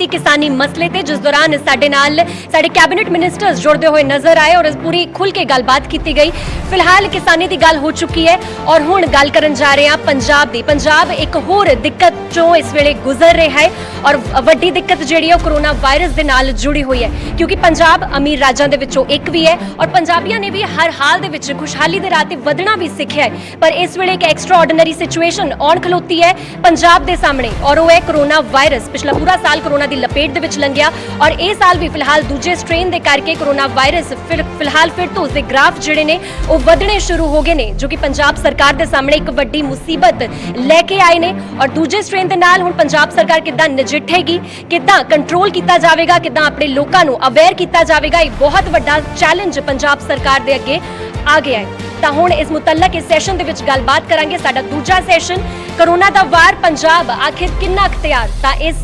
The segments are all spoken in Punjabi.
किसानी मसले थे जिस दौरान साडे नाल साडे कैबिनेट मिनिस्टर्स जुड़ते हुए नजर आए और पूरी खुल के गलबात की गई। फिलहाल किसानी की गल हो चुकी है और हुण गल करन जा रहे हैं पंजाब दी। पंजाब एक होर दिक्कत चों इस वेले गुजर रहा है और वड्डी दिक्कत जिहड़ी है कोरोना वायरस दे नाल जुड़ी हुई है, क्योंकि पंजाब अमीर राज्यां दे विचों एक भी है और पंजाबियां ने भी हर हाल दे विच खुशहाली दे राह ते वधना भी सिक्ख्या है। पर इस वेले एक एक्स्ट्रा ऑर्डिनरी सिचुएशन आउण खलोती है पंजाब दे सामने और वो है कोरोना वायरस। पिछला पूरा साल कोरोना ਦੀ ਲਪੇਟ ਦੇ ਵਿੱਚ ਲੰਘਿਆ और ਇਹ ਸਾਲ ਵੀ ਫਿਲਹਾਲ ਦੂਜੇ ਸਟ੍ਰੇਨ ਦੇ ਕਰਕੇ ਕੋਰੋਨਾ ਵਾਇਰਸ ਫਿਲਹਾਲ ਫਿਰ ਤੋਂ ਉਸਦੇ ਗ੍ਰਾਫ ਜਿਹੜੇ ਨੇ ਉਹ ਵਧਣੇ ਸ਼ੁਰੂ ਹੋ ਗਏ ਨੇ, ਜੋ ਕਿ ਪੰਜਾਬ ਸਰਕਾਰ ਦੇ ਸਾਹਮਣੇ ਇੱਕ ਵੱਡੀ ਮੁਸੀਬਤ ਲੈ ਕੇ ਆਏ ਨੇ। ਔਰ ਦੂਜੇ ਸਟ੍ਰੇਨ ਦੇ ਨਾਲ ਹੁਣ ਪੰਜਾਬ ਸਰਕਾਰ ਕਿੱਦਾਂ ਨਜਿੱਠੇਗੀ, ਕਿੱਦਾਂ ਕੰਟਰੋਲ ਕੀਤਾ ਜਾਵੇਗਾ, ਕਿੱਦਾਂ ਆਪਣੇ ਲੋਕਾਂ ਨੂੰ ਅਵੇਅਰ ਕੀਤਾ ਜਾਵੇਗਾ, ਇਹ ਬਹੁਤ ਵੱਡਾ ਚੈਲੰਜ ਪੰਜਾਬ ਸਰਕਾਰ ਦੇ ਅੱਗੇ ਆ ਗਿਆ ਹੈ। ਤਾਂ ਹੁਣ ਇਸ ਮੁਤਲਕ ਇਸ ਸੈਸ਼ਨ ਦੇ ਵਿੱਚ ਗੱਲਬਾਤ ਕਰਾਂਗੇ। ਸਾਡਾ ਦੂਜਾ ਸੈਸ਼ਨ ਕੋਰੋਨਾ ਦਾ ਵਾਰ ਪੰਜਾਬ ਆਖਿਰ ਕਿੰਨਾ ਅਖਤਿਆਰ। ਤਾਂ ਇਸ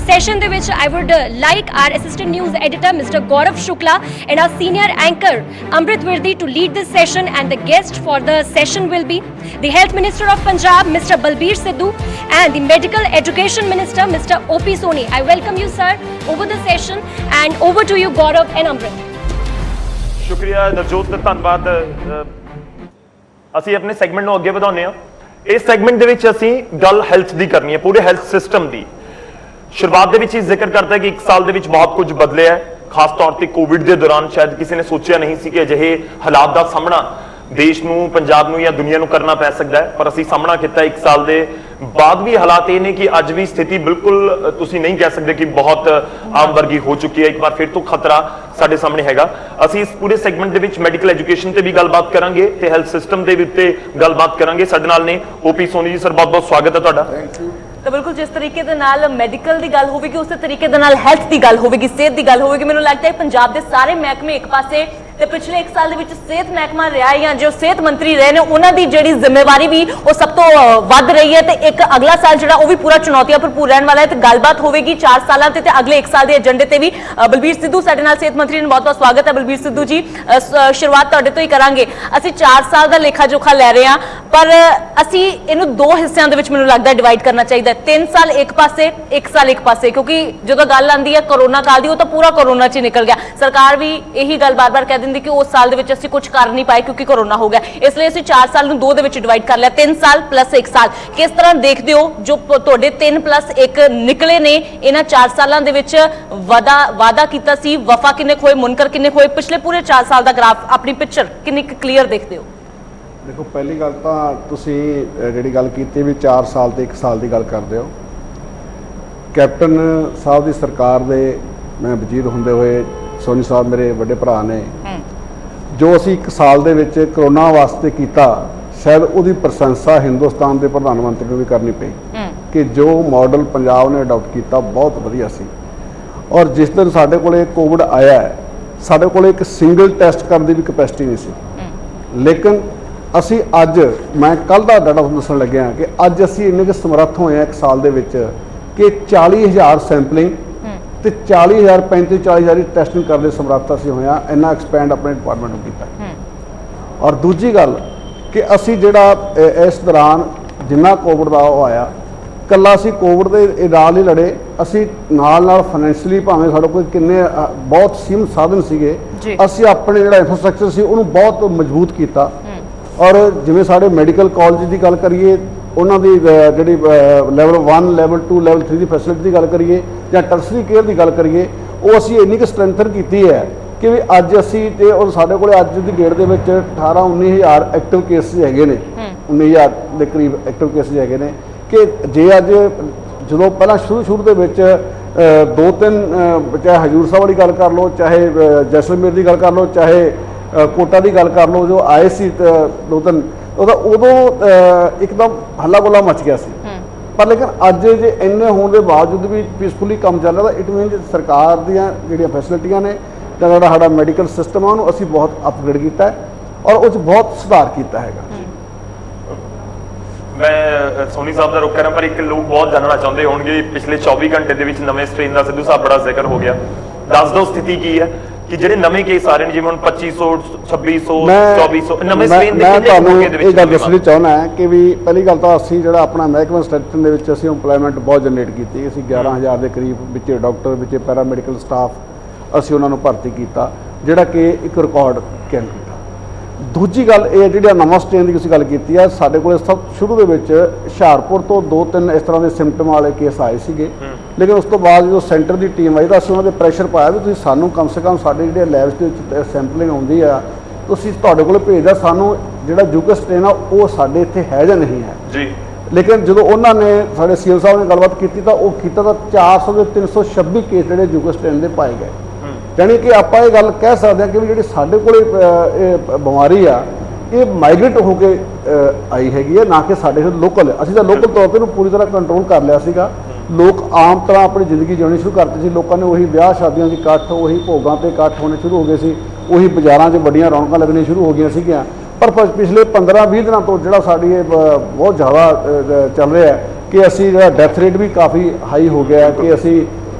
ਸੈਸ਼ਨ ਦੇ ਵਿੱਚ I would like our assistant news editor Mr. Gaurav Shukla and our senior anchor Amrit Virdi to lead this session, and the guest for the session will be the Health Minister of Punjab Mr. Balbir Sidhu and the Medical Education Minister Mr. O.P. Soni. I welcome you sir over the session and over to you Gaurav and Amrit. शुक्रिया नवजोत, धन्यवाद। ਅਸੀਂ ਆਪਣੇ ਸੈਗਮੈਂਟ ਨੂੰ ਅੱਗੇ ਵਧਾਉਂਦੇ ਹਾਂ। ਇਸ ਸੈਗਮੈਂਟ ਦੇ ਵਿੱਚ ਅਸੀਂ ਗੱਲ ਹੈਲਥ ਦੀ ਕਰਨੀ ਹੈ, ਪੂਰੇ ਹੈਲਥ ਸਿਸਟਮ ਦੀ। ਸ਼ੁਰੂਆਤ ਦੇ ਵਿੱਚ ਹੀ ਜ਼ਿਕਰ ਕਰਦਾ ਹੈ ਕਿ 1 ਸਾਲ ਦੇ ਵਿੱਚ ਬਹੁਤ ਕੁਝ ਬਦਲਿਆ ਹੈ, ਖਾਸ ਤੌਰ ਤੇ ਕੋਵਿਡ ਦੇ ਦੌਰਾਨ ਸ਼ਾਇਦ ਕਿਸੇ ਨੇ ਸੋਚਿਆ ਨਹੀਂ ਸੀ ਕਿ ਅਜਿਹੇ ਹਾਲਾਤ ਦਾ ਸਾਹਮਣਾ ਦੇਸ਼ ਨੂੰ, ਪੰਜਾਬ ਨੂੰ ਜਾਂ ਦੁਨੀਆ ਨੂੰ ਕਰਨਾ ਪੈ ਸਕਦਾ ਹੈ, ਪਰ ਅਸੀਂ ਸਾਹਮਣਾ ਕੀਤਾ। 1 ਸਾਲ ਦੇ ਬਾਅਦ ਵੀ ਹਾਲਾਤ ਇਹ ਨੇ ਕਿ ਅੱਜ ਵੀ ਸਥਿਤੀ ਬਿਲਕੁਲ ਤੁਸੀਂ ਨਹੀਂ ਕਹਿ ਸਕਦੇ ਕਿ ਬਹੁਤ ਆਮ ਵਰਗੀ ਹੋ ਚੁੱਕੀ ਹੈ। ਇੱਕ ਵਾਰ ਫਿਰ ਤੋਂ ਖਤਰਾ ਸਾਡੇ ਸਾਹਮਣੇ ਹੈਗਾ। ਅਸੀਂ ਇਸ ਪੂਰੇ ਸੈਗਮੈਂਟ ਦੇ ਵਿੱਚ ਮੈਡੀਕਲ ਐਜੂਕੇਸ਼ਨ ਤੇ ਵੀ ਗੱਲਬਾਤ ਕਰਾਂਗੇ ਤੇ ਹੈਲਥ ਸਿਸਟਮ ਦੇ ਉੱਤੇ ਗੱਲਬਾਤ ਕਰਾਂਗੇ। ਸਾਡੇ ਨਾਲ ਨੇ ਓਪੀ ਸੋਨੀ ਜੀ। ਸਰ ਬਹੁਤ ਬਹੁਤ ਸਵਾਗਤ ਹੈ ਤੁਹਾਡਾ। Thank you. ਤਾਂ ਬਿਲਕੁਲ ਜਿਸ ਤਰੀਕੇ ਦੇ ਨਾਲ ਮੈਡੀਕਲ ਦੀ ਗੱਲ ਹੋਵੇਗੀ ਉਸੇ ਤਰੀਕੇ ਦੇ ਨਾਲ ਹੈਲਥ ਦੀ ਗੱਲ ਹੋਵੇਗੀ, ਸਿਹਤ ਦੀ ਗੱਲ ਹੋਵੇਗੀ। ਮੈਨੂੰ ਲੱਗਦਾ ਹੈ ਪੰਜਾਬ ਦੇ ਸਾਰੇ ਮਹਿਕਮੇ ਇੱਕ ਪਾਸੇ ਤੇ ਪਿਛਲੇ 1 ਸਾਲ ਦੇ ਵਿੱਚ ਸਿਹਤ ਮਹਿਕਮਾ ਰਿਹਾ ਜਾਂ ਜੋ ਸਿਹਤ ਮੰਤਰੀ ਰਹੇ ਨੇ ਉਹਨਾਂ ਦੀ ਜਿਹੜੀ ਜ਼ਿੰਮੇਵਾਰੀ ਵੀ ਉਹ ਸਭ ਤੋਂ ਵੱਧ ਰਹੀ ਹੈ। ਤੇ ਇੱਕ ਅਗਲਾ ਸਾਲ ਜਿਹੜਾ ਉਹ ਵੀ ਪੂਰਾ ਚੁਣੌਤੀਆਂ ਭਰਪੂਰ ਰਹਿਣ ਵਾਲਾ ਹੈ। ਤੇ ਗੱਲਬਾਤ ਹੋਵੇਗੀ 4 ਸਾਲਾਂ ਤੇ ਅਗਲੇ 1 ਸਾਲ ਦੇ ਏਜੰਡੇ ਤੇ ਵੀ। ਬਲਬੀਰ ਸਿੱਧੂ ਸਾਡੇ ਨਾਲ ਸਿਹਤ ਮੰਤਰੀ ਨੇ, ਬਹੁਤ ਬਹੁਤ ਸਵਾਗਤ ਹੈ ਬਲਬੀਰ ਸਿੱਧੂ ਜੀ। ਸ਼ੁਰੂਆਤ ਤੁਹਾਡੇ ਤੋਂ ਹੀ ਕਰਾਂਗੇ। ਅਸੀਂ 4 ਸਾਲ ਦਾ ਲੇਖਾ ਜੋਖਾ ਲੈ ਰਹੇ ਹਾਂ, ਪਰ ਅਸੀਂ ਇਹਨੂੰ 2 ਹਿੱਸਿਆਂ ਦੇ ਵਿੱਚ ਮੈਨੂੰ ਲੱਗਦਾ ਡਿਵਾਈਡ ਕਰਨਾ ਚਾਹੀਦਾ। 3 ਸਾਲ ਇੱਕ ਪਾਸੇ, 1 ਸਾਲ ਇੱਕ ਪਾਸੇ, ਕਿਉਂਕਿ ਜਦੋਂ ਗੱਲ ਆਉਂਦੀ ਹੈ ਕੋਰੋਨਾ ਕਾਲ ਦੀ ਉਹ ਤਾਂ ਪੂਰਾ ਕੋਰੋਨਾ 'ਚ ਹੀ ਨਿਕਲ ਗਿਆ। ਸਰਕਾਰ ਵੀ ਇਹੀ ਗੱਲ ਬਾਰ-ਬਾਰ ਕਹਿ ਦਿੰਦੀ ਕਿ ਉਸ ਸਾਲ ਦੇ ਵਿੱਚ ਅਸੀਂ ਕੁਝ ਕਰ ਨਹੀਂ ਪਾਏ ਕਿਉਂਕਿ ਕੋਰੋਨਾ ਹੋ ਗਿਆ। ਇਸ ਲਈ ਅਸੀਂ 4 ਸਾਲ ਨੂੰ 2 ਦੇ ਵਿੱਚ ਡਿਵਾਈਡ ਕਰ ਲਿਆ, 3 ਸਾਲ ਪਲੱਸ 1 ਸਾਲ। ਕਿਸ ਤਰ੍ਹਾਂ ਦੇਖਦੇ ਹੋ ਜੋ ਤੁਹਾਡੇ 3 ਪਲੱਸ 1 ਨਿਕਲੇ ਨੇ ਇਹਨਾਂ 4 ਸਾਲਾਂ ਦੇ ਵਿੱਚ? ਵਾਦਾ ਕੀਤਾ ਸੀ, ਵਫਾ ਕਿੰਨੇ ਹੋਏ, ਮੁਨਕਰ ਕਿੰਨੇ ਹੋਏ? ਪਿਛਲੇ ਪੂਰੇ 4 ਸਾਲ ਦਾ ਗ੍ਰਾਫ, ਆਪਣੀ ਪਿਕਚਰ ਕਿੰਨੀ ਕਲੀਅਰ ਦੇਖਦੇ ਹੋ? ਦੇਖੋ, ਪਹਿਲੀ ਗੱਲ ਤਾਂ ਤੁਸੀਂ ਜਿਹੜੀ ਗੱਲ ਕੀਤੀ ਵੀ 4 ਸਾਲ ਤੇ 1 ਸਾਲ ਦੀ ਗੱਲ ਕਰਦੇ ਹੋ। ਕੈਪਟਨ ਸਾਹਿਬ ਦੀ ਸਰਕਾਰ ਦੇ ਮੈਂ ਵਜ਼ੀਰ ਹੁੰਦੇ ਹੋਏ, ਸੋਨੀ ਸਾਹਿਬ ਮੇਰੇ ਵੱਡੇ ਭਰਾ ਨੇ, ਜੋ ਅਸੀਂ 1 ਸਾਲ ਦੇ ਵਿੱਚ ਕਰੋਨਾ ਵਾਸਤੇ ਕੀਤਾ, ਸ਼ਾਇਦ ਉਹਦੀ ਪ੍ਰਸ਼ੰਸਾ ਹਿੰਦੁਸਤਾਨ ਦੇ ਪ੍ਰਧਾਨ ਮੰਤਰੀ ਨੂੰ ਵੀ ਕਰਨੀ ਪਈ ਕਿ ਜੋ ਮਾਡਲ ਪੰਜਾਬ ਨੇ ਅਡਾਪਟ ਕੀਤਾ ਬਹੁਤ ਵਧੀਆ ਸੀ। ਔਰ ਜਿਸ ਦਿਨ ਸਾਡੇ ਕੋਲੇ ਕੋਵਿਡ ਆਇਆ, ਸਾਡੇ ਕੋਲੇ ਇੱਕ ਸਿੰਗਲ ਟੈਸਟ ਕਰਨ ਦੀ ਵੀ ਕੈਪੈਸਿਟੀ ਨਹੀਂ ਸੀ। ਲੇਕਿਨ ਅਸੀਂ ਅੱਜ, ਮੈਂ ਕੱਲ ਦਾ ਡਾਟਾ ਦੱਸਣ ਲੱਗਿਆ ਕਿ ਅੱਜ ਅਸੀਂ ਇੰਨੇ ਕੁ ਸਮਰੱਥ ਹੋਏ ਹਾਂ 1 ਸਾਲ ਦੇ ਵਿੱਚ ਕਿ 40,000 ਸੈਂਪਲਿੰਗ ਤੇ 40,000 35-40,000 ਟੈਸਟਿੰਗ ਕਰਨ ਦੇ ਸਮਰੱਥ ਅਸੀਂ ਹੋਇਆ। ਇੰਨਾ ਐਕਸਪੈਂਡ ਆਪਣੇ ਡਿਪਾਰਟਮੈਂਟ ਨੂੰ ਕੀਤਾ। ਔਰ ਦੂਜੀ ਗੱਲ ਕਿ ਅਸੀਂ ਜਿਹੜਾ ਇਸ ਦੌਰਾਨ ਜਿੰਨਾ ਕੋਵਿਡ ਦਾ ਉਹ ਆਇਆ, ਇਕੱਲਾ ਅਸੀਂ ਕੋਵਿਡ ਦੇ ਨਾਲ ਨਹੀਂ ਲੜੇ, ਅਸੀਂ ਨਾਲ ਫਾਈਨੈਂਸ਼ੀਅਲੀ ਭਾਵੇਂ ਸਾਡੇ ਕੋਲ ਕਿੰਨੇ ਬਹੁਤ ਸੀਮਤ ਸਾਧਨ ਸੀਗੇ, ਅਸੀਂ ਆਪਣੇ ਜਿਹੜਾ ਇਨਫਰਾਸਟ੍ਰਕਚਰ ਸੀ ਉਹਨੂੰ ਬਹੁਤ ਮਜ਼ਬੂਤ ਕੀਤਾ। ਔਰ ਜਿਵੇਂ ਸਾਡੇ ਮੈਡੀਕਲ ਕਾਲਜ ਦੀ ਗੱਲ ਕਰੀਏ, ਉਹਨਾਂ ਦੀ ਜਿਹੜੀ ਲੈਵਲ 1, ਲੈਵਲ 2, ਲੈਵਲ 3 ਦੀ ਫੈਸਿਲਿਟੀ ਦੀ ਗੱਲ ਕਰੀਏ ਜਾਂ ਟਰਸਰੀ ਕੇਅਰ ਦੀ ਗੱਲ ਕਰੀਏ, ਉਹ ਅਸੀਂ ਇੰਨੀ ਕੁ ਸਟਰੈਂਥਨ ਕੀਤੀ ਹੈ ਕਿ ਵੀ ਅੱਜ ਅਸੀਂ ਤੇ ਔਰ ਸਾਡੇ ਕੋਲ ਅੱਜ ਦੀ ਡੇਟ ਦੇ ਵਿੱਚ 18-19,000 ਐਕਟਿਵ ਕੇਸਿਸ ਹੈਗੇ ਨੇ, 19,000 ਦੇ ਕਰੀਬ ਐਕਟਿਵ ਕੇਸਿਸ ਹੈਗੇ ਨੇ। ਕਿ ਜੇ ਅੱਜ ਜਦੋਂ ਪਹਿਲਾਂ ਸ਼ੁਰੂ ਦੇ ਵਿੱਚ 2-3 ਚਾਹੇ ਹਜੂਰ ਸਾਹਿਬ ਵਾਲੀ ਗੱਲ ਕਰ ਲਓ, ਚਾਹੇ ਜੈਸਲਮੇਰ ਦੀ ਗੱਲ ਕਰ ਲਓ, ਚਾਹੇ ਕੋਟਾ ਦੀ ਗੱਲ ਕਰ ਲਓ, ਜੋ ਆਏ ਸੀ 2-3, ਉਦੋਂ ਇੱਕਦਮ ਹੱਲਾ ਗੋਲਾ ਮਚ ਗਿਆ ਸੀ। ਪਰ ਲੇਕਿਨ ਅੱਜ ਜੇ ਇੰਨੇ ਹੋਣ ਦੇ ਬਾਵਜੂਦ ਵੀ ਪੀਸਫੁਲੀ ਕੰਮ ਚੱਲ ਰਿਹਾ, ਇਟ ਮੀਨਸ ਸਰਕਾਰ ਦੀਆਂ ਜਿਹੜੀਆਂ ਫੈਸਿਲਿਟੀਆਂ ਨੇ ਤਾਂ ਜਿਹੜਾ ਸਾਡਾ ਮੈਡੀਕਲ ਸਿਸਟਮ ਆ ਉਹਨੂੰ ਅਸੀਂ ਬਹੁਤ ਅਪਗ੍ਰੇਡ ਕੀਤਾ ਔਰ ਉਹ 'ਚ ਬਹੁਤ ਸੁਧਾਰ ਕੀਤਾ ਹੈਗਾ। ਮੈਂ ਸੋਨੀ ਸਾਹਿਬ ਦਾ ਰੁਖ ਕਰਾਂ, ਪਰ ਇੱਕ ਲੋਕ ਬਹੁਤ ਜਾਣਨਾ ਚਾਹੁੰਦੇ ਹੋਣਗੇ ਪਿਛਲੇ 24 ਘੰਟੇ ਦੇ ਵਿੱਚ ਨਵੇਂ ਸਟ੍ਰੇਨ ਦਾ ਸਿੱਧੂ ਸਾਹਿਬ ਬੜਾ ਜ਼ਿਕਰ ਹੋ ਗਿਆ। ਦੱਸ ਦਿਓ ਸਥਿਤੀ ਕੀ ਹੈ ਕਿ ਜਿਹੜੇ ਨਵੇਂ ਕੇਸ ਆ ਰਹੇ ਨੇ ਜਿਵੇਂ ਹੁਣ 2500 2600 ਮੈਂ 2400 ਨਵੇਂ ਸਟ੍ਰੇਨ ਦੇ ਮੈਂ ਕਿੰਨੇ ਤੁਹਾਨੂੰ ਮੌਕੇ ਦੇ ਵਿੱਚ ਇਹ ਗੱਲ ਨਵੇਂ ਦੱਸਣੀ ਚਾਹੁੰਦਾ ਹਾਂ ਕਿ ਵੀ ਪਹਿਲੀ ਗੱਲ ਤਾਂ ਅਸੀਂ ਜਿਹੜਾ ਆਪਣਾ ਮਹਿਕਮਾ ਸਟਰਕਚਰ ਦੇ ਵਿੱਚ ਅਸੀਂ ਇੰਪਲੋਇਮੈਂਟ ਬਹੁਤ ਜਨਰੇਟ ਕੀਤੀ। ਅਸੀਂ 11000 ਦੇ ਕਰੀਬ ਵਿੱਚ ਡਾਕਟਰ ਵਿੱਚ ਪੈਰਾਮੈਡੀਕਲ ਸਟਾਫ ਅਸੀਂ ਉਹਨਾਂ ਨੂੰ ਭਰਤੀ ਕੀਤਾ, ਜਿਹੜਾ ਕਿ ਇੱਕ ਰਿਕਾਰਡ ਕਾਇਮ ਕੀਤਾ। ਦੂਜੀ ਗੱਲ ਇਹ ਜਿਹੜੀ ਨਵਾਂ ਸਟ੍ਰੇਨ ਦੀ ਤੁਸੀਂ ਗੱਲ ਕੀਤੀ ਆ, ਸਾਡੇ ਕੋਲ ਸਭ ਸ਼ੁਰੂ ਦੇ ਵਿੱਚ ਹੁਸ਼ਿਆਰਪੁਰ ਤੋਂ 2-3 ਇਸ ਤਰ੍ਹਾਂ ਦੇ ਸਿੰਪਟਮ ਵਾਲੇ ਕੇਸ ਆਏ ਸੀਗੇ, ਲੇਕਿਨ ਉਸ ਤੋਂ ਬਾਅਦ ਜਦੋਂ ਸੈਂਟਰ ਦੀ ਟੀਮ ਆਈ ਤਾਂ ਅਸੀਂ ਉਹਨਾਂ ਦੇ ਪ੍ਰੈਸ਼ਰ ਪਾਇਆ ਵੀ ਤੁਸੀਂ ਸਾਨੂੰ ਕਮ ਸੇ ਕਮ ਸਾਡੇ ਜਿਹੜੇ ਲੈਬਸ ਦੇ ਵਿੱਚ ਸੈਂਪਲਿੰਗ ਆਉਂਦੀ ਆ ਤੁਸੀਂ ਤੁਹਾਡੇ ਕੋਲ ਭੇਜਦਾ, ਸਾਨੂੰ ਜਿਹੜਾ ਜੂਕਸ ਸਟ੍ਰੇਨ ਆ ਉਹ ਸਾਡੇ ਇੱਥੇ ਹੈ ਜਾਂ ਨਹੀਂ ਹੈ ਜੀ। ਲੇਕਿਨ ਜਦੋਂ ਉਹਨਾਂ ਨੇ ਸਾਡੇ ਸੀਐਮ ਸਾਹਿਬ ਨੇ ਗੱਲਬਾਤ ਕੀਤੀ ਤਾਂ ਉਹ ਕੀਤਾ ਤਾਂ 400 ਦੇ 326 ਕੇਸ ਜਿਹੜੇ ਜੂਕਸ ਸਟ੍ਰੇਨ ਦੇ ਪਾਏ ਗਏ। ਯਾਨੀ ਕਿ ਆਪਾਂ ਇਹ ਗੱਲ ਕਹਿ ਸਕਦੇ ਹਾਂ ਕਿ ਵੀ ਜਿਹੜੀ ਸਾਡੇ ਕੋਲੇ ਇਹ ਬਿਮਾਰੀ ਆ ਇਹ ਮਾਈਗ੍ਰੇਟ ਹੋ ਕੇ ਆਈ ਹੈਗੀ ਹੈ, ਨਾ ਕਿ ਸਾਡੇ ਲੋਕਲ। ਅਸੀਂ ਤਾਂ ਲੋਕਲ ਤੌਰ ਤੇ ਇਹਨੂੰ ਪੂਰੀ ਤਰ੍ਹਾਂ ਕੰਟਰੋਲ ਕਰ ਲਿਆ ਸੀਗਾ। ਲੋਕ ਆਮ ਤਰ੍ਹਾਂ ਆਪਣੀ ਜ਼ਿੰਦਗੀ ਜਿਉਣੀ ਸ਼ੁਰੂ ਕਰਤੇ ਸੀ। ਲੋਕਾਂ ਨੇ ਉਹੀ ਵਿਆਹ ਸ਼ਾਦੀਆਂ ਦੀ ਇਕੱਠ, ਉਹੀ ਭੋਗਾਂ ਤੇ ਇਕੱਠ ਹੋਣੇ ਸ਼ੁਰੂ ਹੋ ਗਏ ਸੀ, ਉਹੀ ਬਾਜ਼ਾਰਾਂ 'ਚ ਵੱਡੀਆਂ ਰੌਣਕਾਂ ਲੱਗਣੀਆਂ ਸ਼ੁਰੂ ਹੋ ਗਈਆਂ ਸੀਗੀਆਂ। ਪਰ ਪਿਛਲੇ 15-20 ਦਿਨਾਂ ਤੋਂ ਜਿਹੜਾ ਸਾਡੀ ਇਹ ਬਹੁਤ ਜ਼ਿਆਦਾ ਚੱਲ ਰਿਹਾ ਹੈ ਕਿ ਅਸੀਂ ਜਿਹੜਾ ਡੈਥ ਰੇਟ ਵੀ ਕਾਫੀ ਹਾਈ ਹੋ ਗਿਆ ਕਿ ਅਸੀਂ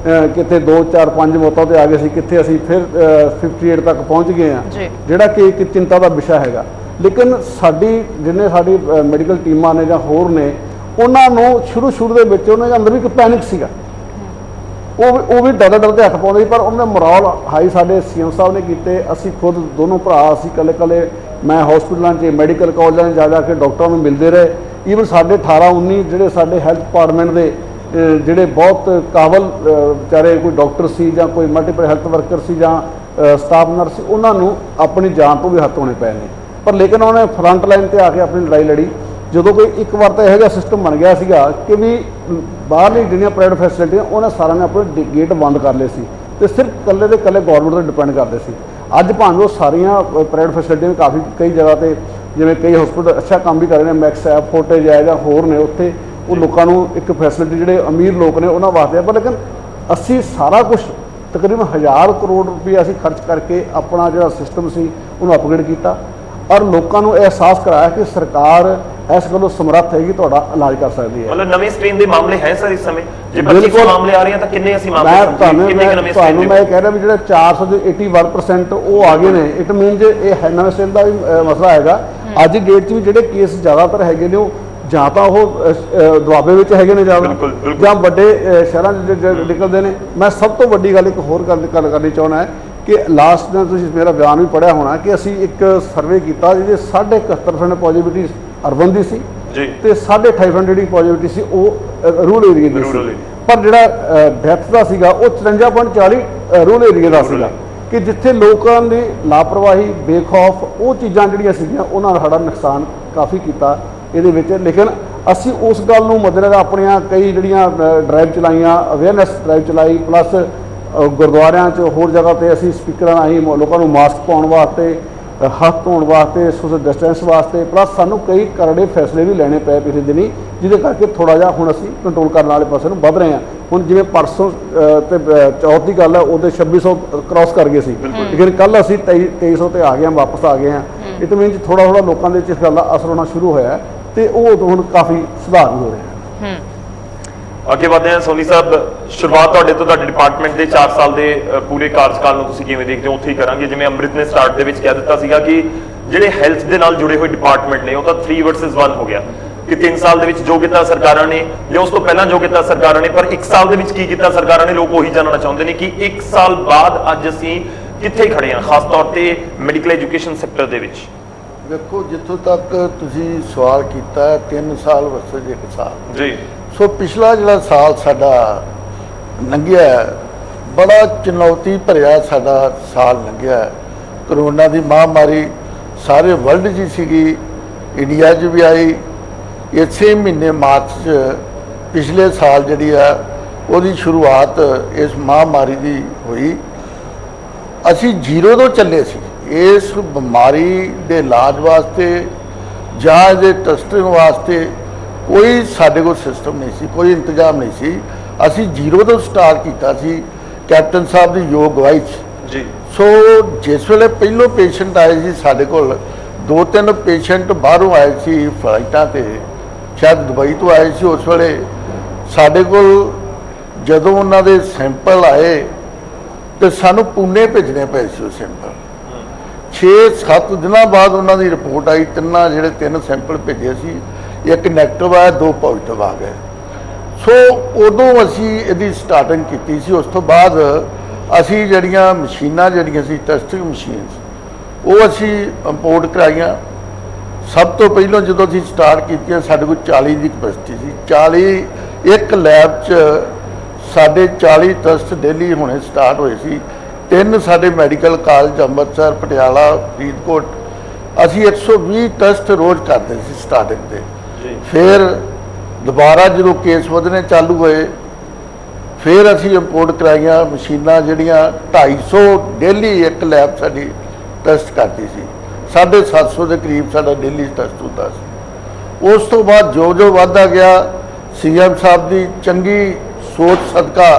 ਕਿਤੇ 2-4-5 ਮੌਤਾਂ ਤੇ ਆ ਗਏ ਸੀ, ਕਿੱਥੇ ਅਸੀਂ ਫਿਰ 58 ਤੱਕ ਪਹੁੰਚ ਗਏ ਆ, ਜਿਹੜਾ ਕਿ ਇੱਕ ਚਿੰਤਾ ਦਾ ਵਿਸ਼ਾ ਹੈਗਾ। ਲੇਕਿਨ ਜਿੰਨੇ ਸਾਡੀ ਮੈਡੀਕਲ ਟੀਮਾਂ ਨੇ ਜਾਂ ਹੋਰ ਨੇ, ਉਹਨਾਂ ਨੂੰ ਸ਼ੁਰੂ ਦੇ ਵਿੱਚ ਉਹਨਾਂ ਦੇ ਅੰਦਰ ਵੀ ਇੱਕ ਪੈਨਿਕ ਸੀਗਾ, ਉਹ ਵੀ ਡਰਦੇ ਹੱਥ ਪਾਉਂਦੇ ਸੀ। ਪਰ ਉਹਨਾਂ ਦਾ ਮੋਰਲ ਹਾਈ ਸਾਡੇ ਸੀਐਮ ਸਾਹਿਬ ਨੇ ਕੀਤੇ। ਅਸੀਂ ਖੁਦ ਦੋਨੋਂ ਭਰਾ ਅਸੀਂ ਇਕੱਲੇ ਮੈਂ ਹਸਪੀਟਲਾਂ 'ਚ ਮੈਡੀਕਲ ਕਾਲਜਾਂ 'ਚ ਜਾ ਕੇ ਡਾਕਟਰਾਂ ਨੂੰ ਮਿਲਦੇ ਰਹੇ। ਈਵਨ ਸਾਡੇ 18-19 ਜਿਹੜੇ ਸਾਡੇ ਹੈਲਥ ਡਿਪਾਰਟਮੈਂਟ ਦੇ ਜਿਹੜੇ ਬਹੁਤ ਕਾਬਲ ਵਿਚਾਰੇ ਕੋਈ ਡਾਕਟਰ ਸੀ ਜਾਂ ਕੋਈ ਮਲਟੀਪਲ ਹੈਲਥ ਵਰਕਰ ਸੀ ਜਾਂ ਸਟਾਫ ਨਰਸ ਸੀ, ਉਹਨਾਂ ਨੂੰ ਆਪਣੀ ਜਾਨ ਤੋਂ ਵੀ ਹੱਥ ਧੋਣੇ ਪਏ ਨੇ। ਪਰ ਲੇਕਿਨ ਉਹਨੇ ਫਰੰਟ ਲਾਈਨ ਤੇ ਆ ਕੇ ਆਪਣੀ ਲੜਾਈ ਲੜੀ। ਜਦੋਂ ਕੋਈ ਇੱਕ ਵਾਰ ਤਾਂ ਇਹੋ ਜਿਹਾ ਸਿਸਟਮ ਬਣ ਗਿਆ ਸੀਗਾ ਕਿ ਵੀ ਬਾਹਰਲੀ ਜਿਹੜੀਆਂ ਪ੍ਰਾਈਵੇਟ ਫੈਸਿਲਿਟੀਆਂ ਉਹਨਾਂ ਸਾਰਿਆਂ ਨੇ ਆਪਣੇ ਗੇਟ ਬੰਦ ਕਰ ਲਏ ਸੀ ਤੇ ਸਿਰਫ ਇਕੱਲੇ ਦੇ ਇਕੱਲੇ ਗੌਰਮੈਂਟ ਤੇ ਡਿਪੈਂਡ ਕਰਦੇ ਸੀ। ਅੱਜ ਭਾਵੇਂ ਉਹ ਸਾਰੀਆਂ ਪ੍ਰਾਈਵੇਟ ਫੈਸਿਲਿਟੀਆਂ ਕਾਫੀ ਕਈ ਜਗ੍ਹਾ ਤੇ ਜਿਵੇਂ ਕਈ ਹਸਪੀਟਲ ਅੱਛਾ ਕੰਮ ਵੀ ਕਰ ਰਹੇ ਨੇ, ਮੈਕਸ ਹੈ, ਫੋਰਟੇਜ ਹੈ ਜਾਂ ਹੋਰ ਨੇ, ਉੱਥੇ ਉਹ ਲੋਕਾਂ ਨੂੰ ਇੱਕ ਫੈਸਿਲਿਟੀ ਜਿਹੜੇ ਅਮੀਰ ਲੋਕ ਨੇ ਉਹਨਾਂ ਵਾਸਤੇ। ਪਰ ਲੇਕਿਨ ਅਸੀਂ ਸਾਰਾ ਕੁਝ ਤਕਰੀਬਨ 1000 ਕਰੋੜ ਰੁਪਏ ਅਸੀਂ ਖਰਚ ਕਰਕੇ ਆਪਣਾ ਜਿਹੜਾ ਸਿਸਟਮ ਸੀ ਉਹਨੂੰ ਅਪਗ੍ਰੇਡ ਕੀਤਾ ਔਰ ਲੋਕਾਂ ਨੂੰ ਅਹਿਸਾਸ ਕਰਾਇਆ ਕਿ ਸਰਕਾਰ ਇਸ ਗੱਲੋਂ ਸਮਰੱਥ ਹੈਗੀ ਤੁਹਾਡਾ ਇਲਾਜ ਕਰ ਸਕਦੀ ਹੈ। ਮਤਲਬ ਨਵੇਂ ਸਟ੍ਰੇਨ ਦੇ ਮਾਮਲੇ ਹੈ ਸਰ ਇਸ ਸਮੇਂ? ਜੇ 25 ਬਿਲਕੁਲ ਮਾਮਲੇ ਆ ਰਹੇ ਆ ਤਾਂ ਕਿੰਨੇ ਅਸੀਂ ਮਾਮਲੇ ਤੁਹਾਨੂੰ ਮੈਂ ਸਮਝੀਏ? ਕਹਿ ਰਿਹਾ ਵੀ ਜਿਹੜੇ 400 ਦੇ 81% ਉਹ ਆ ਗਏ ਨੇ। ਇਟ ਮੀਨਸ ਇਹ ਹੈ ਨਵੇਂ ਸਟ੍ਰੇਨ ਦਾ ਵੀ ਮਸਲਾ ਹੈਗਾ। ਅੱਜ ਦੀ ਡੇਟ 'ਚ ਵੀ ਜਿਹੜੇ ਕੇਸ ਜ਼ਿਆਦਾਤਰ ਹੈਗੇ ਨੇ ਉਹ ਜਾਂ ਤਾਂ ਉਹ ਦੁਆਬੇ ਵਿੱਚ ਹੈਗੇ ਨੇ ਜ਼ਿਆਦਾ ਜਾਂ ਵੱਡੇ ਸ਼ਹਿਰਾਂ 'ਚ ਨਿਕਲਦੇ ਨੇ। ਮੈਂ ਸਭ ਤੋਂ ਵੱਡੀ ਗੱਲ ਇੱਕ ਹੋਰ ਗੱਲ ਕਰਨੀ ਚਾਹੁੰਦਾ ਹੈ ਕਿ ਲਾਸਟ ਦਿਨ ਤੁਸੀਂ ਮੇਰਾ ਬਿਆਨ ਵੀ ਪੜ੍ਹਿਆ ਹੋਣਾ ਕਿ ਅਸੀਂ ਇੱਕ ਸਰਵੇ ਕੀਤਾ ਜਿਹਦੇ 71% ਪੋਜ਼ਿਟਿਵਿਟੀ ਅਰਬਨ ਦੀ ਸੀ ਤੇ 28.5% ਜਿਹੜੀ ਪੋਜ਼ਿਟਿਵਿਟੀ ਸੀ ਉਹ ਰੂਰਲ ਏਰੀਆ ਦੀ ਸੀ। ਪਰ ਜਿਹੜਾ ਡੈਥ ਦਾ ਸੀਗਾ ਉਹ 53.40 ਰੂਰਲ ਏਰੀਆ ਦਾ ਸੀਗਾ ਕਿ ਜਿੱਥੇ ਲੋਕਾਂ ਦੀ ਲਾਪਰਵਾਹੀ ਬੇਖੌਫ ਉਹ ਚੀਜ਼ਾਂ ਜਿਹੜੀਆਂ ਸੀਗੀਆਂ ਉਹਨਾਂ ਨਾਲ ਸਾਡਾ ਨੁਕਸਾਨ ਕਾਫੀ ਕੀਤਾ ਇਹਦੇ ਵਿੱਚ। ਲੇਕਿਨ ਅਸੀਂ ਉਸ ਗੱਲ ਨੂੰ ਮੱਦੇਨਜ਼ਰ ਆਪਣੀਆਂ ਕਈ ਜਿਹੜੀਆਂ ਡਰਾਈਵ ਚਲਾਈਆਂ, ਅਵੇਅਰਨੈਸ ਡਰਾਈਵ ਚਲਾਈ, ਪਲੱਸ ਗੁਰਦੁਆਰਿਆਂ 'ਚ ਹੋਰ ਜਗ੍ਹਾ 'ਤੇ ਅਸੀਂ ਸਪੀਕਰਾਂ ਰਾਹੀਂ ਲੋਕਾਂ ਨੂੰ ਮਾਸਕ ਪਾਉਣ ਵਾਸਤੇ, ਹੱਥ ਧੋਣ ਵਾਸਤੇ, ਸੋਸ਼ਲ ਡਿਸਟੈਂਸ ਵਾਸਤੇ, ਪਲੱਸ ਸਾਨੂੰ ਕਈ ਕਰੜੇ ਫੈਸਲੇ ਵੀ ਲੈਣੇ ਪਏ ਪਿਛਲੇ ਦਿਨੀ, ਜਿਹਦੇ ਕਰਕੇ ਥੋੜ੍ਹਾ ਜਿਹਾ ਹੁਣ ਅਸੀਂ ਕੰਟਰੋਲ ਕਰਨ ਵਾਲੇ ਪਾਸੇ ਨੂੰ ਵੱਧ ਰਹੇ ਹਾਂ। ਹੁਣ ਜਿਵੇਂ ਪਰਸੋਂ ਤੇ ਚੌਥ ਦੀ ਗੱਲ ਹੈ ਉਹਦੇ 2600 ਕ੍ਰਾਸ ਕਰ ਗਏ ਸੀ, ਲੇਕਿਨ ਕੱਲ੍ਹ ਅਸੀਂ 2300 ਤੇ ਆ ਗਏ ਹਾਂ, ਵਾਪਸ ਆ ਗਏ ਹਾਂ। ਇਟ ਮੀਨਸ ਥੋੜ੍ਹਾ ਲੋਕਾਂ ਦੇ ਵਿੱਚ ਇਸ ਗੱਲ ਦਾ ਅਸਰ ਹੋਣਾ ਸ਼ੁਰੂ ਹੋਇਆ ਤੇ ਉਹ ਹੁਣ ਕਾਫੀ ਸੁਧਾਰ ਵੀ ਹੋ ਰਿਹਾ। ਅੱਗੇ ਵਧਦੇ ਹਾਂ ਸੋਨੀ ਸਾਹਿਬ, ਸ਼ੁਰੂਆਤ ਤੁਹਾਡੇ ਡਿਪਾਰਟਮੈਂਟ ਦੇ 4 ਸਾਲ ਦੇ ਪੂਰੇ ਕਾਰਜਕਾਲ ਨੂੰ ਤੁਸੀਂ ਕਿਵੇਂ ਦੇਖਦੇ ਹੋ? ਉੱਥੇ ਹੀ ਕਰਾਂਗੇ। ਜਿਵੇਂ ਅੰਮ੍ਰਿਤ ਨੇ ਸਟਾਰਟ ਦੇ ਵਿੱਚ ਕਹਿ ਦਿੱਤਾ ਸੀਗਾ ਕਿ ਜਿਹੜੇ ਹੈਲਥ ਦੇ ਨਾਲ ਜੁੜੇ ਹੋਏ ਡਿਪਾਰਟਮੈਂਟ ਨੇ ਉਹ ਤਾਂ 3 ਵਰਸਸ 1 ਹੋ ਗਿਆ ਕਿ 3 ਸਾਲ ਦੇ ਵਿੱਚ ਜੋ ਕੀਤਾ ਸਰਕਾਰਾਂ ਨੇ ਜਾਂ ਉਸ ਤੋਂ ਪਹਿਲਾਂ ਜੋ ਕੀਤਾ ਸਰਕਾਰਾਂ ਨੇ, ਪਰ 1 ਸਾਲ ਦੇ ਵਿੱਚ ਕੀ ਕੀਤਾ ਸਰਕਾਰਾਂ ਨੇ, ਲੋਕ ਉਹੀ ਜਾਣਨਾ ਚਾਹੁੰਦੇ ਨੇ ਕਿ 1 ਸਾਲ ਬਾਅਦ ਅੱਜ ਅਸੀਂ ਕਿੱਥੇ ਖੜੇ ਹਾਂ, ਖਾਸ ਤੌਰ ਤੇ ਮੈਡੀਕਲ ਐਜੂਕੇਸ਼ਨ ਸੈਕਟਰ ਦੇ ਵਿੱਚ। ਦੇਖੋ, ਜਿੱਥੋਂ ਤੱਕ ਤੁਸੀਂ ਸਵਾਲ ਕੀਤਾ 3 ਸਾਲ ਵਰਸਸ 1 ਸਾਲ ਜੀ, ਸੋ ਪਿਛਲਾ ਜਿਹੜਾ ਸਾਲ ਸਾਡਾ ਲੰਘਿਆ ਬੜਾ ਚੁਣੌਤੀ ਭਰਿਆ ਸਾਡਾ ਸਾਲ ਲੰਘਿਆ। ਕਰੋਨਾ ਦੀ ਮਹਾਮਾਰੀ ਸਾਰੇ ਵਰਲਡ 'ਚ ਸੀਗੀ, ਇੰਡੀਆ 'ਚ ਵੀ ਆਈ। ਇਸੇ ਮਹੀਨੇ ਮਾਰਚ 'ਚ ਪਿਛਲੇ ਸਾਲ ਜਿਹੜੀ ਆ ਉਹਦੀ ਸ਼ੁਰੂਆਤ ਇਸ ਮਹਾਮਾਰੀ ਦੀ ਹੋਈ। ਅਸੀਂ ਜ਼ੀਰੋ ਤੋਂ ਚੱਲੇ ਸੀ ਇਸ ਬਿਮਾਰੀ ਦੇ ਇਲਾਜ ਵਾਸਤੇ ਜਾਂ ਇਹਦੇ ਟੈਸਟਿੰਗ ਵਾਸਤੇ। ਕੋਈ ਸਾਡੇ ਕੋਲ ਸਿਸਟਮ ਨਹੀਂ ਸੀ, ਕੋਈ ਇੰਤਜ਼ਾਮ ਨਹੀਂ ਸੀ। ਅਸੀਂ ਜ਼ੀਰੋ ਤੋਂ ਸਟਾਰਟ ਕੀਤਾ ਸੀ ਕੈਪਟਨ ਸਾਹਿਬ ਦੀ ਯੋਗ ਅਗਵਾਈ 'ਚ ਜੀ। ਸੋ ਜਿਸ ਵੇਲੇ ਪਹਿਲੋਂ ਪੇਸ਼ੈਂਟ ਆਏ ਸੀ ਸਾਡੇ ਕੋਲ, 2-3 ਪੇਸ਼ੈਂਟ ਬਾਹਰੋਂ ਆਏ ਸੀ ਫਲਾਈਟਾਂ ਤੇ, ਸ਼ਾਇਦ ਦੁਬਈ ਤੋਂ ਆਏ ਸੀ। ਉਸ ਵੇਲੇ ਸਾਡੇ ਕੋਲ ਜਦੋਂ ਉਹਨਾਂ ਦੇ ਸੈਂਪਲ ਆਏ ਤੇ ਸਾਨੂੰ ਪੂਨੇ ਭੇਜਣੇ ਪਏ ਸੀ ਉਹ ਸੈਂਪਲ। 6-7 ਦਿਨਾਂ ਬਾਅਦ ਉਹਨਾਂ ਦੀ ਰਿਪੋਰਟ ਆਈ, ਜਿਹੜੇ 3 ਸੈਂਪਲ ਭੇਜੇ ਸੀ, ਇੱਕ ਨੈਗੇਟਿਵ ਆਇਆ, 2 ਪੋਜ਼ਿਟਿਵ ਆ ਗਏ। ਸੋ ਉਦੋਂ ਅਸੀਂ ਇਹਦੀ ਸਟਾਰਟਿੰਗ ਕੀਤੀ ਸੀ। ਉਸ ਤੋਂ ਬਾਅਦ ਅਸੀਂ ਜਿਹੜੀਆਂ ਮਸ਼ੀਨਾਂ ਜਿਹੜੀਆਂ ਸੀ ਟੈਸਟਿੰਗ ਮਸ਼ੀਨਸ, ਉਹ ਅਸੀਂ ਇੰਪੋਰਟ ਕਰਾਈਆਂ। ਸਭ ਤੋਂ ਪਹਿਲਾਂ ਜਦੋਂ ਅਸੀਂ ਸਟਾਰਟ ਕੀਤੀਆਂ ਸਾਡੇ ਕੋਲ 40 ਦੀ ਕਪੈਸਿਟੀ ਸੀ। 40 ਇੱਕ ਲੈਬ 'ਚ ਸਾਡੇ 40 ਟੈਸਟ ਡੇਲੀ ਹੋਣੇ ਸਟਾਰਟ ਹੋਏ ਸੀ। 3 ਸਾਡੇ ਮੈਡੀਕਲ ਕਾਲਜ ਅੰਮ੍ਰਿਤਸਰ, ਪਟਿਆਲਾ, ਫਰੀਦਕੋਟ, ਅਸੀਂ 120 ਟੈਸਟ ਰੋਜ਼ ਕਰਦੇ ਸੀ ਸਟਾਰਟਿੰਗ ਤੇ। ਫਿਰ ਦੁਬਾਰਾ ਜਦੋਂ ਕੇਸ ਵਧਣੇ ਚਾਲੂ ਹੋਏ, ਫਿਰ ਅਸੀਂ ਇੰਪੋਰਟ ਕਰਾਈਆਂ ਮਸ਼ੀਨਾਂ ਜਿਹੜੀਆਂ 250 ਡੇਲੀ ਇੱਕ ਲੈਬ ਸਾਡੀ ਟੈਸਟ ਕਰਦੀ ਸੀ। 750 ਦੇ ਕਰੀਬ ਸਾਡਾ ਡੇਲੀ ਟੈਸਟ ਹੁੰਦਾ ਸੀ। ਉਸ ਤੋਂ ਬਾਅਦ ਜੋ ਵੱਧਦਾ ਗਿਆ, ਸੀਐਮ ਸਾਹਿਬ ਦੀ ਚੰਗੀ ਸੋਚ ਸਦਕਾ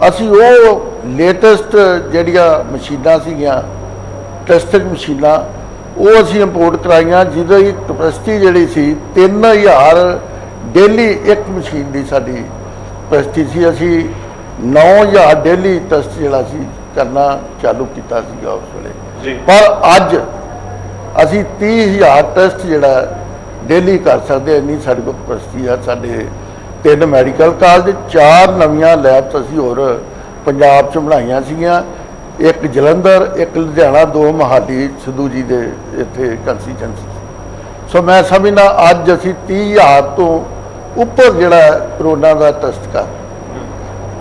ਅਸੀਂ ਉਹ ਲੇਟੈਸਟ ਜਿਹੜੀਆਂ ਮਸ਼ੀਨਾਂ ਸੀਗੀਆਂ ਟੈਸਟਿੰਗ ਮਸ਼ੀਨਾਂ, ਉਹ ਅਸੀਂ ਇੰਪੋਰਟ ਕਰਾਈਆਂ, ਜਿਹਦੀ ਕਪੈਸਿਟੀ ਜਿਹੜੀ ਸੀ 3000 ਡੇਲੀ ਇੱਕ ਮਸ਼ੀਨ ਦੀ ਸਾਡੀ ਕਪੈਸਿਟੀ ਸੀ। ਅਸੀਂ 9000 ਡੇਲੀ ਟੈਸਟ ਜਿਹੜਾ ਸੀ ਕਰਨਾ ਚਾਲੂ ਕੀਤਾ ਸੀਗਾ ਉਸ ਵੇਲੇ। ਪਰ ਅੱਜ ਅਸੀਂ 30,000 ਟੈਸਟ ਜਿਹੜਾ ਡੇਲੀ ਕਰ ਸਕਦੇ, ਇੰਨੀ ਸਾਡੇ ਕੋਲ ਕਪੈਸਿਟੀ ਆ। ਸਾਡੇ 3 ਮੈਡੀਕਲ ਕਾਲਜ, 4 ਨਵੀਆਂ ਲੈਬਸ ਅਸੀਂ ਹੋਰ ਪੰਜਾਬ 'ਚ ਬਣਾਈਆਂ ਸੀਗੀਆਂ, ਇੱਕ ਜਲੰਧਰ, ਇੱਕ ਲੁਧਿਆਣਾ, 2 ਮੋਹਾਲੀ ਸਿੱਧੂ ਜੀ ਦੇ ਇੱਥੇ ਕੰਸਟੀਚੁਐਂਸੀ। ਸੋ ਮੈਂ ਸਮਝਦਾ ਅੱਜ ਅਸੀਂ 30,000 ਤੋਂ ਉੱਪਰ ਜਿਹੜਾ ਕਰੋਨਾ ਦਾ ਟੈਸਟ ਕਰ।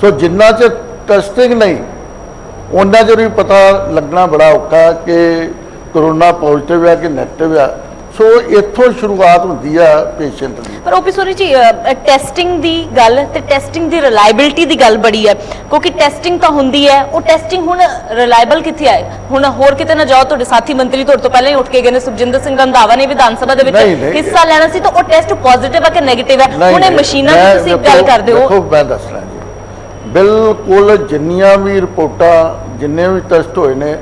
ਸੋ ਜਿੰਨਾ ਚਿਰ ਟੈਸਟਿੰਗ ਨਹੀਂ, ਉਹਨਾਂ ਚਿਰ ਵੀ ਪਤਾ ਲੱਗਣਾ ਬੜਾ ਔਖਾ ਕਿ ਕਰੋਨਾ ਪੋਜ਼ਿਟਿਵ ਹੈ ਕਿ ਨੈਗੇਟਿਵ ਹੈ। ਸੋ ਇੱਥੋਂ ਸ਼ੁਰੂਆਤ ਹੁੰਦੀ ਆ ਪੇਸ਼ੈਂਟ ਦੀ। ਪਰ ਓਪੀ ਸੋਨੀ ਜੀ, ਟੈਸਟਿੰਗ ਦੀ ਗੱਲ ਤੇ ਟੈਸਟਿੰਗ ਦੀ ਰਿਲਾਇਬਿਲਿਟੀ ਦੀ ਗੱਲ ਬੜੀ ਹੈ, ਕਿਉਂਕਿ ਟੈਸਟਿੰਗ ਤਾਂ ਹੁੰਦੀ ਹੈ, ਉਹ ਟੈਸਟਿੰਗ ਹੁਣ ਰਿਲਾਇਬਲ ਕਿੱਥੇ ਹੈ? ਹੁਣ ਹੋਰ ਕਿਤੇ ਨਾ ਜਾਓ, ਤੁਹਾਡੇ ਸਾਥੀ ਮੰਤਰੀ ਤੁਹਾਡੇ ਤੋਂ ਪਹਿਲਾਂ ਹੀ ਉੱਠ ਕੇ ਗਏ ਨੇ, ਸੁਖਜਿੰਦਰ ਸਿੰਘ ਰੰਧਾਵਾ ਨੇ ਵਿਧਾਨ ਸਭਾ ਦੇ ਵਿੱਚ ਹਿੱਸਾ ਲੈਣਾ ਸੀ, ਤਾਂ ਉਹ ਟੈਸਟ ਪੋਜ਼ਿਟਿਵ ਹੈ ਕਿ ਨੈਗੇਟਿਵ ਹੈ? ਹੁਣ ਇਹ ਮਸ਼ੀਨਾਂ ਦੀ ਤੁਸੀਂ ਗੱਲ ਕਰਦੇ ਹੋ। ਦੇਖੋ ਮੈਂ ਦੱਸਣਾ ਜੀ, ਬਿਲਕੁਲ ਜਿੰਨੀਆਂ ਵੀ ਰਿਪੋਰਟਾਂ, ਜਿੰਨੇ ਵੀ ਟੈਸਟ ਹੋਏ ਨੇ,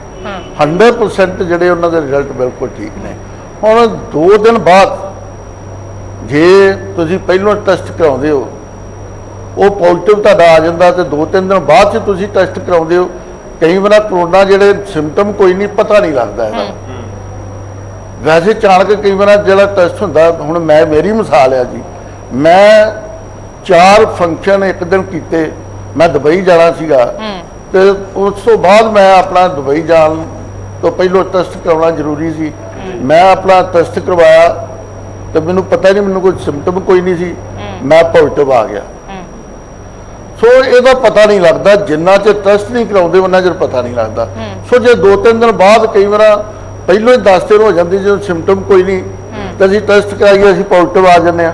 100% ਜਿਹੜੇ ਉਹਨਾਂ ਦੇ ਰਿਜ਼ਲਟ ਬਿਲਕੁਲ ਠੀਕ ਨੇ। ਹੁਣ 2 ਦਿਨ ਬਾਅਦ ਜੇ ਤੁਸੀਂ ਪਹਿਲਾਂ ਟੈਸਟ ਕਰਾਉਂਦੇ ਹੋ, ਉਹ ਪੋਜ਼ਿਟਿਵ ਤੁਹਾਡਾ ਆ ਜਾਂਦਾ, ਤੇ 2-3 ਦਿਨ ਬਾਅਦ 'ਚ ਤੁਸੀਂ ਟੈਸਟ ਕਰਾਉਂਦੇ ਹੋ, ਕਈ ਵਾਰ ਕਰੋਨਾ ਜਿਹੜੇ ਸਿੰਪਟਮ ਕੋਈ ਨਹੀਂ, ਪਤਾ ਨਹੀਂ ਲੱਗਦਾ ਇਹਦਾ। ਵੈਸੇ ਅਚਾਨਕ ਕਈ ਵਾਰ ਜਿਹੜਾ ਟੈਸਟ ਹੁੰਦਾ, ਹੁਣ ਮੇਰੀ ਮਿਸਾਲ ਆ ਜੀ, ਮੈਂ 4 ਫੰਕਸ਼ਨ ਇੱਕ ਦਿਨ ਕੀਤੇ। ਮੈਂ ਦੁਬਈ ਜਾਣਾ ਸੀਗਾ, ਤੇ ਉਸ ਤੋਂ ਬਾਅਦ ਮੈਂ ਆਪਣਾ ਦੁਬਈ ਜਾਣ ਤੋਂ ਪਹਿਲਾਂ ਟੈਸਟ ਕਰਾਉਣਾ ਜ਼ਰੂਰੀ ਸੀ। ਮੈਂ ਆਪਣਾ ਟੈਸਟ ਕਰਵਾਇਆ ਤੇ ਮੈਨੂੰ ਪਤਾ ਨਹੀਂ, ਮੈਨੂੰ ਕੋਈ ਸਿੰਪਟਮ ਕੋਈ ਨਹੀਂ ਸੀ, ਮੈਂ ਪੋਜ਼ਿਟਿਵ ਆ ਗਿਆ। ਸੋ ਇਹਦਾ ਪਤਾ ਨਹੀਂ ਲੱਗਦਾ, ਜਿੰਨਾ ਚਿਰ ਟੈਸਟ ਨਹੀਂ ਕਰਾਉਂਦੇ ਉਹਨਾਂ ਚਿਰ ਪਤਾ ਨਹੀਂ ਲੱਗਦਾ। ਸੋ ਜੇ 2-3 ਦਿਨ ਬਾਅਦ ਕਈ ਵਾਰ ਪਹਿਲਾਂ ਹੀ 10 ਦਿਨ ਹੋ ਜਾਂਦੀ, ਜਦੋਂ ਸਿੰਪਟਮ ਕੋਈ ਨਹੀਂ, ਤਾਂ ਅਸੀਂ ਟੈਸਟ ਕਰਾਈਏ, ਅਸੀਂ ਪੋਜ਼ਿਟਿਵ ਆ ਜਾਂਦੇ ਹਾਂ।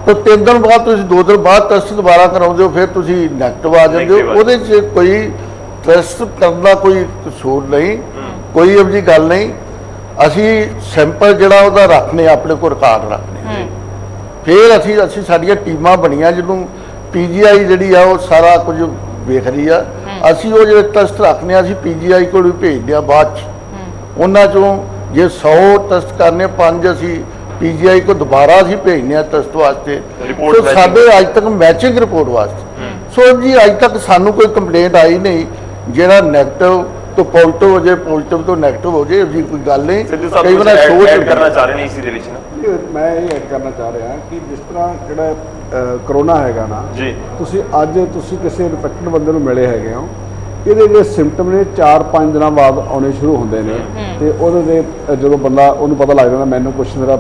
ਤਾਂ 3 ਦਿਨ ਬਾਅਦ ਤੁਸੀਂ 2 ਦਿਨ ਬਾਅਦ ਟੈਸਟ ਦੁਬਾਰਾ ਕਰਾਉਂਦੇ ਹੋ, ਫਿਰ ਤੁਸੀਂ ਨੈਗੇਟਿਵ ਆ ਜਾਂਦੇ ਹੋ। ਉਹਦੇ 'ਚ ਕੋਈ ਟੈਸਟ ਕਰਨ ਦਾ ਕੋਈ ਕਸੂਰ ਨਹੀਂ, ਕੋਈ ਇਹੋ ਜਿਹੀ ਗੱਲ ਨਹੀਂ। ਅਸੀਂ ਸੈਂਪਲ ਜਿਹੜਾ ਉਹਦਾ ਰੱਖਨੇ, ਆਪਣੇ ਕੋਲ ਰਿਕਾਰਡ ਰੱਖਨੇ। ਫਿਰ ਅਸੀਂ ਸਾਡੀਆਂ ਟੀਮਾਂ ਬਣੀਆਂ, ਜਿਹਨੂੰ PGI ਜਿਹੜੀ ਆ ਉਹ ਸਾਰਾ ਕੁਝ ਵੇਖ ਰਹੀ ਆ। ਅਸੀਂ ਉਹ ਜਿਹੜੇ ਟੈਸਟ ਰੱਖਨੇ, ਅਸੀਂ PGI ਕੋਲ ਵੀ ਭੇਜਦੇ ਆ ਬਾਅਦ 'ਚ। ਉਹਨਾਂ 'ਚੋਂ ਜੇ 100 ਟੈਸਟ ਕਰਨੇ, 5 ਅਸੀਂ PGI ਕੋ ਦੁਬਾਰਾ ਅਸੀਂ ਭੇਜਨੇ ਆ ਟੈਸਟ ਵਾਸਤੇ। ਸੋ ਸਾਡੇ ਅੱਜ ਤੱਕ ਮੈਚਿੰਗ ਰਿਪੋਰਟ ਵਾਸਤੇ। ਸੋ ਜੀ ਅੱਜ ਤੱਕ ਸਾਨੂੰ ਕੋਈ ਕੰਪਲੇਂਟ ਆਈ ਨਹੀਂ ਜਿਹੜਾ ਨੈਗੇਟਿਵ ਤੋਂ ਪੋਜ਼ਿਟਿਵ ਹੋ ਜਾਏ, ਪੋਜ਼ਿਟਿਵ ਤੋਂ ਨੈਗੇਟਿਵ ਹੋ ਜਾਏ, ਇਹਦੀ ਕੋਈ ਗੱਲ ਨਹੀਂ। ਕਈ ਵਾਰ ਸੋਚ ਕਰਨਾ ਚਾਹ ਰਹੇ ਨੇ ਇਸ ਦੇ ਵਿੱਚ ਨਾ, ਮੈਂ ਇਹ ਐਡ ਕਰਨਾ ਚਾਹ ਰਿਹਾ ਕਿ ਜਿਸ ਤਰ੍ਹਾਂ ਜਿਹੜਾ ਕਰੋਨਾ ਹੈਗਾ ਨਾ ਜੀ, ਤੁਸੀਂ ਕਿਸੇ ਇਨਫੈਕਟਡ ਬੰਦੇ ਨੂੰ ਮਿਲੇ ਹੈਗੇ ਹੋ, ਇਹਦੇ ਜਿਹੜੇ ਸਿੰਪਟਮ ਨੇ 4-5 ਦਿਨਾਂ ਬਾਅਦ ਆਉਣੇ ਸ਼ੁਰੂ ਹੁੰਦੇ ਨੇ। ਤੇ ਉਹਦੇ ਦੇ ਜਦੋਂ ਬੰਦਾ ਉਹਨੂੰ ਪਤਾ ਲੱਗ ਜਾਂਦਾ ਮੈਨੂੰ ਕੁਛ ਮੇਰਾ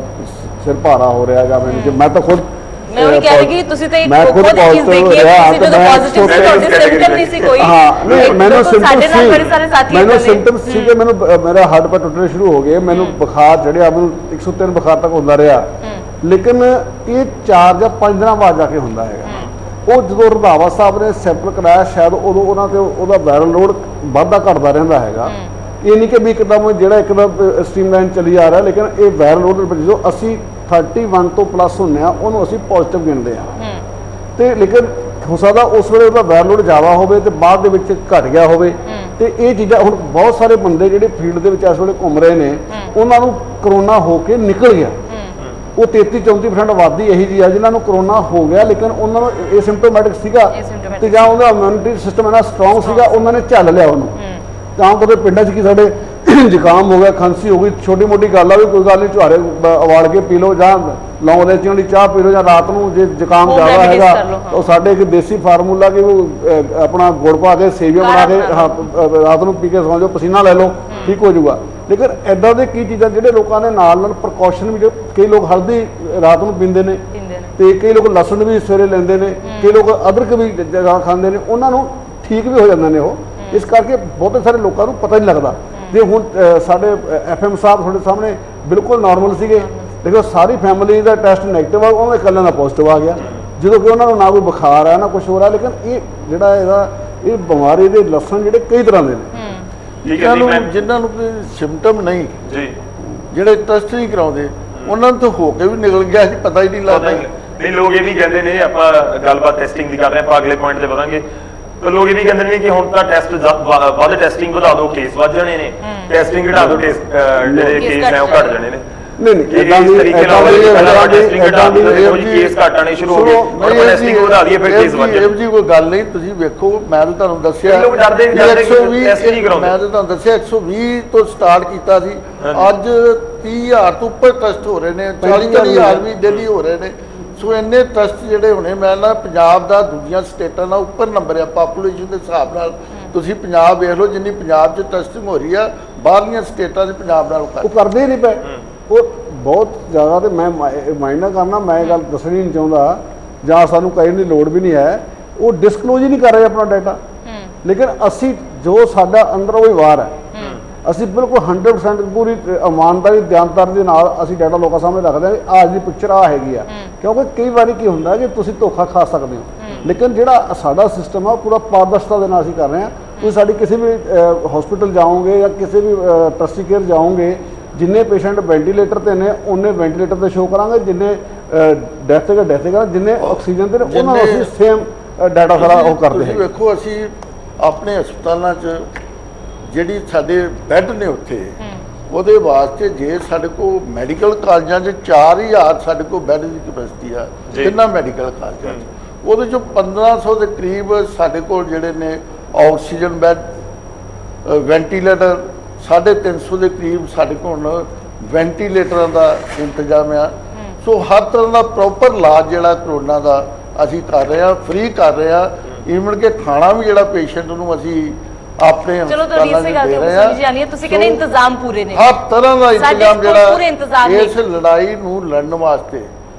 ਸਿਰ ਭਾਰਾ ਹੋ ਰਿਹਾ ਹੈਗਾ, ਮੈਂ ਤਾਂ ਖੁਦ ਮੈਂ ਉਹ ਕਹਿ ਰਹੀ ਕਿ ਤੁਸੀਂ ਤਾਂ ਇੱਕ ਖੁਦ ਚੀਜ਼ ਦੇਖੀ ਹੈ, ਤੁਸੀਂ ਜਦੋਂ ਪੋਜ਼ਿਟਿਵ ਸੀ ਤੁਹਾਡੇ ਸਿੰਪਟਮ ਨਹੀਂ ਸੀ ਕੋਈ। ਹਾਂ ਨਹੀਂ, ਮੈਨੂੰ ਸਿੰਪਟਮ ਸੀ ਕਿ ਮੈਨੂੰ ਮੇਰਾ ਹੱਡ ਪੈਰ ਟੁੱਟਣੇ ਸ਼ੁਰੂ ਹੋ ਗਏ, ਮੈਨੂੰ ਬੁਖਾਰ ਚੜਿਆ, ਮੈਨੂੰ 103 ਬੁਖਾਰ ਤੱਕ ਹੁੰਦਾ ਰਿਹਾ। ਲੇਕਿਨ ਇਹ 4 ਜਾਂ 5 ਦਿਨਾਂ ਬਾਅਦ ਜਾ ਕੇ ਹੁੰਦਾ ਹੈਗਾ। ਉਹ ਜਦੋਂ ਰੰਧਾਵਾ ਸਾਹਿਬ ਨੇ ਸੈਂਪਲ ਕਰਾਇਆ, ਸ਼ਾਇਦ ਉਦੋਂ ਉਹਨਾਂ ਤੇ ਉਹਦਾ ਵਾਇਰਲ ਲੋਡ ਵੱਧਦਾ ਘਟਦਾ ਰਹਿੰਦਾ ਹੈਗਾ। ਇਹ ਨਹੀਂ ਕਿ ਵੀ ਇੱਕਦਮ ਜਿਹੜਾ ਸਟ੍ਰੀਮਲਾਈਨ ਚੱਲੀ ਆ ਰਿਹਾ, ਲੇਕਿਨ ਇਹ ਵਾਇਰਲ ਲੋਡ ਜਦੋਂ ਅਸੀਂ 31 ਤੋਂ ਪਲੱਸ ਹੁੰਦੇ ਆ, ਉਹਨੂੰ ਅਸੀਂ ਪੋਜ਼ਿਟਿਵ ਗਿਣਦੇ ਆ। ਤੇ ਲੇਕਿਨ ਹੋ ਸਕਦਾ ਉਸ ਵੇਲੇ ਉਹਦਾ ਵਾਇਰਲ ਲੋਡ ਜ਼ਿਆਦਾ ਹੋਵੇ ਤੇ ਬਾਅਦ ਦੇ ਵਿੱਚ ਘਟ ਗਿਆ ਹੋਵੇ। ਤੇ ਇਹ ਚੀਜ਼ਾਂ ਹੁਣ ਬਹੁਤ ਸਾਰੇ ਬੰਦੇ ਜਿਹੜੇ ਫੀਲਡ ਦੇ ਵਿੱਚ ਇਸ ਵੇਲੇ ਘੁੰਮ ਰਹੇ ਨੇ, ਉਹਨਾਂ ਨੂੰ ਕਰੋਨਾ ਹੋ ਕੇ ਨਿਕਲ ਗਿਆ। ਉਹ 33-34% ਆਬਾਦੀ ਇਹੀ ਜੀ ਆ ਜਿਨ੍ਹਾਂ ਨੂੰ ਕਰੋਨਾ ਹੋ ਗਿਆ ਲੇਕਿਨ ਉਹਨਾਂ ਨੂੰ ਏਸਿਮਟੋਮੈਟਿਕ ਸੀਗਾ ਤੇ ਜਾਂ ਉਹਦਾ ਇਮਿਊਨਿਟੀ ਸਿਸਟਮ ਇੰਨਾ ਸਟਰੋਂਗ ਸੀਗਾ, ਉਹਨਾਂ ਨੇ ਝੱਲ ਲਿਆ ਉਹਨੂੰ। ਤਾਂ ਕਦੇ ਪਿੰਡਾਂ 'ਚ ਕੀ ਸਾਡੇ ਜ਼ੁਕਾਮ ਹੋ ਗਿਆ, ਖਾਂਸੀ ਹੋ ਗਈ, ਛੋਟੀ ਮੋਟੀ ਗੱਲ ਆ ਵੀ ਕੋਈ ਗੱਲ ਨਹੀਂ, ਝੁਆਰੇ ਉਬਾਲ ਕੇ ਪੀ ਲਓ ਜਾਂ ਲੌਂਗ ਇਲਾਇਚੀਆਂ ਦੀ ਚਾਹ ਪੀ ਲਓ, ਜਾਂ ਰਾਤ ਨੂੰ ਜੇ ਜ਼ੁਕਾਮ ਜ਼ਿਆਦਾ ਹੈਗਾ ਤਾਂ ਸਾਡੇ ਇੱਕ ਦੇਸੀ ਫਾਰਮੂਲਾ ਕਿ ਉਹ ਆਪਣਾ ਗੁੜ ਪਾ ਕੇ ਸੇਵੀਆਂ ਬਣਾ ਕੇ ਰਾਤ ਨੂੰ ਪੀ ਕੇ ਸੌਂ ਜਾਓ, ਪਸੀਨਾ ਲੈ ਲਓ, ਠੀਕ ਹੋ ਜਾਊਗਾ। ਲੇਕਿਨ ਐਦਾਂ ਦੇ ਕੀ ਚੀਜ਼ਾਂ ਜਿਹੜੇ ਲੋਕਾਂ ਨੇ ਨਾਲ ਪ੍ਰੀਕਾਸ਼ਨ ਵੀ, ਕਈ ਲੋਕ ਹਲਦੀ ਰਾਤ ਨੂੰ ਪੀਂਦੇ ਨੇ ਤੇ ਕਈ ਲੋਕ ਲਸਣ ਵੀ ਸਵੇਰੇ ਲੈਂਦੇ ਨੇ, ਕਈ ਲੋਕ ਅਦਰਕ ਵੀ ਜ਼ਿਆਦਾ ਖਾਂਦੇ ਨੇ, ਉਹਨਾਂ ਨੂੰ ਠੀਕ ਵੀ ਹੋ ਜਾਂਦੇ ਨੇ ਉਹ। ਇਸ ਕਰਕੇ ਬਹੁਤੇ ਸਾਰੇ ਲੋਕਾਂ ਨੂੰ ਪਤਾ ਨਹੀਂ ਲੱਗਦਾ। ਜੇ ਹੁਣ ਸਾਡੇ FM ਸਾਹਿਬ ਤੁਹਾਡੇ ਸਾਹਮਣੇ ਬਿਲਕੁਲ ਨਾਰਮਲ ਸੀਗੇ, ਦੇਖੋ ਸਾਰੀ ਫੈਮਿਲੀ ਦਾ ਟੈਸਟ ਨੈਗੇਟਿਵ ਆ, ਉਹਨਾਂ ਦੇ ਇਕੱਲਿਆਂ ਦਾ ਪੋਜ਼ਿਟਿਵ ਆ ਗਿਆ, ਜਦੋਂ ਕਿ ਉਹਨਾਂ ਨੂੰ ਨਾ ਕੋਈ ਬੁਖਾਰ ਆ ਨਾ ਕੁਝ ਹੋ ਰਿਹਾ। ਲੇਕਿਨ ਇਹ ਜਿਹੜਾ ਇਹ ਬਿਮਾਰੀ ਦੇ ਲੱਛਣ ਜਿਹੜੇ ਕਈ ਤਰ੍ਹਾਂ ਦੇ ਨੇ, ਜਿਨ੍ਹਾਂ ਨੂੰ ਕੋਈ ਸਿੰਪਟਮ ਨਹੀਂ ਜੀ, ਜਿਹੜੇ ਟੈਸਟ ਨਹੀਂ ਕਰਾਉਂਦੇ, ਉਹਨਾਂ ਨੂੰ ਤਾਂ ਹੋ ਕੇ ਵੀ ਨਿਕਲ ਗਿਆ ਸੀ, ਪਤਾ ਹੀ ਨਹੀਂ ਲੱਗਦਾ। ਨਹੀਂ, ਲੋਕ ਇਹ ਵੀ ਕਹਿੰਦੇ ਨੇ, ਆਪਾਂ ਗੱਲਬਾਤ ਟੈਸਟਿੰਗ ਦੀ ਕਰ ਰਹੇ ਆਪਾਂ ਅਗਲੇ ਪੁਆਇੰਟ ਤੇ ਵਧਾਂਗੇ, ਤਾਂ ਲੋਕ ਇਹ ਵੀ ਕਹਿੰਦੇ ਨੇ ਕਿ ਹੁਣ ਤਾਂ ਟੈਸਟ ਵੱਧ ਟੈਸਟਿੰਗ ਵਧਾ ਦਿਓ, ਕੇਸ ਵੱਧ ਜਾਣੇ ਨੇ, ਟੈਸਟਿੰਗ ਘਟਾ ਦਿਓ, ਜਿਹੜੇ ਕੇਸ ਨੇ ਉਹ ਘਟ ਜਾਣੇ ਨੇ। ਨਹੀਂ ਇਦਾਂ ਦੀ ਕੇਸ ਘਟਣੇ ਸ਼ੁਰੂ ਹੋ ਗਏ, ਟੈਸਟਿੰਗ ਵਧਾ ਦਈਏ ਫਿਰ ਕੇਸ ਵੱਧ ਜਾਣ। ਇਹ ਜੀ ਕੋਈ ਗੱਲ ਨਹੀਂ, ਤੁਸੀਂ ਵੇਖੋ ਮੈਂ ਤਾਂ ਤੁਹਾਨੂੰ ਦੱਸਿਆ ਲੋਕ ਡਰਦੇ ਟੈਸਟ ਨਹੀਂ ਕਰਾਉਂਦੇ। ਮੈਂ ਤਾਂ ਤੁਹਾਨੂੰ ਦੱਸਿਆ 120 ਤੋਂ ਸਟਾਰਟ ਕੀਤਾ ਸੀ, ਅੱਜ 30,000 ਤੋਂ ਉੱਪਰ ਟੈਸਟ ਹੋ ਰਹੇ ਨੇ, 40,000 ਵੀ ਡੇਲੀ ਹੋ ਰਹੇ ਨੇ। ਸੋ ਇੰਨੇ ਟੈਸਟ ਜਿਹੜੇ ਹੋਣੇ, ਮੈਂ ਨਾ ਪੰਜਾਬ ਦਾ ਦੂਜੀਆਂ ਸਟੇਟਾਂ ਨਾਲ ਉੱਪਰ ਨੰਬਰ ਆ ਪਾਪੂਲੇਸ਼ਨ ਦੇ ਹਿਸਾਬ ਨਾਲ। ਤੁਸੀਂ ਪੰਜਾਬ ਵੇਖ ਲਓ, ਜਿੰਨੀ ਪੰਜਾਬ 'ਚ ਟੈਸਟਿੰਗ ਹੋ ਰਹੀ ਆ, ਬਾਹਰਲੀਆਂ ਸਟੇਟਾਂ ਦੇ ਪੰਜਾਬ ਨਾਲ ਉਹ ਕਰਦੇ ਹੀ ਨਹੀਂ ਪਏ, ਉਹ ਬਹੁਤ ਜ਼ਿਆਦਾ। ਤੇ ਮੈਂ ਮਾਈਂਡ ਨਾ ਕਰਨਾ, ਮੈਂ ਇਹ ਗੱਲ ਦੱਸਣੀ ਨਹੀਂ ਚਾਹੁੰਦਾ ਜਾਂ ਸਾਨੂੰ ਕਹਿਣ ਦੀ ਲੋੜ ਵੀ ਨਹੀਂ ਹੈ, ਉਹ ਡਿਸਕਲੋਜ਼ ਹੀ ਨਹੀਂ ਕਰ ਰਹੇ ਆਪਣਾ ਡਾਟਾ। ਲੇਕਿਨ ਅਸੀਂ ਜੋ ਸਾਡਾ ਅੰਦਰ ਉਹ ਹੀ ਵਾਰ ਹੈ, ਅਸੀਂ ਬਿਲਕੁਲ 100% ਪੂਰੀ ਇਮਾਨਦਾਰੀ ਦਿਆਨਦਾਰੀ ਦੇ ਨਾਲ ਅਸੀਂ ਡਾਟਾ ਲੋਕਾਂ ਸਾਹਮਣੇ ਰੱਖਦੇ ਹਾਂ। ਅੱਜ ਦੀ ਪਿਕਚਰ ਆ ਹੈਗੀ ਆ, ਕਿਉਂਕਿ ਕਈ ਵਾਰੀ ਕੀ ਹੁੰਦਾ ਕਿ ਤੁਸੀਂ ਧੋਖਾ ਖਾ ਸਕਦੇ ਹੋ, ਲੇਕਿਨ ਜਿਹੜਾ ਸਾਡਾ ਸਿਸਟਮ ਆ ਪੂਰਾ ਪਾਰਦਰਸ਼ਤਾ ਦੇ ਨਾਲ ਅਸੀਂ ਕਰ ਰਹੇ ਹਾਂ। ਤੁਸੀਂ ਸਾਡੀ ਕਿਸੇ ਵੀ ਹਸਪੀਟਲ ਜਾਓਗੇ ਜਾਂ ਕਿਸੇ ਵੀ ਟਰਸਟੀ ਕੇਅਰ ਜਾਓਗੇ, ਜਿੰਨੇ ਪੇਸ਼ੈਂਟ ਵੈਂਟੀਲੇਟਰ ਤੇ ਨੇ ਉਹਨੇ ਵੈਂਟੀਲੇਟਰ ਤੇ ਸ਼ੋਅ ਕਰਾਂਗੇ, ਜਿੰਨੇ ਡੈਥ ਤੇ ਡੈਥ ਕਰਾਂਗੇ, ਜਿੰਨੇ ਆਕਸੀਜਨ ਤੇ ਉਹਨਾਂ ਨੂੰ ਅਸੀਂ ਸੇਮ ਡਾਟਾ ਸਾਰਾ ਉਹ ਕਰਦੇ ਹਾਂ। ਵੇਖੋ ਅਸੀਂ ਆਪਣੇ ਹਸਪਤਾਲਾਂ 'ਚ ਜਿਹੜੀ ਸਾਡੇ ਬੈੱਡ ਨੇ ਉੱਥੇ, ਉਹਦੇ ਵਾਸਤੇ ਜੇ ਸਾਡੇ ਕੋਲ ਮੈਡੀਕਲ ਕਾਲਜਾਂ 'ਚ 4,000 ਸਾਡੇ ਕੋਲ ਬੈੱਡ ਦੀ ਕੈਪੈਸਿਟੀ ਆ ਤਿੰਨਾਂ ਮੈਡੀਕਲ ਕਾਲਜਾਂ 'ਚ, ਉਹਦੇ 'ਚੋਂ 1500 ਦੇ ਕਰੀਬ ਸਾਡੇ ਕੋਲ ਜਿਹੜੇ ਨੇ ਆਕਸੀਜਨ ਬੈੱਡ, ਵੈਂਟੀਲੇਟਰ 350 ਦੇ ਕਰੀਬ ਸਾਡੇ ਕੋਲ ਵੈਂਟੀਲੇਟਰਾਂ ਦਾ ਇੰਤਜ਼ਾਮ ਆ। ਸੋ ਹਰ ਤਰ੍ਹਾਂ ਦਾ ਪ੍ਰੋਪਰ ਇਲਾਜ ਜਿਹੜਾ ਕਰੋਨਾ ਦਾ ਅਸੀਂ ਕਰ ਰਹੇ ਹਾਂ, ਫ੍ਰੀ ਕਰ ਰਹੇ ਹਾਂ। ਈਵਨ ਕਿ ਖਾਣਾ ਵੀ ਜਿਹੜਾ ਪੇਸ਼ੈਂਟ ਨੂੰ ਅਸੀਂ ਆਪਣੇ ਚਲੋ ਤਾਂ ਇਸੇ ਗੱਲ ਤੇ ਸਮਝ ਜਾਣੀ ਹੈ, ਤੁਸੀਂ ਕਹਿੰਦੇ ਇੰਤਜ਼ਾਮ ਪੂਰੇ ਨੇ, ਹਰ ਤਰ੍ਹਾਂ ਦਾ ਇੰਤਜ਼ਾਮ ਪੂਰੇ ਇੰਤਜ਼ਾਮ ਜਿਹੜਾ ਇਸ ਲੜਾਈ ਨੂੰ ਲੜਨ ਵਾਸਤੇ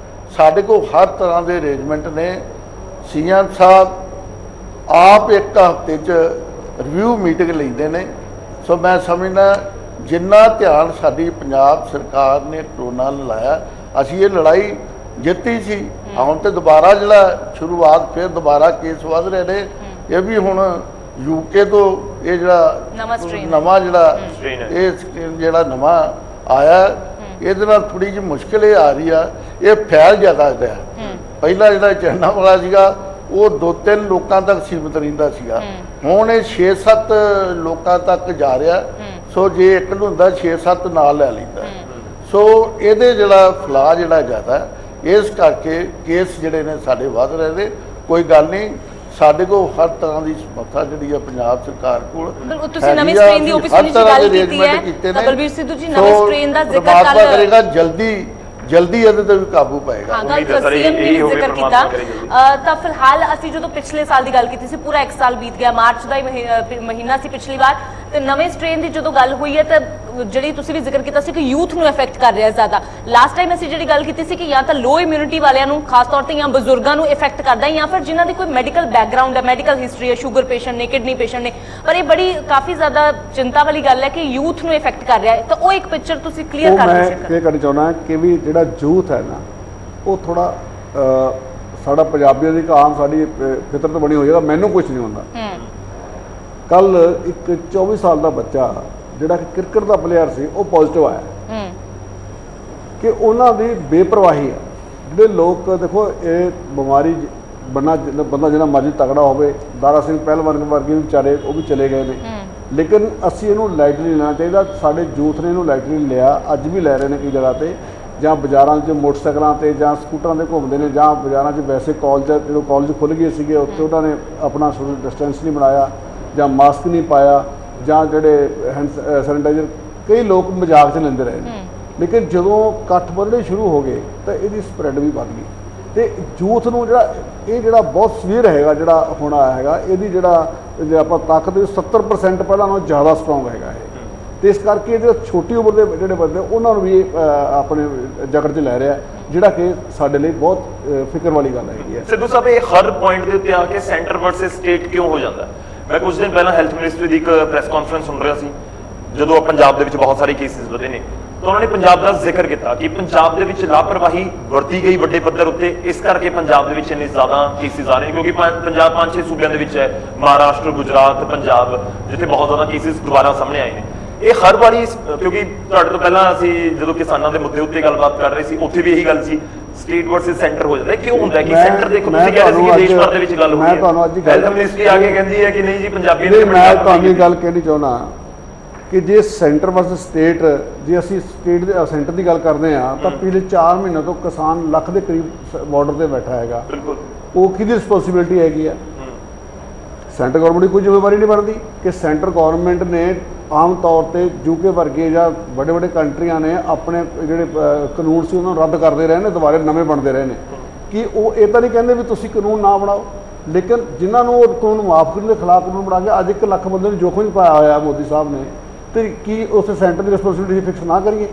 ਸਾਡੇ ਕੋਲ ਹਰ ਤਰ੍ਹਾਂ ਦੇ ਅਰੇਂਜਮੈਂਟ ਨੇ। ਸੀਐਮ ਸਾਹਿਬ ਆਪ ਇੱਕ ਹਫ਼ਤੇ 'ਚ ਰਿਵਿਊ ਮੀਟਿੰਗ ਲੈਂਦੇ ਨੇ। ਸੋ ਮੈਂ ਸਮਝਦਾ ਜਿੰਨਾ ਧਿਆਨ ਸਾਡੀ ਪੰਜਾਬ ਸਰਕਾਰ ਨੇ ਕਰੋਨਾ ਨਾਲ ਲਾਇਆ, ਅਸੀਂ ਇਹ ਲੜਾਈ ਜਿੱਤੀ ਸੀ। ਹੁਣ ਤੇ ਦੁਬਾਰਾ ਜਿਹੜਾ ਸ਼ੁਰੂਆਤ, ਫਿਰ ਦੁਬਾਰਾ ਕੇਸ ਵੱਧ ਰਹੇ ਨੇ। ਇਹ ਵੀ ਹੁਣ UK ਤੋਂ ਇਹ ਜਿਹੜਾ ਨਵਾਂ ਜਿਹੜਾ ਨਵਾਂ ਆਇਆ, ਇਹਦੇ ਨਾਲ ਥੋੜੀ ਜਿਹੀ ਮੁਸ਼ਕਿਲ ਇਹ ਆ ਰਹੀ ਆ, ਇਹ ਫੈਲ ਜ਼ਿਆਦਾ ਹੈ। ਪਹਿਲਾਂ ਜਿਹੜਾ ਚਾਈਨਾ ਵਾਲਾ ਸੀਗਾ ਉਹ 2-3 ਲੋਕਾਂ ਤੱਕ ਸੀਮਿਤ ਰਹਿੰਦਾ ਸੀਗਾ, ਹੁਣ ਇਹ 6-7 ਲੋਕਾਂ ਤੱਕ ਜਾ ਰਿਹਾ। ਸੋ ਜੇ ਇੱਕ ਨੂੰ ਹੁੰਦਾ 6-7 ਨਾਲ ਲੈ ਲੈਂਦਾ। ਸੋ ਇਹਦੇ ਜਿਹੜਾ ਫੈਲਾਅ ਜਿਹੜਾ ਜ਼ਿਆਦਾ, ਇਸ ਕਰਕੇ ਕੇਸ ਜਿਹੜੇ ਨੇ ਸਾਡੇ ਵੱਧ ਰਹੇ ਨੇ। ਕੋਈ ਗੱਲ ਨਹੀਂ, ਸਾਡੇ ਕੋਲ ਹਰ ਤਰ੍ਹਾਂ ਦੀ ਸਮਰੱਥਾ ਜਿਹੜੀ ਆ ਪੰਜਾਬ ਸਰਕਾਰ ਕੋਲ। ਤੁਸੀਂ ਨਵੇਂ ਸਟ੍ਰੇਨ ਦੀ ਓਪੀਸੀ ਦੀ ਗੱਲ ਕੀਤੀ ਹੈ ਤਾਂ ਬਲਬੀਰ ਸਿੱਧੂ ਜੀ, ਨਵੇਂ ਸਟ੍ਰੇਨ ਦਾ ਜ਼ਿਕਰ ਕਰੇਗਾ, ਜਲਦੀ ਇਹਦੇ ਤੇ ਵੀ ਕਾਬੂ ਪਾਏਗਾ। ਹਾਂ, ਕੱਲ ਸੀਐਮ ਨੇ ਵੀ ਜ਼ਿਕਰ ਕੀਤਾ। ਤਾਂ ਫਿਲਹਾਲ ਅਸੀਂ ਜਦੋਂ ਪਿਛਲੇ ਸਾਲ ਦੀ ਗੱਲ ਕੀਤੀ ਸੀ, ਪੂਰਾ 1 ਸਾਲ ਬੀਤ ਗਿਆ, ਮਾਰਚ ਦਾ ਹੀ ਮਹੀਨਾ ਸੀ ਪਿਛਲੀ ਵਾਰ, ਤੇ ਨਵੇਂ ਸਟ੍ਰੇਨ ਦੀ ਜਦੋਂ ਗੱਲ ਹੋਈ ਹੈ ਤਾਂ ਜਿਹੜੀ ਤੁਸੀਂ ਵੀ ਜ਼ਿਕਰ ਕੀਤਾ ਸੀ ਕਿ ਯੂਥ ਨੂੰ ਇਫੈਕਟ ਕਰ ਰਿਹਾ ਜ਼ਿਆਦਾ। ਲਾਸਟ ਟਾਈਮ ਅਸੀਂ ਜਿਹੜੀ ਗੱਲ ਕੀਤੀ ਸੀ ਕਿ ਜਾਂ ਤਾਂ ਲੋ ਇਮਿਊਨਿਟੀ ਵਾਲਿਆਂ ਨੂੰ ਖਾਸ ਤੌਰ ਤੇ ਜਾਂ ਬਜ਼ੁਰਗਾਂ ਨੂੰ ਇਫੈਕਟ ਕਰਦਾ, ਜਾਂ ਫਿਰ ਜਿਨ੍ਹਾਂ ਦੀ ਕੋਈ ਮੈਡੀਕਲ ਬੈਕਗ੍ਰਾਉਂਡ ਹੈ, ਮੈਡੀਕਲ ਹਿਸਟਰੀ ਹੈ, ਸ਼ੂਗਰ ਪੇਸ਼ੈਂਟ ਨੇ, ਕਿਡਨੀ ਪੇਸ਼ੈਂਟ ਨੇ। ਪਰ ਇਹ ਬੜੀ ਕਾਫੀ ਜ਼ਿਆਦਾ ਚਿੰਤਾ ਵਾਲੀ ਗੱਲ ਹੈ ਕਿ ਯੂਥ ਨੂੰ ਇਫੈਕਟ ਕਰ ਰਿਹਾ ਹੈ। ਤਾਂ ਉਹ ਇੱਕ ਪਿਕਚਰ ਤੁਸੀਂ ਕਲੀਅਰ ਕਰ ਦਿਓ। ਮੈਂ ਇਹ ਕਰਨਾ ਚਾਹੁੰਦਾ ਕਿ ਵੀ ਜਿਹੜਾ ਯੂਥ ਹੈ ਨਾ, ਉਹ ਥੋੜਾ ਸਾਡਾ ਪੰਜਾਬੀਆਂ ਦੀ ਆਮ ਸਾਡੀ ਫਿਤਰਤ ਬਣੀ ਹੋਈ ਹੈ, ਮੈਨੂੰ ਕੁਝ ਨਹੀਂ ਹੁੰਦਾ। ਕੱਲ ਇੱਕ 24 ਸਾਲ ਦਾ ਬੱਚਾ ਜਿਹੜਾ ਕਿ ਕ੍ਰਿਕਟ ਦਾ ਪਲੇਅਰ ਸੀ, ਉਹ ਪੋਜ਼ਿਟਿਵ ਆਇਆ ਕਿ ਉਹਨਾਂ ਦੀ ਬੇਪਰਵਾਹੀ ਹੈ। ਜਿਹੜੇ ਲੋਕ ਦੇਖੋ, ਇਹ ਬਿਮਾਰੀ ਬੰਦਾ ਜਿਹੜਾ ਮਰਜ਼ੀ ਤਗੜਾ ਹੋਵੇ, ਦਾਰਾ ਸਿੰਘ ਪਹਿਲਵਾਨ ਵਰਗੇ ਵੀ ਵਿਚਾਰੇ ਉਹ ਵੀ ਚਲੇ ਗਏ ਨੇ, ਲੇਕਿਨ ਅਸੀਂ ਇਹਨੂੰ ਲਾਈਟਲੀ ਲੈਣਾ ਚਾਹੀਦਾ। ਸਾਡੇ ਯੂਥ ਨੇ ਇਹਨੂੰ ਲਾਈਟਲੀ ਲਿਆ, ਅੱਜ ਵੀ ਲੈ ਰਹੇ ਨੇ ਕਈ ਜਗ੍ਹਾ ਤੇ। ਜਾਂ ਬਾਜ਼ਾਰਾਂ 'ਚ ਮੋਟਰਸਾਈਕਲਾਂ ਤੇ ਜਾਂ ਸਕੂਟਰਾਂ ਤੇ ਘੁੰਮਦੇ ਨੇ, ਜਾਂ ਬਾਜ਼ਾਰਾਂ 'ਚ ਵੈਸੇ ਜਦੋਂ ਕਾਲਜ ਖੁੱਲ੍ਹ ਗਏ ਸੀਗੇ ਉੱਥੇ ਉਹਨਾਂ ਨੇ ਆਪਣਾ ਸੋਸ਼ਲ ਡਿਸਟੈਂਸ ਨਹੀਂ ਬਣਾਇਆ ਜਾਂ ਮਾਸਕ ਨਹੀਂ ਪਾਇਆ ਜਾਂ ਜਿਹੜੇ ਹੈਂਡ ਸੈਨੀਟਾਈਜ਼ਰ ਕਈ ਲੋਕ ਮਜ਼ਾਕ 'ਚ ਲੈਂਦੇ ਰਹੇ ਨੇ। ਲੇਕਿਨ ਜਦੋਂ ਇਕੱਠ ਵਧਣੇ ਸ਼ੁਰੂ ਹੋ ਗਏ ਤਾਂ ਇਹਦੀ ਸਪਰੈਡ ਵੀ ਵੱਧ ਗਈ ਤੇ ਯੂਥ ਨੂੰ ਜਿਹੜਾ ਬਹੁਤ ਸਵੀਅਰ ਹੈਗਾ ਜਿਹੜਾ ਹੁਣ ਆਇਆ ਹੈਗਾ, ਇਹਦੀ ਜੇ ਆਪਾਂ ਤਾਕਤ 70% ਪਹਿਲਾਂ ਨਾਲੋਂ ਜ਼ਿਆਦਾ ਸਟਰੋਂਗ ਹੈਗਾ ਇਹ। ਤੇ ਇਸ ਕਰਕੇ ਇਹਦੇ ਛੋਟੀ ਉਮਰ ਦੇ ਜਿਹੜੇ ਬੰਦੇ ਉਹਨਾਂ ਨੂੰ ਵੀ ਆਪਣੇ ਜਕੜ 'ਚ ਲੈ ਰਿਹਾ, ਜਿਹੜਾ ਕਿ ਸਾਡੇ ਲਈ ਬਹੁਤ ਫਿਕਰ ਵਾਲੀ ਗੱਲ ਹੈਗੀ ਹੈ। ਸਿੱਧੂ ਸਾਹਿਬ, ਇਹ ਹਰ ਪੁਆਇੰਟ ਦੇ ਉੱਤੇ ਆ ਕੇ ਸੈਂਟਰ ਵਰਸਸ ਸਟੇਟ ਕਿਉਂ ਹੋ ਜਾਂਦਾ? ਮੈਂ ਕੁਝ ਦਿਨ ਪਹਿਲਾਂ ਹੈਲਥ ਮਿਨਿਸਟਰੀ ਦੀ ਇੱਕ ਪ੍ਰੈਸ ਕਾਨਫਰੰਸ ਸੁਣ ਰਿਹਾ ਸੀ, ਜਦੋਂ ਪੰਜਾਬ ਦੇ ਵਿੱਚ ਬਹੁਤ ਸਾਰੇ ਕੇਸਿਸ ਵਧੇ ਨੇ ਤਾਂ ਉਹਨਾਂ ਨੇ ਪੰਜਾਬ ਦਾ ਜ਼ਿਕਰ ਕੀਤਾ ਕਿ ਪੰਜਾਬ ਦੇ ਵਿੱਚ ਲਾਪਰਵਾਹੀ ਵਰਤੀ ਗਈ ਵੱਡੇ ਪੱਧਰ ਉੱਤੇ, ਇਸ ਕਰਕੇ ਪੰਜਾਬ ਦੇ ਵਿੱਚ ਇੰਨੇ ਜ਼ਿਆਦਾ ਕੇਸਿਸ ਆ ਰਹੇ ਨੇ। ਕਿਉਂਕਿ ਪੰਜਾਬ 5-6 ਸੂਬਿਆਂ ਦੇ ਵਿੱਚ ਹੈ, ਮਹਾਰਾਸ਼ਟਰ, ਗੁਜਰਾਤ, ਪੰਜਾਬ, ਜਿੱਥੇ ਬਹੁਤ ਜ਼ਿਆਦਾ ਕੇਸਿਸ ਦੁਬਾਰਾ ਸਾਹਮਣੇ ਆਏ ਨੇ। ਇਹ ਹਰ ਵਾਰੀ, ਕਿਉਂਕਿ ਤੁਹਾਡੇ ਤੋਂ ਪਹਿਲਾਂ ਅਸੀਂ ਜਦੋਂ ਕਿਸਾਨਾਂ ਦੇ ਮੁੱਦੇ ਉੱਤੇ ਗੱਲਬਾਤ ਕਰ ਰਹੇ ਸੀ, ਉੱਥੇ ਵੀ ਇਹੀ ਗੱਲ ਸੀ, ਸਟੇਟ ਵਰਸਸ ਸੈਂਟਰ ਹੋ ਜਾਂਦਾ। ਕਿਉਂ ਹੁੰਦਾ ਕਿ ਸੈਂਟਰ ਦੇਖੋ, ਤੁਸੀਂ ਕਹਿ ਰਹੇ ਸੀ ਕਿ ਦੇਸ਼ ਭਰ ਦੇ ਵਿੱਚ ਗੱਲ ਹੋ ਰਹੀ ਹੈ, ਮੈਂ ਤੁਹਾਨੂੰ ਅੱਜ ਹੈਲਥ ਮਿਨਿਸਟਰੀ ਆ ਕੇ ਕਹਿੰਦੀ ਹੈ ਕਿ ਨਹੀਂ ਜੀ ਪੰਜਾਬੀ ਨੇ। ਮੈਂ ਤੁਹਾਨੂੰ ਇਹ ਗੱਲ ਕਹਿਣੀ ਚਾਹੁੰਦਾ ਕਿ ਜੇ ਸੈਂਟਰ ਵਰਸਸ ਸਟੇਟ, ਜੇ ਅਸੀਂ ਸੈਂਟਰ ਦੀ ਗੱਲ ਕਰਦੇ ਹਾਂ ਤਾਂ ਪਿਛਲੇ 4 ਮਹੀਨੇ ਤੋਂ ਕਿਸਾਨ ਲੱਖ ਦੇ ਕਰੀਬ ਬਾਰਡਰ ਤੇ ਬੈਠਾ ਹੈਗਾ। ਬਿਲਕੁਲ, ਉਹ ਕਿਹਦੀ ਰਿਸਪੌਂਸਿਬਿਲਟੀ ਹੈਗੀ ਆ? ਸੈਂਟਰ ਗਵਰਨਮੈਂਟ ਦੀ ਕੋਈ ਜ਼ਿੰਮੇਵਾਰੀ ਨਹੀਂ ਬਣਦੀ ਕਿ ਸੈਂਟਰ ਗਵਰਨਮੈਂਟ ਨੇ ਆਮ ਤੌਰ ਤੇ ਯੂਕੇ ਵਰਗੇ ਜਾਂ ਵੱਡੇ ਵੱਡੇ ਕੰਟਰੀਆਂ ਨੇ ਆਪਣੇ ਜਿਹੜੇ ਕਾਨੂੰਨ ਸੀ ਉਹਨਾਂ ਨੂੰ ਰੱਦ ਕਰਦੇ ਰਹੇ ਨੇ, ਦੁਬਾਰੇ ਨਵੇਂ ਬਣਦੇ ਰਹੇ ਨੇ। ਕਿ ਉਹ ਇਹ ਤਾਂ ਨਹੀਂ ਕਹਿੰਦੇ ਵੀ ਤੁਸੀਂ ਕਾਨੂੰਨ ਨਾ ਬਣਾਓ, ਲੇਕਿਨ ਜਿਨ੍ਹਾਂ ਨੂੰ ਉਹ ਕਾਨੂੰਨ ਮਾਫ ਕਰਨ ਦੇ ਖਿਲਾਫ ਕਾਨੂੰਨ ਬਣਾ ਕੇ ਅੱਜ 1 ਲੱਖ ਬੰਦੇ ਨੂੰ ਜੋਖਮ 'ਚ ਪਾਇਆ ਹੋਇਆ ਮੋਦੀ ਸਾਹਿਬ ਨੇ, ਤੇ ਕੀ ਉਸ ਸੈਂਟਰ ਦੀ ਰਿਸਪੌਂਸਿਬਿਲਿਟੀ ਫਿਕਸ ਨਾ ਕਰੀਏ?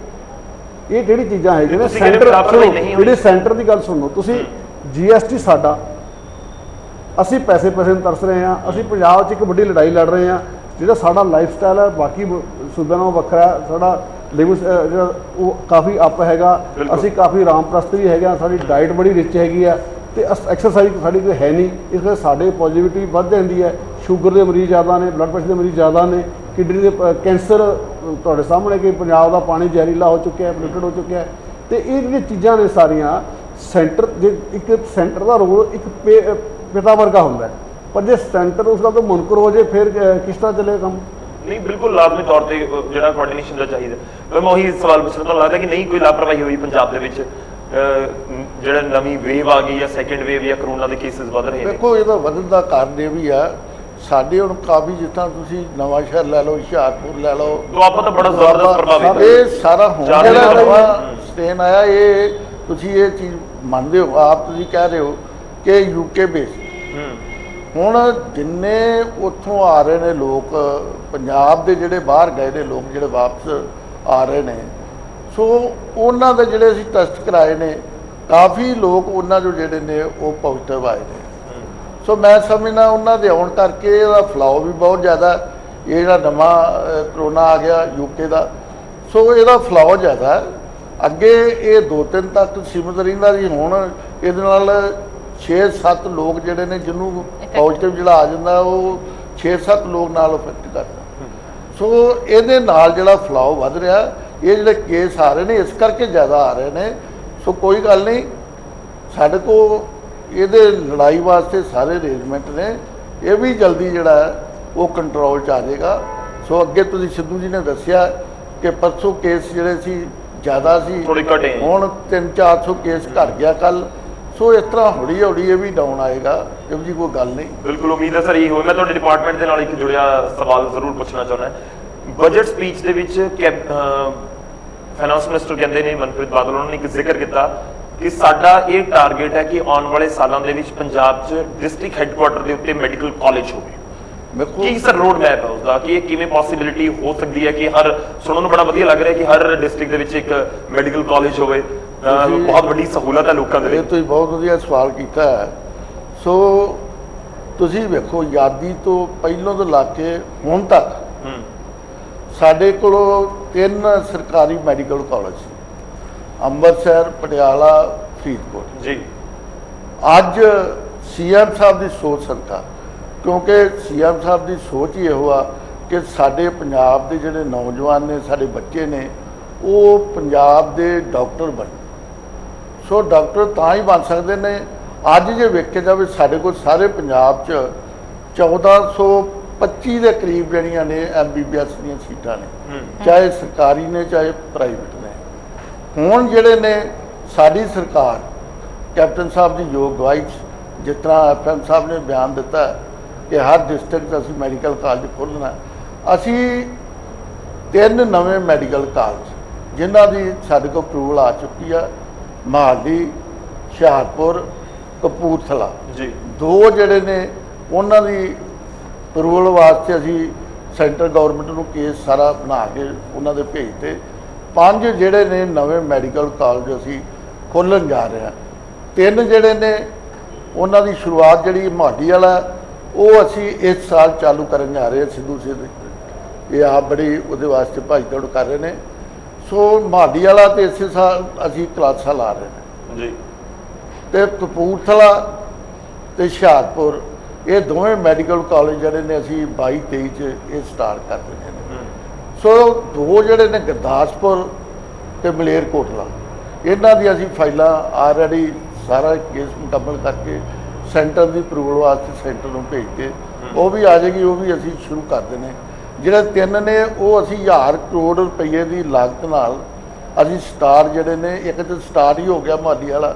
ਇਹ ਜਿਹੜੀ ਚੀਜ਼ਾਂ ਹੈਗੀਆਂ ਨੇ ਸੈਂਟਰ, ਜਿਹੜੇ ਸੈਂਟਰ ਦੀ ਗੱਲ ਸੁਣੋ ਤੁਸੀਂ, GST ਸਾਡਾ, ਅਸੀਂ ਪੈਸੇ ਨੂੰ ਤਰਸ ਰਹੇ ਹਾਂ, ਅਸੀਂ ਪੰਜਾਬ 'ਚ ਇੱਕ ਵੱਡੀ ਲੜਾਈ ਲੜ ਰਹੇ ਹਾਂ। ਜਿਹੜਾ ਸਾਡਾ ਲਾਈਫ ਸਟਾਈਲ ਹੈ ਬਾਕੀ ਸੂਬਿਆਂ ਨਾਲੋਂ ਵੱਖਰਾ, ਸਾਡਾ ਲਿਵ ਜਿਹੜਾ ਉਹ ਕਾਫੀ ਅਪ ਹੈਗਾ, ਅਸੀਂ ਕਾਫੀ ਆਰਾਮ ਪ੍ਰਸਤ ਵੀ ਹੈਗੇ, ਸਾਡੀ ਡਾਈਟ ਬੜੀ ਰਿਚ ਹੈਗੀ ਆ ਤੇ ਐਕਸਰਸਾਈਜ਼ ਸਾਡੀ ਕੋਈ ਹੈ ਨਹੀਂ, ਇਸ ਕਰਕੇ ਸਾਡੇ ਪੋਜ਼ਿਟਿਵਿਟੀ ਵੱਧ ਜਾਂਦੀ ਹੈ। ਸ਼ੂਗਰ ਦੇ ਮਰੀਜ਼ ਜ਼ਿਆਦਾ ਨੇ, ਬਲੱਡ ਪ੍ਰੈਸ਼ਰ ਦੇ ਮਰੀਜ਼ ਜ਼ਿਆਦਾ ਨੇ, ਕਿਡਨੀ ਦੇ ਕੈਂਸਰ ਤੁਹਾਡੇ ਸਾਹਮਣੇ ਕਿ ਪੰਜਾਬ ਦਾ ਪਾਣੀ ਜ਼ਹਿਰੀਲਾ ਹੋ ਚੁੱਕਿਆ ਹੈ, ਪੋਲਿਊਟਡ ਹੋ ਚੁੱਕਿਆ ਹੈ। ਤੇ ਇਹ ਜਿਹੜੀਆਂ ਚੀਜ਼ਾਂ ਨੇ ਸਾਰੀਆਂ ਸੈਂਟਰ ਜੇ ਇੱਕ ਸੈਂਟਰ ਦਾ ਰੋਲ ਇੱਕ ਪਿਤਾ ਵਰਗਾ ਹੁੰਦਾ ਹੈ, ਪਰ ਜੇ ਸੈਂਟਰ ਉਸ ਗੱਲ ਤੋਂ ਮੁਨਕਰ ਹੋ ਜੇ ਫਿਰ ਕਿਸ ਤਰ੍ਹਾਂ ਚੱਲੇ ਕੰਮ? ਨਹੀਂ, ਬਿਲਕੁਲ ਲਾਜ਼ਮੀ ਤੌਰ ਤੇ ਜਿਹੜਾ ਕੋਆਰਡੀਨੇਸ਼ਨ ਦਾ ਚਾਹੀਦਾ। ਪਰ ਮੈਂ ਉਹੀ ਸਵਾਲ ਪੁੱਛਣਾ, ਤੁਹਾਨੂੰ ਲੱਗਦਾ ਕਿ ਨਹੀਂ ਕੋਈ ਲਾਪਰਵਾਹੀ ਹੋਈ ਪੰਜਾਬ ਦੇ ਵਿੱਚ, ਜਿਹੜਾ ਨਵੀਂ ਵੇਵ ਆ ਗਈ ਜਾਂ ਸੈਕੰਡ ਵੇਵ ਜਾਂ ਕਰੋਨਾ ਦੇ ਕੇਸਿਸ ਵਧ ਰਹੇ ਨੇ? ਦੇਖੋ, ਇਹਦਾ ਵਧਣ ਦਾ ਕਾਰਨ ਇਹ ਵੀ ਆ, ਸਾਡੇ ਹੁਣ ਕਾਫੀ ਜਿਸ ਤਰ੍ਹਾਂ ਤੁਸੀਂ ਨਵਾਂ ਸ਼ਹਿਰ ਲੈ ਲਓ, ਹੁਸ਼ਿਆਰਪੁਰ ਲੈ ਲਓ, ਦੁਆਬਾ ਤਾਂ ਬੜਾ ਜ਼ਬਰਦਸਤ ਪ੍ਰਭਾਵਿਤ ਹੈ। ਇਹ ਸਾਰਾ ਹੁਣ ਜਿਹੜਾ ਨਵਾਂ ਸਟੇਨ ਆਇਆ, ਇਹ ਤੁਸੀਂ ਇਹ ਚੀਜ਼ ਮੰਨਦੇ ਹੋ? ਆਪ ਤੁਸੀਂ ਕਹਿ ਰਹੇ ਹੋ ਕਿ ਯੂਕੇ ਬੇਸ, ਹੁਣ ਜਿੰਨੇ ਉੱਥੋਂ ਆ ਰਹੇ ਨੇ ਲੋਕ, ਪੰਜਾਬ ਦੇ ਜਿਹੜੇ ਬਾਹਰ ਗਏ ਨੇ ਲੋਕ ਜਿਹੜੇ ਵਾਪਸ ਆ ਰਹੇ ਨੇ, ਸੋ ਉਹਨਾਂ ਦੇ ਜਿਹੜੇ ਅਸੀਂ ਟੈਸਟ ਕਰਾਏ ਨੇ, ਕਾਫੀ ਲੋਕ ਉਹਨਾਂ ਜੋ ਜਿਹੜੇ ਨੇ ਉਹ ਪੋਜ਼ਿਟਿਵ ਆਏ ਨੇ। ਸੋ ਮੈਂ ਸਮਝਦਾ ਉਹਨਾਂ ਦੇ ਆਉਣ ਕਰਕੇ ਇਹਦਾ ਫਲਾਓ ਵੀ ਬਹੁਤ ਜ਼ਿਆਦਾ, ਇਹ ਜਿਹੜਾ ਨਵਾਂ ਕਰੋਨਾ ਆ ਗਿਆ ਯੂਕੇ ਦਾ, ਸੋ ਇਹਦਾ ਫਲਾਓ ਜ਼ਿਆਦਾ ਹੈ। ਅੱਗੇ ਇਹ 2-3 ਤੱਕ ਸੀਮਿਤ ਰਹਿੰਦਾ ਜੀ, ਹੁਣ ਇਹਦੇ ਨਾਲ 6-7 ਲੋਕ ਜਿਹੜੇ ਨੇ ਜਿਹਨੂੰ ਪੋਜ਼ਿਟਿਵ ਜਿਹੜਾ ਆ ਜਾਂਦਾ ਉਹ 6-7 ਲੋਕ ਨਾਲ ਇਫੈਕਟ ਕਰਦਾ। ਸੋ ਇਹਦੇ ਨਾਲ ਜਿਹੜਾ ਫਲਾਓ ਵੱਧ ਰਿਹਾ, ਇਹ ਜਿਹੜੇ ਕੇਸ ਆ ਰਹੇ ਨੇ ਇਸ ਕਰਕੇ ਜ਼ਿਆਦਾ ਆ ਰਹੇ ਨੇ। ਸੋ ਕੋਈ ਗੱਲ ਨਹੀਂ, ਸਾਡੇ ਕੋਲ ਇਹਦੇ ਲੜਾਈ ਵਾਸਤੇ ਸਾਰੇ ਅਰੇਂਜਮੈਂਟ ਨੇ, ਇਹ ਵੀ ਜਲਦੀ ਜਿਹੜਾ ਹੈ ਉਹ ਕੰਟਰੋਲ 'ਚ ਆ ਜਾਏਗਾ। ਸੋ ਅੱਗੇ ਤੁਸੀਂ ਸਿੱਧੂ ਜੀ ਨੇ ਦੱਸਿਆ ਕਿ ਪਰਸੋਂ ਕੇਸ ਜਿਹੜੇ ਸੀ ਜ਼ਿਆਦਾ ਸੀ, ਹੁਣ 300-400 ਕੇਸ ਘਟ ਗਿਆ ਕੱਲ। ਸੋ ਇਸ ਤਰ੍ਹਾਂ ਹੌਲੀ ਹੌਲੀ ਇਹ ਵੀ ਡਾਊਨ ਆਏਗਾ, ਇਹੋ ਜਿਹੀ ਕੋਈ ਗੱਲ ਨਹੀਂ। ਬਿਲਕੁਲ ਉਮੀਦ ਹੈ ਸਰ ਇਹੀ ਹੋਵੇ। ਮੈਂ ਤੁਹਾਡੇ ਡਿਪਾਰਟਮੈਂਟ ਦੇ ਨਾਲ ਇੱਕ ਜੁੜਿਆ ਸਵਾਲ ਜ਼ਰੂਰ ਪੁੱਛਣਾ ਚਾਹੁੰਦਾ। ਬਜਟ ਸਪੀਚ ਦੇ ਵਿੱਚ ਫਾਈਨਾਂਸ ਮਿਨਿਸਟਰ ਕਹਿੰਦੇ ਨੇ, ਮਨਪ੍ਰੀਤ ਬਾਦਲ, ਉਹਨਾਂ ਨੇ ਇੱਕ ਜ਼ਿਕਰ ਕੀਤਾ ਕਿ ਸਾਡਾ ਇਹ ਟਾਰਗੇਟ ਹੈ ਕਿ ਆਉਣ ਵਾਲੇ ਸਾਲਾਂ ਦੇ ਵਿੱਚ ਪੰਜਾਬ 'ਚ ਡਿਸਟ੍ਰਿਕਟ ਹੈੱਡਕੁਆਟਰ ਦੇ ਉੱਤੇ ਮੈਡੀਕਲ ਕਾਲਜ ਹੋਵੇ। ਕੀ ਸਰ ਰੋਡ ਮੈਪ ਹੈ ਉਸਦਾ, ਕਿ ਇਹ ਕਿਵੇਂ ਪੋਸੀਬਿਲਿਟੀ ਹੋ ਸਕਦੀ ਹੈ ਕਿ ਹਰ, ਸੁਣਨ ਨੂੰ ਬੜਾ ਵਧੀਆ ਲੱਗ ਰਿਹਾ ਕਿ ਹਰ ਡਿਸਟ੍ਰਿਕਟ ਦੇ ਵਿੱਚ ਇੱਕ ਮੈਡੀਕਲ ਕਾਲਜ ਹੋਵੇ, ਬਹੁਤ ਵੱਡੀ ਸਹੂਲਤ ਹੈ ਲੋਕਾਂ ਦੇ ਲਈ। ਇਹ ਤੁਸੀਂ ਬਹੁਤ ਵਧੀਆ ਸਵਾਲ ਕੀਤਾ ਹੈ। ਸੋ ਤੁਸੀਂ ਵੇਖੋ, ਆਜ਼ਾਦੀ ਤੋਂ ਪਹਿਲੋਂ ਤੋਂ ਲਾ ਕੇ ਹੁਣ ਤੱਕ ਸਾਡੇ ਕੋਲ 3 ਸਰਕਾਰੀ ਮੈਡੀਕਲ ਕਾਲਜ ਸੀ, ਅੰਮ੍ਰਿਤਸਰ, ਪਟਿਆਲਾ, ਫਰੀਦਕੋਟ ਜੀ। ਅੱਜ CM ਸਾਹਿਬ ਦੀ ਸੋਚ ਸਦਕਾ, ਕਿਉਂਕਿ CM ਸਾਹਿਬ ਦੀ ਸੋਚ ਹੀ ਇਹੋ ਆ ਕਿ ਸਾਡੇ ਪੰਜਾਬ ਦੇ ਜਿਹੜੇ ਨੌਜਵਾਨ ਨੇ, ਸਾਡੇ ਬੱਚੇ ਨੇ, ਉਹ ਪੰਜਾਬ ਦੇ ਡਾਕਟਰ ਬਣ। ਸੋ ਡਾਕਟਰ ਤਾਂ ਹੀ ਬਣ ਸਕਦੇ ਨੇ। ਅੱਜ ਜੇ ਵੇਖਿਆ ਜਾਵੇ ਸਾਡੇ ਕੋਲ ਸਾਰੇ ਪੰਜਾਬ 'ਚ 1425 ਦੇ ਕਰੀਬ ਜਿਹੜੀਆਂ ਨੇ MBBS ਦੀਆਂ ਸੀਟਾਂ ਨੇ, ਚਾਹੇ ਸਰਕਾਰੀ ਨੇ ਚਾਹੇ ਪ੍ਰਾਈਵੇਟ ਨੇ। ਹੁਣ ਜਿਹੜੇ ਨੇ ਸਾਡੀ ਸਰਕਾਰ ਕੈਪਟਨ ਸਾਹਿਬ ਦੀ ਯੋਗ ਅਗਵਾਈ 'ਚ ਜਿਸ ਤਰ੍ਹਾਂ ਐਫਐਮ ਸਾਹਿਬ ਨੇ ਬਿਆਨ ਦਿੱਤਾ ਕਿ ਹਰ ਡਿਸਟ੍ਰਿਕਟ ਅਸੀਂ ਮੈਡੀਕਲ ਕਾਲਜ ਖੋਲ੍ਹਣਾ, ਅਸੀਂ 3 ਨਵੇਂ ਮੈਡੀਕਲ ਕਾਲਜ ਜਿਨ੍ਹਾਂ ਦੀ ਸਾਡੇ ਕੋਲ ਅਪਰੂਵਲ ਆ ਚੁੱਕੀ ਆ, ਮੋਹਾਲੀ, ਹੁਸ਼ਿਆਰਪੁਰ, ਕਪੂਰਥਲਾ ਜੀ 2 ਜਿਹੜੇ ਨੇ ਉਹਨਾਂ ਦੀ ਅਪਰੂਵਲ ਵਾਸਤੇ ਅਸੀਂ ਸੈਂਟਰ ਗਵਰਨਮੈਂਟ ਨੂੰ ਕੇਸ ਸਾਰਾ ਬਣਾ ਕੇ ਉਹਨਾਂ ਦੇ ਭੇਜਤੇ। 5 ਜਿਹੜੇ ਨੇ ਨਵੇਂ ਮੈਡੀਕਲ ਕਾਲਜ ਅਸੀਂ ਖੋਲ੍ਹਣ ਜਾ ਰਹੇ ਹਾਂ। 3 ਜਿਹੜੇ ਨੇ ਉਹਨਾਂ ਦੀ ਸ਼ੁਰੂਆਤ ਜਿਹੜੀ ਮੋਹਾਲੀ ਵਾਲਾ ਉਹ ਅਸੀਂ ਇਸ ਸਾਲ ਚਾਲੂ ਕਰਨ ਜਾ ਰਹੇ ਹਾਂ। ਸਿੱਧੂ ਇਹ ਆਪ ਬੜੀ ਉਹਦੇ ਵਾਸਤੇ ਭਾਈ ਦੌੜ ਕਰ ਰਹੇ ਨੇ। ਸੋ ਮੋਹਾਲੀ ਵਾਲਾ ਤੇ ਇਸੇ ਸਾਲ ਅਸੀਂ ਕਲਾਸਾਂ ਲਾ ਰਹੇ ਨੇ ਜੀ, ਤੇ ਕਪੂਰਥਲਾ ਤੇ ਹੁਸ਼ਿਆਰਪੁਰ ਇਹ ਦੋਵੇਂ ਮੈਡੀਕਲ ਕਾਲਜ ਜਿਹੜੇ ਨੇ ਅਸੀਂ 22-23 ਚ ਇਹ ਸਟਾਰਟ ਕਰ ਦਿੰਦੇ ਨੇ। ਸੋ 2 ਜਿਹੜੇ ਨੇ ਗੁਰਦਾਸਪੁਰ ਤੇ ਮਲੇਰਕੋਟਲਾ ਇਹਨਾਂ ਦੀ ਅਸੀਂ ਫਾਈਲਾਂ ਆਲਰੇਡੀ ਸਾਰਾ ਕੇਸ ਮੁਕੰਮਲ ਕਰਕੇ ਸੈਂਟਰ ਦੀ ਅਪਰੂਵਲ ਵਾਸਤੇ ਸੈਂਟਰ ਨੂੰ ਭੇਜ ਕੇ ਉਹ ਵੀ ਆ ਜਾਏਗੀ, ਉਹ ਵੀ ਅਸੀਂ ਸ਼ੁਰੂ ਕਰ ਦੇਣੇ। ਜਿਹੜੇ 3 ਨੇ ਉਹ ਅਸੀਂ 1000 ਕਰੋੜ ਰੁਪਏ ਦੀ ਲਾਗਤ ਨਾਲ ਅਸੀਂ ਸਟਾਰਟ ਜਿਹੜੇ ਨੇ, ਇੱਕ ਤਾਂ ਸਟਾਰਟ ਹੀ ਹੋ ਗਿਆ ਮੋਹਾਲੀ ਵਾਲਾ,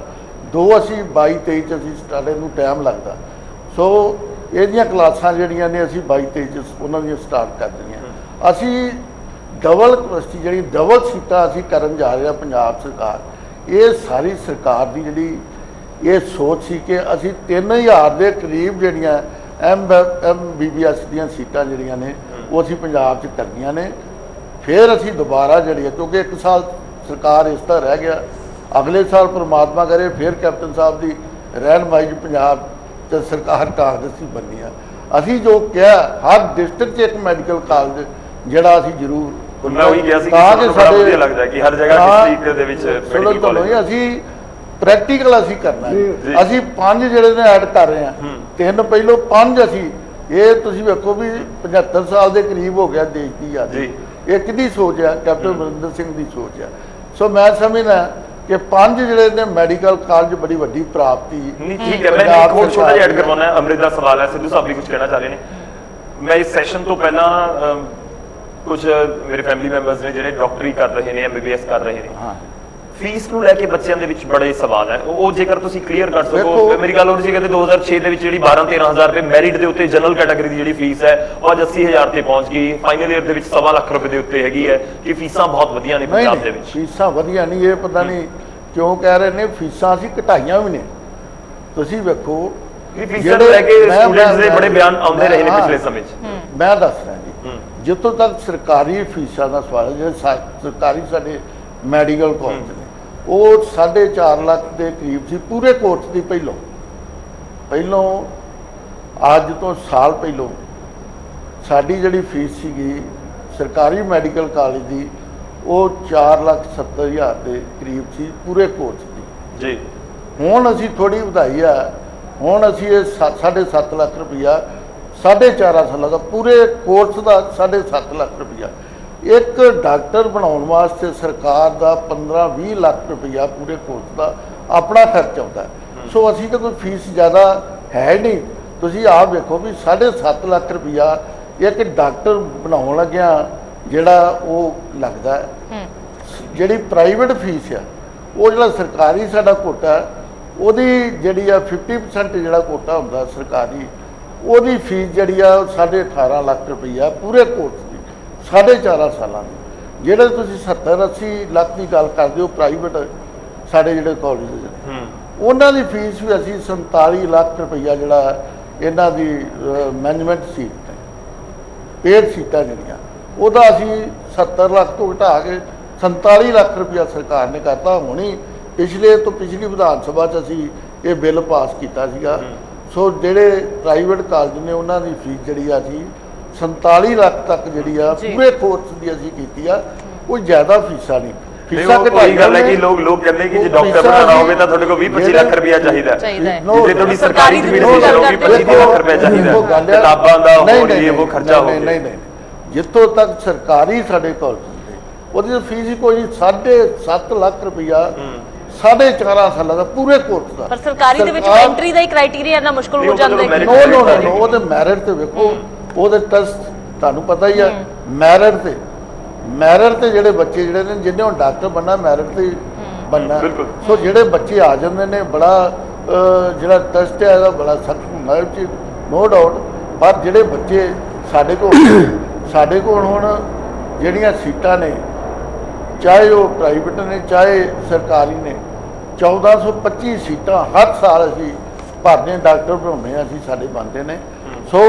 2 ਅਸੀਂ 22-23 ਚ ਅਸੀਂ ਸਟਾਰਟ ਨੂੰ ਟਾਈਮ ਲੱਗਦਾ। ਸੋ ਇਹਦੀਆਂ ਕਲਾਸਾਂ ਜਿਹੜੀਆਂ ਨੇ ਅਸੀਂ 22-23 ਚ ਉਹਨਾਂ ਦੀਆਂ ਸਟਾਰਟ ਕਰ ਦੇਣੀਆਂ। ਅਸੀਂ ਡਬਲ ਕਪੈਸਿਟੀ ਜਿਹੜੀ ਡਬਲ ਸੀਟਾਂ ਅਸੀਂ ਕਰਨ ਜਾ ਰਹੇ ਹਾਂ ਪੰਜਾਬ ਸਰਕਾਰ, ਇਹ ਸਾਰੀ ਸਰਕਾਰ ਦੀ ਜਿਹੜੀ ਇਹ ਸੋਚ ਸੀ ਕਿ ਅਸੀਂ 3000 ਦੇ ਕਰੀਬ ਜਿਹੜੀਆਂ MBBS ਦੀਆਂ ਸੀਟਾਂ ਜਿਹੜੀਆਂ ਨੇ ਉਹ ਅਸੀਂ ਪੰਜਾਬ 'ਚ ਕਰਨੀਆਂ ਨੇ। ਫਿਰ ਅਸੀਂ ਦੁਬਾਰਾ ਜਿਹੜੀ ਕਿਉਂਕਿ 1 ਸਾਲ ਸਰਕਾਰ ਇਸ ਤਰ੍ਹਾਂ ਰਹਿ ਗਿਆ, ਅਗਲੇ ਸਾਲ ਪ੍ਰਮਾਤਮਾ ਕਰੇ ਫਿਰ ਕੈਪਟਨ ਸਾਹਿਬ ਦੀ ਰਹਿਨਮਾਈ 'ਚ ਪੰਜਾਬ 'ਚ ਸਰਕਾਰ ਕਾਂਗਰਸੀ ਬਣਨੀ ਆ। ਅਸੀਂ ਜੋ ਕਿਹਾ ਹਰ ਡਿਸਟ੍ਰਿਕਟ 'ਚ ਇੱਕ ਮੈਡੀਕਲ ਕਾਲਜ ਜਿਹੜਾ ਅਸੀਂ ਜ਼ਰੂਰ ਮੈਂ ਉਹੀ ਕਿਹਾ ਸੀ ਕਿ ਤਾਂ ਕਿ ਸਾਡੇ ਵਧੀਆ ਲੱਗਦਾ ਕਿ ਹਰ ਜਗ੍ਹਾ ਡਿਸਟ੍ਰਿਕਟ ਦੇ ਵਿੱਚ ਮੈਡੀਕਲ ਕਾਲਜ ਅਸੀਂ ਪ੍ਰੈਕਟੀਕਲ ਅਸੀਂ ਕਰਨਾ ਜੀ। ਅਸੀਂ 5 ਜਿਹੜੇ ਨੇ ਐਡ ਕਰ ਰਹੇ ਹਾਂ, 3 ਪਹਿਲੋਂ 5 ਅਸੀਂ ਇਹ ਤੁਸੀਂ ਵੇਖੋ ਵੀ 75 ਸਾਲ ਦੇ ਕਰੀਬ ਹੋ ਗਿਆ ਦੇਸ਼ ਦੀ ਆਜ਼ਾਦੀ। ਇਹ ਕਿਹਦੀ ਸੋਚ ਆ? ਕੈਪਟਨ ਅਮਰਿੰਦਰ ਸਿੰਘ ਦੀ ਸੋਚ ਆ। ਸੋ ਮੈਂ ਸਮਝਦਾ ਕਿ 5 ਜਿਹੜੇ ਨੇ ਮੈਡੀਕਲ ਕਾਲਜ ਬੜੀ ਵੱਡੀ ਪ੍ਰਾਪਤੀ। ਨਹੀਂ ਠੀਕ ਹੈ, ਮੈਂ ਇੱਕ ਹੋਰ ਛੋਟਾ ਜਿਹਾ ਐਡ ਕਰਵਾਉਣਾ ਹੈ। ਅੰਮ੍ਰਿਤ ਦਾ ਸਵਾਲ ਹੈ, ਸਿੱਧੂ ਸਾਹਿਬ ਵੀ ਕੁਝ ਕਹਿਣਾ ਚਾਹ ਰਹੇ ਨੇ। ਮੈਂ ਇਸ ਸੈਸ਼ਨ ਤੋਂ ਪਹਿਲਾਂ ਕੁਝ ਮੇਰੇ ਫੈਮਿਲੀ ਮੈਂਬਰਸ ਨੇ ਜਿਹੜੇ ਡਾਕਟਰੀ ਕਰ ਰਹੇ ਨੇ, MBBS ਕਰ ਰਹੇ ਨੇ, ਫੀਸ ਨੂੰ ਲੈ ਕੇ ਬੱਚਿਆਂ ਦੇ ਵਿੱਚ ਬੜੇ ਸਵਾਲ ਹੈ। ਉਹ ਜੇਕਰ ਤੁਸੀਂ ਕਲੀਅਰ ਕਰ ਸਕੋ। ਮੇਰੀ ਗੱਲ ਹੋ ਰਹੀ ਸੀ ਕਿ 2006 ਦੇ ਵਿੱਚ ਜਿਹੜੀ 12-13 ਰੁਪਏ ਮੈਰਿਟ ਦੇ ਉੱਤੇ ਜਨਰਲ ਕੈਟਾਗਰੀ ਦੀ ਜਿਹੜੀ ਫੀਸ ਹੈ ਉਹ ਅੱਜ 80,000 ਤੇ ਪਹੁੰਚ ਗਈ। ਫਾਈਨਲ ਈਅਰ ਦੇ ਵਿੱਚ 1.25 ਲੱਖ ਰੁਪਏ ਦੇ ਉੱਤੇ ਹੈਗੀ ਹੈ ਕਿ ਫੀਸਾਂ ਬਹੁਤ ਵਧੀਆ ਨੇ ਪੰਜਾਬ ਦੇ ਵਿੱਚ। ਫੀਸਾਂ ਵਧੀਆ ਨਹੀਂ, ਇਹ ਪਤਾ ਨਹੀਂ ਕਿਉਂ ਕਹਿ ਰਹੇ ਨੇ। ਫੀਸਾਂ ਅਸੀਂ ਘਟਾਈਆਂ ਵੀ ਨੇ। ਤੁਸੀਂ ਵੇਖੋ ਫੀਸਾਂ ਲੈ ਕੇ ਸਟੂਡੈਂਟਸ ਦੇ ਬੜੇ ਬਿਆਨ ਆਉਂਦੇ ਰਹੇ ਨੇ ਪਿਛਲੇ ਸਮੇਂ 'ਚ। ਮੈਂ ਦੱਸ ਰਿਹਾ ਜੀ, ਜਿੱਥੋਂ ਤੱਕ ਸਰਕਾਰੀ ਫੀਸਾਂ ਦਾ ਸਵਾਲ ਹੈ, ਜਿਹੜੇ ਸਰਕਾਰੀ ਸਾਡੇ ਮੈਡੀਕਲ ਕਾਲਜ ਨੇ ਉਹ 4.5 ਲੱਖ ਦੇ ਕਰੀਬ ਸੀ ਪੂਰੇ ਕੋਰਸ ਦੀ। ਪਹਿਲੋਂ ਅੱਜ ਤੋਂ ਸਾਲ ਪਹਿਲੋਂ ਸਾਡੀ ਜਿਹੜੀ ਫੀਸ ਸੀਗੀ ਸਰਕਾਰੀ ਮੈਡੀਕਲ ਕਾਲਜ ਦੀ ਉਹ 4,70,000 ਦੇ ਕਰੀਬ ਸੀ ਪੂਰੇ ਕੋਰਸ ਦੀ ਜੀ। ਹੁਣ ਅਸੀਂ ਥੋੜੀ ਵਧਾਈ ਆ, ਹੁਣ ਅਸੀਂ ਇਹ 7.5 ਲੱਖ ਰੁਪਈਆ 4.5 ਸਾਲਾਂ ਦਾ ਪੂਰੇ ਕੋਰਸ ਦਾ 7.5 ਲੱਖ ਰੁਪਈਆ। ਇੱਕ ਡਾਕਟਰ ਬਣਾਉਣ ਵਾਸਤੇ ਸਰਕਾਰ ਦਾ 15-20 ਲੱਖ ਰੁਪਈਆ ਪੂਰੇ ਕੋਰਸ ਦਾ ਆਪਣਾ ਖਰਚ ਆਉਂਦਾ। ਸੋ ਅਸੀਂ ਤਾਂ ਕੋਈ ਫੀਸ ਜ਼ਿਆਦਾ ਹੈ ਨਹੀਂ। ਤੁਸੀਂ ਆਪ ਵੇਖੋ ਵੀ 7.5 ਲੱਖ ਰੁਪਈਆ ਇੱਕ ਡਾਕਟਰ ਬਣਾਉਣ ਲੱਗਿਆ ਜਿਹੜਾ ਉਹ ਲੱਗਦਾ। ਜਿਹੜੀ ਪ੍ਰਾਈਵੇਟ ਫੀਸ ਆ ਉਹ ਜਿਹੜਾ ਸਰਕਾਰੀ ਸਾਡਾ ਕੋਟਾ ਉਹਦੀ ਜਿਹੜੀ ਆ 50% ਜਿਹੜਾ ਕੋਟਾ ਹੁੰਦਾ ਸਰਕਾਰੀ, ਉਹਦੀ ਫੀਸ ਜਿਹੜੀ ਆ 18.5 ਲੱਖ ਰੁਪਈਆ ਪੂਰੇ ਕੋਰਸ ਦੀ 4.5 ਸਾਲਾਂ ਦੀ। ਜਿਹੜੇ ਤੁਸੀਂ 70-80 ਲੱਖ ਦੀ ਗੱਲ ਕਰਦੇ ਹੋ ਪ੍ਰਾਈਵੇਟ ਸਾਡੇ ਜਿਹੜੇ ਕਾਲਜ ਨੇ ਉਹਨਾਂ ਦੀ ਫੀਸ ਵੀ ਅਸੀਂ 47 ਲੱਖ ਰੁਪਈਆ ਜਿਹੜਾ ਇਹਨਾਂ ਦੀ ਮੈਨੇਜਮੈਂਟ ਸੀਟ ਪੇਡ ਸੀਟਾਂ ਜਿਹੜੀਆਂ ਉਹਦਾ ਅਸੀਂ 70 ਲੱਖ ਤੋਂ ਘਟਾ ਕੇ 47 ਲੱਖ ਰੁਪਈਆ ਸਰਕਾਰ ਨੇ ਕਰਤਾ। ਹੁਣੀ ਪਿਛਲੀ ਵਿਧਾਨ ਸਭਾ 'ਚ ਅਸੀਂ ਇਹ ਬਿੱਲ ਪਾਸ ਕੀਤਾ ਸੀਗਾ। ਸੋ ਜਿਹੜੇ ਪ੍ਰਾਈਵੇਟ ਕਾਲਜ ਨੇ ਉਹਨਾਂ ਦੀ ਫੀਸ ਜਿਹੜੀ ਆ ਅਸੀਂ 47 ਲੱਖ ਤੱਕ ਜਿਹੜੀ ਆ ਪੂਰੇ ਕੋਰਸ ਦੀ ਅਸੀਂ ਕੀਤੀ ਆ। ਕੋਈ ਜ਼ਿਆਦਾ ਫੀਸਾਂ ਨਹੀਂ। ਫੀਸਾਂ ਘਟਾਈ ਗੱਲ ਹੈ ਕਿ ਲੋਕ ਕਹਿੰਦੇ ਕਿ ਜੇ ਡਾਕਟਰ ਬਣਾਉਣਾ ਹੋਵੇ ਤਾਂ ਤੁਹਾਡੇ ਕੋਲ 20-25 ਲੱਖ ਰੁਪਇਆ ਚਾਹੀਦਾ ਹੈ। ਜੇ ਤੁਹਾਡੀ ਸਰਕਾਰੀ ਦੀ ਫੀਸ ਹੋਵੇ 25 ਲੱਖ ਰੁਪਇਆ ਚਾਹੀਦਾ ਹੈ। ਕਿਤਾਬਾਂ ਦਾ ਹੋਰ ਇਹ ਉਹ ਖਰਚਾ ਹੋ ਗਿਆ। ਨਹੀਂ, ਜਿੱਥੋਂ ਤੱਕ ਸਰਕਾਰੀ ਸਾਡੇ ਕਾਲਜ ਦੇ ਉਹਦੀ ਫੀਸ ਹੀ ਕੋਈ 7.5 ਲੱਖ ਰੁਪਇਆ 4.5 ਸਾਲਾਂ ਦਾ ਪੂਰੇ ਕੋਰਸ ਦਾ। ਪਰ ਸਰਕਾਰੀ ਦੇ ਵਿੱਚ ਐਂਟਰੀ ਦਾ ਹੀ ਕ੍ਰਾਈਟੇਰੀਆ ਇੰਨਾ ਮੁਸ਼ਕਲ ਹੋ ਜਾਂਦਾ ਹੈ। ਨੋ ਉਹਦੇ ਮੈਰਿਟ ਤੇ ਵੇਖੋ, ਉਹਦੇ ਟੈਸਟ ਤੁਹਾਨੂੰ ਪਤਾ ਹੀ ਆ ਮੈਰਿਟ ਤੇ ਮੈਰਿਟ ਤੇ ਜਿਹੜੇ ਬੱਚੇ ਜਿਹੜੇ ਨੇ ਜਿਹਨੇ ਹੁਣ ਡਾਕਟਰ ਬਣਨਾ ਮੈਰਿਟ ਤੇ ਬਣਨਾ। ਬਿਲਕੁਲ। ਸੋ ਜਿਹੜੇ ਬੱਚੇ ਆ ਜਾਂਦੇ ਨੇ ਬੜਾ ਜਿਹੜਾ ਟੈਸਟ ਹੈ ਇਹਦਾ ਬੜਾ ਸਖਤ ਹੁੰਦਾ ਹੈ ਵਿੱਚ ਨੋ ਡਾਊਟ। ਪਰ ਜਿਹੜੇ ਬੱਚੇ ਸਾਡੇ ਕੋਲ ਹੁਣ ਜਿਹੜੀਆਂ ਸੀਟਾਂ ਨੇ ਚਾਹੇ ਉਹ ਪ੍ਰਾਈਵੇਟ ਨੇ ਚਾਹੇ ਸਰਕਾਰੀ ਨੇ 1425 ਸੀਟਾਂ ਹਰ ਸਾਲ ਅਸੀਂ ਭਰਦੇ ਡਾਕਟਰ ਬਣਾਉਂਦੇ ਹਾਂ ਅਸੀਂ ਸਾਡੇ ਬਣਦੇ ਨੇ। ਸੋ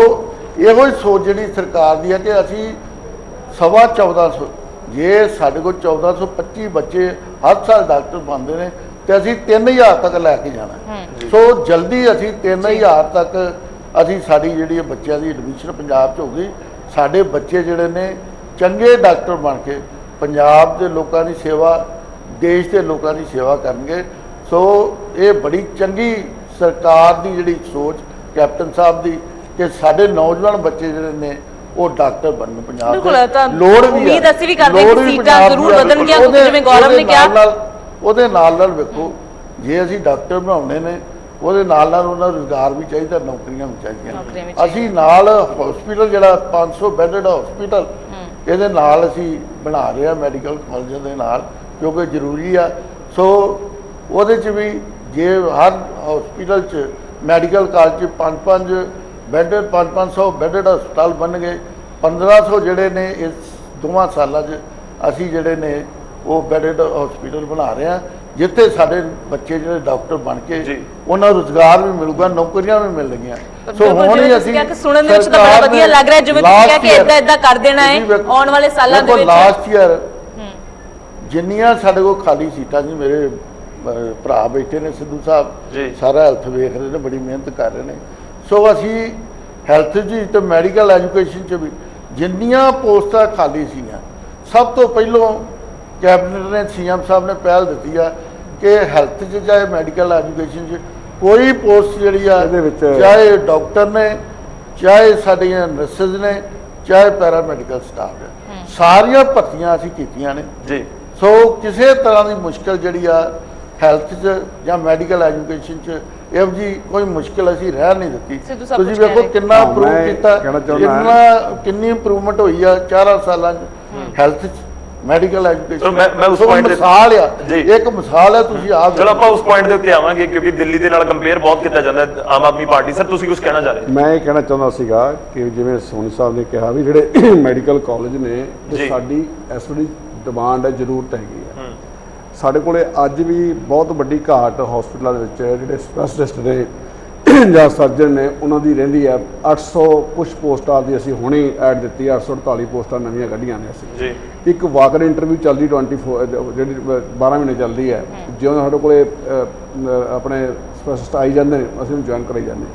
ਇਹੋ ਹੀ ਸੋਚ ਜਿਹੜੀ ਸਰਕਾਰ ਦੀ ਹੈ ਕਿ ਅਸੀਂ 1450 ਜੇ ਸਾਡੇ ਕੋਲ 1425 ਬੱਚੇ ਹਰ ਸਾਲ ਡਾਕਟਰ ਬਣਦੇ ਨੇ ਤੇ ਅਸੀਂ 3000 ਤੱਕ ਲੈ ਕੇ ਜਾਣਾ। ਸੋ ਜਲਦੀ ਅਸੀਂ 3000 ਤੱਕ ਅਸੀਂ ਸਾਡੀ ਜਿਹੜੀ ਬੱਚਿਆਂ ਦੀ ਐਡਮਿਸ਼ਨ ਪੰਜਾਬ 'ਚ ਹੋ ਗਈ। ਸਾਡੇ ਬੱਚੇ ਜਿਹੜੇ ਨੇ ਚੰਗੇ ਡਾਕਟਰ ਬਣ ਕੇ ਪੰਜਾਬ ਦੇ ਲੋਕਾਂ ਦੀ ਸੇਵਾ ਦੇਸ਼ ਦੇ ਲੋਕਾਂ ਦੀ ਸੇਵਾ ਕਰਨਗੇ। ਸੋ ਇਹ ਬੜੀ ਚੰਗੀ ਸਰਕਾਰ ਦੀ ਜਿਹੜੀ ਸੋਚ ਕੈਪਟਨ ਸਾਹਿਬ ਦੀ ਕਿ ਸਾਡੇ ਨੌਜਵਾਨ ਬੱਚੇ ਜਿਹੜੇ ਨੇ ਉਹ ਡਾਕਟਰ ਬਣਨ ਪੰਜਾਬ ਬਿਲਕੁਲ, ਦੇ। ਤਾਂ ਲੋੜ ਵੀ ਉਮੀਦ ਅਸੀਂ ਵੀ ਕਰਦੇ ਲੋੜ ਕਿ ਵੀ ਸੀਟਾਂ ਪੰਜਾਬ ਜ਼ਰੂਰ ਦੀ ਆ। ਵਧਣਗੀਆਂ, ਕਿਉਂਕਿ ਜਿਵੇਂ ਗੌਰਵ ਨੇ ਕਿਹਾ ਉਹਦੇ ਨਾਲ ਵੇਖੋ ਜੇ ਅਸੀਂ ਡਾਕਟਰ ਬਣਾਉਣੇ ਨੇ ਉਹਦੇ ਨਾਲ ਉਹਨਾਂ ਨੂੰ ਰੁਜ਼ਗਾਰ ਵੀ ਚਾਹੀਦਾ, ਨੌਕਰੀਆਂ ਵੀ ਚਾਹੀਦੀਆਂ। ਅਸੀਂ ਨਾਲ ਹਸਪੀਟਲ ਜਿਹੜਾ 500 ਬੈੱਡਡ ਹਸਪੀਟਲ ਇਹਦੇ ਨਾਲ ਅਸੀਂ ਬਣਾ ਰਹੇ ਹਾਂ ਮੈਡੀਕਲ ਕਾਲਜਾਂ ਦੇ ਨਾਲ ਕਿਉਂਕਿ ਜ਼ਰੂਰੀ ਆ। ਸੋ ਉਹਦੇ 'ਚ ਵੀ ਜੇ ਹਰ ਹਸਪੀਟਲ 'ਚ ਮੈਡੀਕਲ ਕਾਲਜ 'ਚ 5-5 ਬੈੱਡਡ 500 ਬੈੱਡਡ ਹਸਪਤਾਲ ਬਣ ਗਏ। 1500 ਜਿਹੜੇ ਨੇ ਇਸ 2 ਸਾਲਾਂ 'ਚ ਅਸੀਂ ਜਿਹੜੇ ਨੇ ਉਹ ਬੈੱਡਡ ਹਸਪੀਟਲ ਬਣਾ ਰਹੇ ਹਾਂ ਜਿੱਥੇ ਸਾਡੇ ਬੱਚੇ ਜਿਹੜੇ ਡਾਕਟਰ ਬਣ ਕੇ ਉਹਨਾਂ ਨੂੰ ਰੁਜ਼ਗਾਰ ਵੀ ਮਿਲੂਗਾ, ਨੌਕਰੀਆਂ ਵੀ ਮਿਲਣਗੀਆਂ। ਸੋ ਹੁਣ ਹੀ ਅਸੀਂ ਸੁਣਨ ਦੇ ਵਿੱਚ ਤਾਂ ਬੜਾ ਵਧੀਆ ਲੱਗ ਰਿਹਾ ਜਿਵੇਂ ਤੁਸੀਂ ਕਿਹਾ ਕਿ ਇਦਾਂ ਕਰ ਦੇਣਾ ਹੈ ਆਉਣ ਵਾਲੇ ਸਾਲਾਂ ਦੇ ਵਿੱਚ। ਲਾਸਟ ਈਅਰ ਜਿੰਨੀਆਂ ਸਾਡੇ ਕੋਲ ਖਾਲੀ ਸੀਟਾਂ ਸੀ ਮੇਰੇ ਭਰਾ ਬੈਠੇ ਨੇ ਸਿੱਧੂ ਸਾਹਿਬ ਸਾਰਾ ਹੈਲਥ ਵੇਖ ਰਹੇ ਨੇ, ਬੜੀ ਮਿਹਨਤ ਕਰ ਰਹੇ ਨੇ। ਸੋ ਅਸੀਂ ਹੈਲਥ 'ਚ ਤੇ ਮੈਡੀਕਲ ਐਜੂਕੇਸ਼ਨ 'ਚ ਵੀ ਜਿੰਨੀਆਂ ਪੋਸਟਾਂ ਖਾਲੀ ਸੀਗੀਆਂ ਸਭ ਤੋਂ ਪਹਿਲੋਂ ਕੈਬਨਿਟ ਨੇ ਸੀਐਮ ਸਾਹਿਬ ਨੇ ਪਹਿਲ ਦਿੱਤੀ ਆ ਕਿ ਹੈਲਥ 'ਚ ਚਾਹੇ ਮੈਡੀਕਲ ਐਜੂਕੇਸ਼ਨ 'ਚ ਕੋਈ ਪੋਸਟ ਜਿਹੜੀ ਆ ਚਾਹੇ ਡਾਕਟਰ ਨੇ ਚਾਹੇ ਸਾਡੀਆਂ ਨਰਸਿਸ ਨੇ ਚਾਹੇ ਪੈਰਾਮੈਡੀਕਲ ਸਟਾਫ ਹੈ ਸਾਰੀਆਂ ਭਰਤੀਆਂ ਅਸੀਂ ਕੀਤੀਆਂ ਨੇ ਜੀ। ਸੋ ਕਿਸੇ ਤਰ੍ਹਾਂ ਦੀ ਮੁਸ਼ਕਲ ਜਿਹੜੀ ਆ ਹੈਲਥ 'ਚ ਜਾਂ ਮੈਡੀਕਲ ਐਜੂਕੇਸ਼ਨ 'ਚ ਇਹੋ ਜੀ ਕੋਈ ਮੁਸ਼ਕਲ ਅਸੀਂ ਰਹਿ ਨਹੀਂ ਦਿੱਤੀ। ਤੁਸੀਂ ਵੇਖੋ ਕਿੰਨਾ ਇੰਪਰੂਵ ਕੀਤਾ, ਕਿੰਨੀ ਇੰਪਰੂਵਮੈਂਟ ਹੋਈ ਆ 4 ਸਾਲਾਂ 'ਚ ਹੈਲਥ 'ਚ ਮੈਡੀਕਲ ਐਜੂਕੇਸ਼ਨ। ਮੈਂ ਉਸ ਪੁਆਇੰਟ ਮਿਸਾਲ ਆ ਇੱਕ ਮਿਸਾਲ ਹੈ ਤੁਸੀਂ ਆਪ ਚਲੋ ਆਪਾਂ ਉਸ ਪੁਆਇੰਟ ਦੇ ਉੱਤੇ ਆਵਾਂਗੇ ਕਿਉਂਕਿ ਦਿੱਲੀ ਦੇ ਨਾਲ ਕੰਪੇਅਰ ਬਹੁਤ ਕੀਤਾ ਜਾਂਦਾ ਹੈ ਆਮ ਆਦਮੀ ਪਾਰਟੀ। ਸਰ ਤੁਸੀਂ ਕੁਝ ਕਹਿਣਾ ਚਾਹ ਰਹੇ? ਮੈਂ ਇਹ ਕਹਿਣਾ ਚਾਹੁੰਦਾ ਸੀਗਾ ਕਿ ਜਿਵੇਂ ਸੋਨੀ ਸਾਹਿਬ ਨੇ ਕਿਹਾ ਵੀ ਜਿਹੜੇ ਮੈਡੀਕਲ ਕਾਲਜ ਨੇ ਇਹ ਸਾਡੀ ਇਸ ਵੇਲੇ ਡਿਮਾਂਡ ਹੈ, ਜ਼ਰੂਰਤ ਹੈਗੀ ਹੈ। ਸਾਡੇ ਕੋਲੇ ਅੱਜ ਵੀ ਬਹੁਤ ਵੱਡੀ ਘਾਟ ਹਸਪੀਟਲਾਂ ਦੇ ਵਿੱਚ ਜਿਹੜੇ ਸਪੈਸ਼ਲਿਸਟ ਨੇ ਜਾਂ ਸਰਜਨ ਨੇ ਉਹਨਾਂ ਦੀ ਰਹਿੰਦੀ ਹੈ। 800 ਕੁਛ ਪੋਸਟਾਂ ਦੀ ਅਸੀਂ ਹੁਣੇ ਐਡ ਦਿੱਤੀ, 848 ਪੋਸਟਾਂ ਨਵੀਆਂ ਕੱਢੀਆਂ ਨੇ ਅਸੀਂ। ਇੱਕ ਵਾਕਰ ਇੰਟਰਵਿਊ ਚੱਲਦੀ 24 ਜਿਹੜੀ 12 ਮਹੀਨੇ ਚੱਲਦੀ ਹੈ। ਜਿਉਂ ਸਾਡੇ ਕੋਲੇ ਆਪਣੇ ਸਪੈਸ਼ਲਿਸਟ ਆਈ ਜਾਂਦੇ ਨੇ ਅਸੀਂ ਉਹਨੂੰ ਜੁਆਇਨ ਕਰਾਈ ਜਾਂਦੇ।